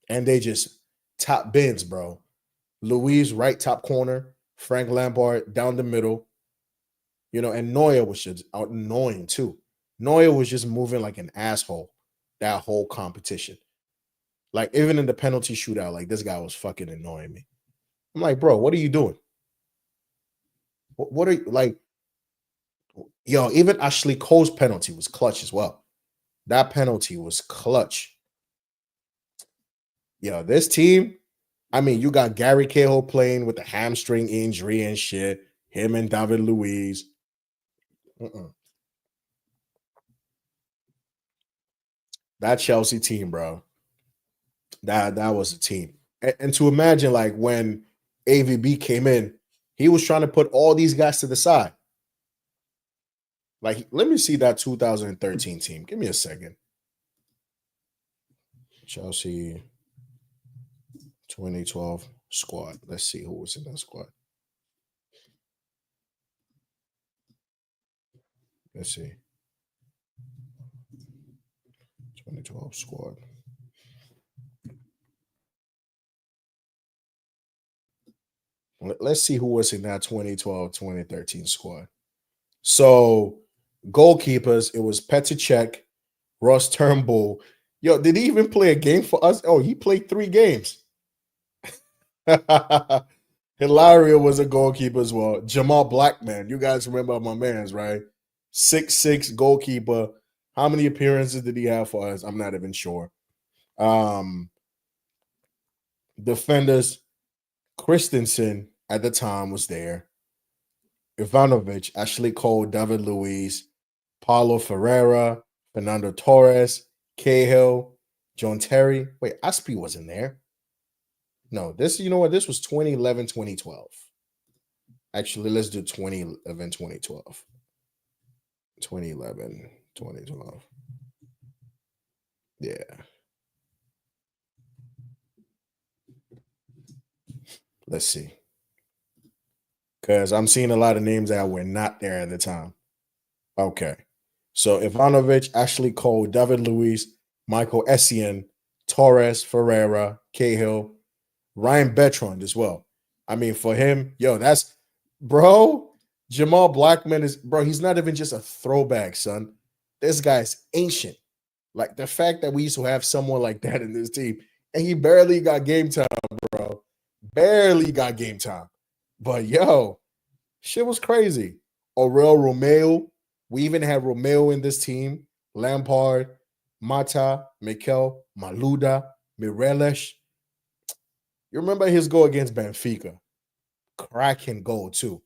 And they just top bins, bro. Louise right top corner, Frank Lampard down the middle, and Neuer was just annoying too. Neuer was just moving like an asshole that whole competition. Like even in the penalty shootout, like this guy was fucking annoying me. I'm like, bro, what are you doing? What are you like? Yo, even Ashley Cole's penalty was clutch as well. That penalty was clutch. Yo, this team, I mean, you got Gary Cahill playing with the hamstring injury and shit. Him and David Luiz. Mm-mm. That Chelsea team, bro. That was a team. And to imagine, like when AVB came in, he was trying to put all these guys to the side. Like, let me see that 2013 team. Give me a second. Chelsea 2012 squad. Let's see who was in that squad. Let's see. 2012 squad. Let's see who was in that 2012-2013 squad. So, goalkeepers, it was Petr Cech, Ross Turnbull. Yo, did he even play a game for us? Oh, he played 3 games. Hilaria was a goalkeeper as well. Jamal Blackman. You guys remember my man's, right? 6'6" goalkeeper. How many appearances did he have for us? I'm not even sure. Um, Defenders, Christensen at the time was there. Ivanovic, Ashley Cole, David Luiz, Paulo Ferreira, Fernando Torres, Cahill, John Terry. Wait, Aspi wasn't there. No, this, you know what? This was 2011, 2012. Actually, let's do 2011, 2012. 2011, 2012. Yeah. Let's see. Because I'm seeing a lot of names that were not there at the time. Okay. So Ivanovic, Ashley Cole, David Luiz, Michael Essien, Torres, Ferreira, Cahill, Ryan Bertrand as well. I mean, for him, yo, that's bro. Jamal Blackman is bro. He's not even just a throwback, son. This guy's ancient. Like the fact that we used to have someone like that in this team, and he barely got game time, bro. Barely got game time. But yo, shit was crazy. Aurel Romeo. We even had Romeo in this team. Lampard, Mata, Mikel, Maluda, Mireles. You remember his goal against Benfica? Cracking goal too.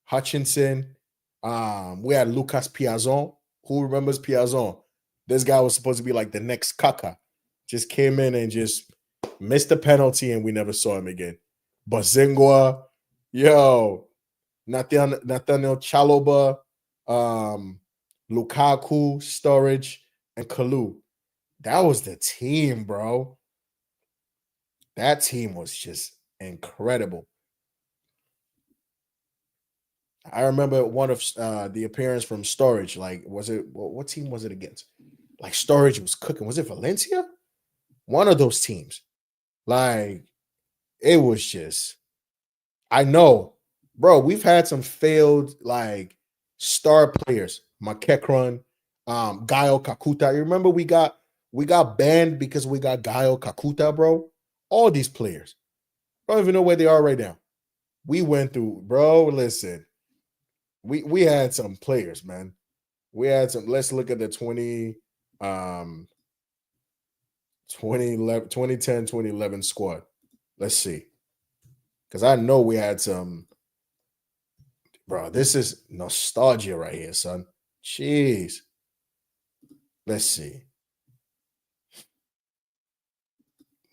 Hutchinson. We had Lucas Piazon. Who remembers Piazon? This guy was supposed to be like the next Kaka. Just came in and just missed the penalty, and we never saw him again. Bazingua, yo, Nathaniel Chaloba, Lukaku, Sturridge, and Kalu. That was the team, bro. That team was just incredible. I remember one of the appearance from Storage. Like, was it what team was it against? Like Storage was cooking. Was it Valencia? One of those teams. Like, it was just. I know, bro. We've had some failed like star players. Makekron, Gaio Kakuta. You remember we got banned because we got Gaio Kakuta, bro. All these players. I don't even know where they are right now. We went through, bro. Listen, we had some players, man. We had some. Let's look at the 2011, 2010, 2011 squad. Let's see. Because I know we had some, bro. This is nostalgia right here, son. Jeez. Let's see.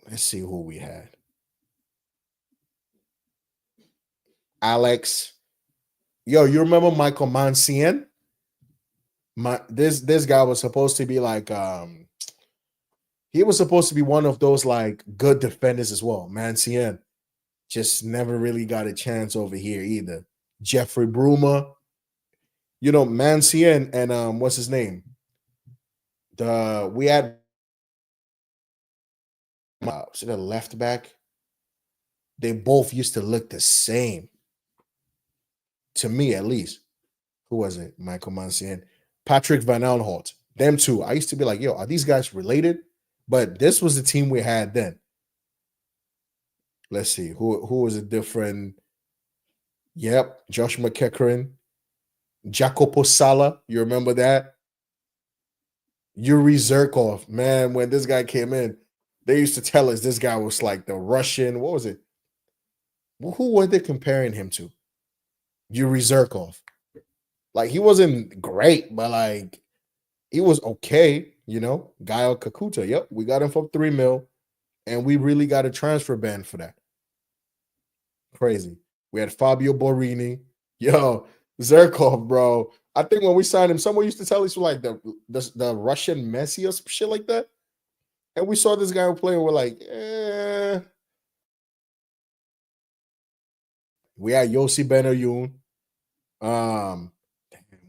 Let's see who we had. Alex. Yo, you remember Michael Mancien? This guy was supposed to be like he was supposed to be one of those like good defenders as well. Mancien just never really got a chance over here either. Jeffrey Brumer, Mancien and what's his name? The we had so the left back. They both used to look the same to me, at least. Who was it? Michael Mancian, Patrick Van Aanholt. Them two. I used to be like, yo, are these guys related? But this was the team we had then. Let's see who was a different. Yep, Josh McEachran, Jacopo Sala. You remember that? Yuri Zirkov. Man, when this guy came in, they used to tell us this guy was like the Russian. What was it? Who were they comparing him to? Yuri Zirkov. Like he wasn't great, but like he was okay. Gael Kakuta. Yep, we got him for 3 mil, and we really got a transfer ban for that. Crazy. We had Fabio Borini. Yo, Zirkov, bro. I think when we signed him, someone used to tell us like the Russian Messi or some shit like that. And we saw this guy play, and we're like, eh. We had Yossi Benayoun. Damn,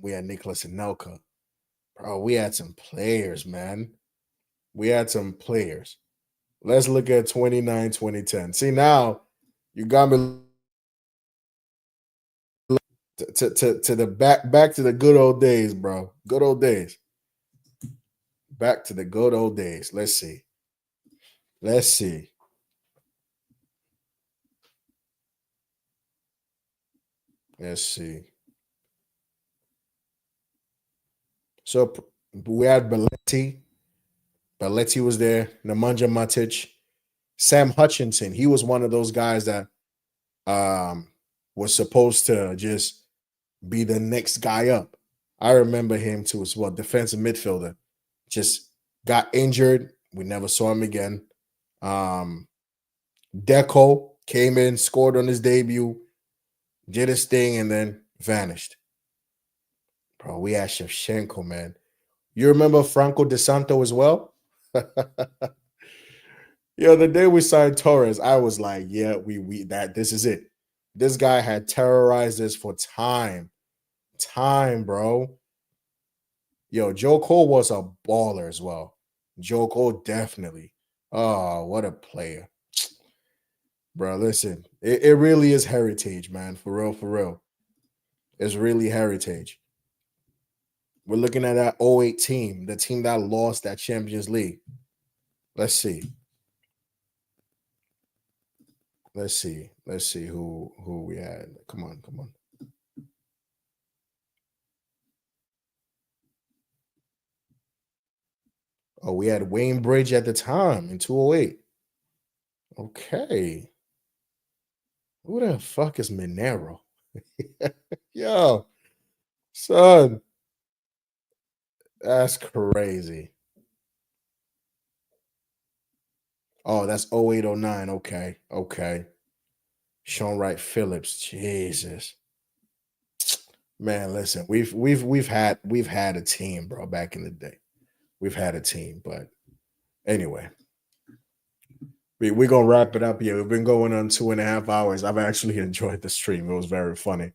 we had Nicholas Anelka. Bro, we had some players, man. We had some players. Let's look at 29, 2010. See, now you got me to the back to the good old days, bro. Good old days. Back to the good old days. Let's see. Let's see. Let's see. So we had Belletti. Belletti was there. Nemanja Matic. Sam Hutchinson. He was one of those guys that was supposed to just be the next guy up. I remember him too as well. Defensive midfielder. Just got injured. We never saw him again. Deco came in, scored on his debut, did his thing, and then vanished. Bro, we had Shevchenko, man. You remember Franco De Santo as well? The day we signed Torres, I was like, yeah, we that this is it. This guy had terrorized us for time. Time, bro. Yo, Joe Cole was a baller as well. Joe Cole definitely. Oh, what a player. Bro, listen, it really is heritage, man. For real, for real. It's really heritage. We're looking at that '08 team, the team that lost that Champions League. Let's see. Let's see. Let's see who we had. Come on, come on. Oh, we had Wayne Bridge at the time in 208. Okay. Who the fuck is Minero? Yo, son, that's crazy. Oh, that's 0809. Okay. Okay. Sean Wright Phillips. Jesus. Man, listen, we've had a team, bro, back in the day. We've had a team, but anyway, we're gonna wrap it up here. We've been going on 2.5 hours. I've actually enjoyed the stream. It was very funny.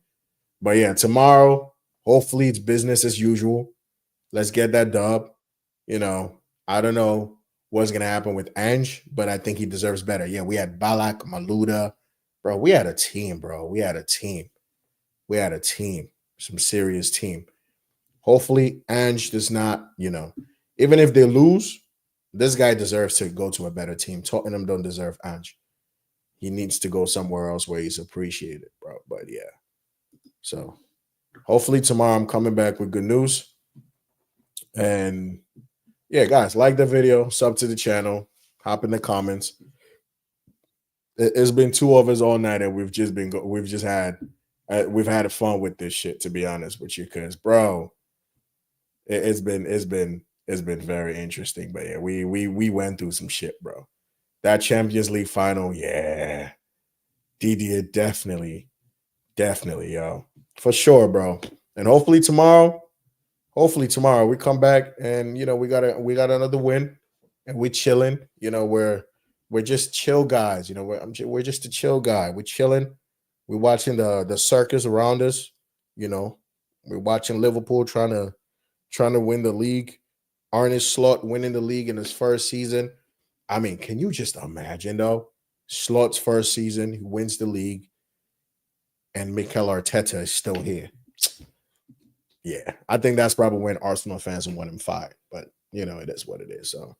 But yeah, tomorrow, hopefully it's business as usual. Let's get that dub. I don't know what's gonna happen with Ange, but I think he deserves better. Yeah, we had Balak, Maluda, bro. We had a team, bro. We had a team. We had a team. Some serious team. Hopefully, Ange does not, even if they lose, this guy deserves to go to a better team. Tottenham don't deserve Ange. He needs to go somewhere else where he's appreciated, bro. But yeah. So hopefully tomorrow I'm coming back with good news. And yeah, guys, like the video, sub to the channel, hop in the comments. It's been 2 hours all night, and we've had fun with this shit. To be honest with you, because bro, it's been very interesting. But yeah, we went through some shit, bro. That Champions League final, yeah, Didier definitely, yo, for sure, bro. And hopefully tomorrow we come back and we got another win, and we're chilling. We're just chill guys. We're just a chill guy. We're chilling. We're watching the circus around us. We're watching Liverpool trying to win the league. Arne Slot winning the league in his first season. I mean, can you just imagine though? Slot's first season, he wins the league, and Mikel Arteta is still here. Yeah, I think that's probably when Arsenal fans want him fired. But it is what it is. So,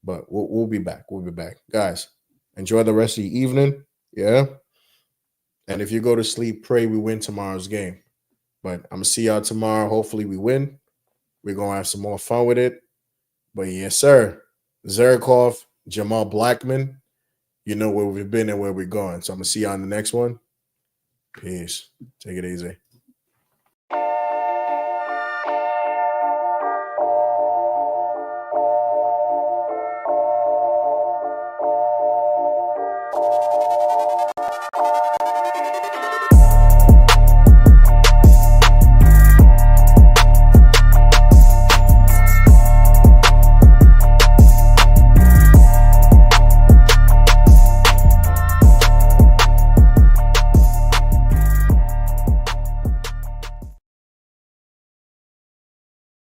but we'll be back. We'll be back, guys. Enjoy the rest of the evening. Yeah, and if you go to sleep, pray we win tomorrow's game. But I'm gonna see y'all tomorrow. Hopefully, we win. We're gonna have some more fun with it. But yes, sir. Zerkov, Jamal Blackman. You know where we've been and where we're going. So I'm gonna see you on the next one. Peace. Take it easy.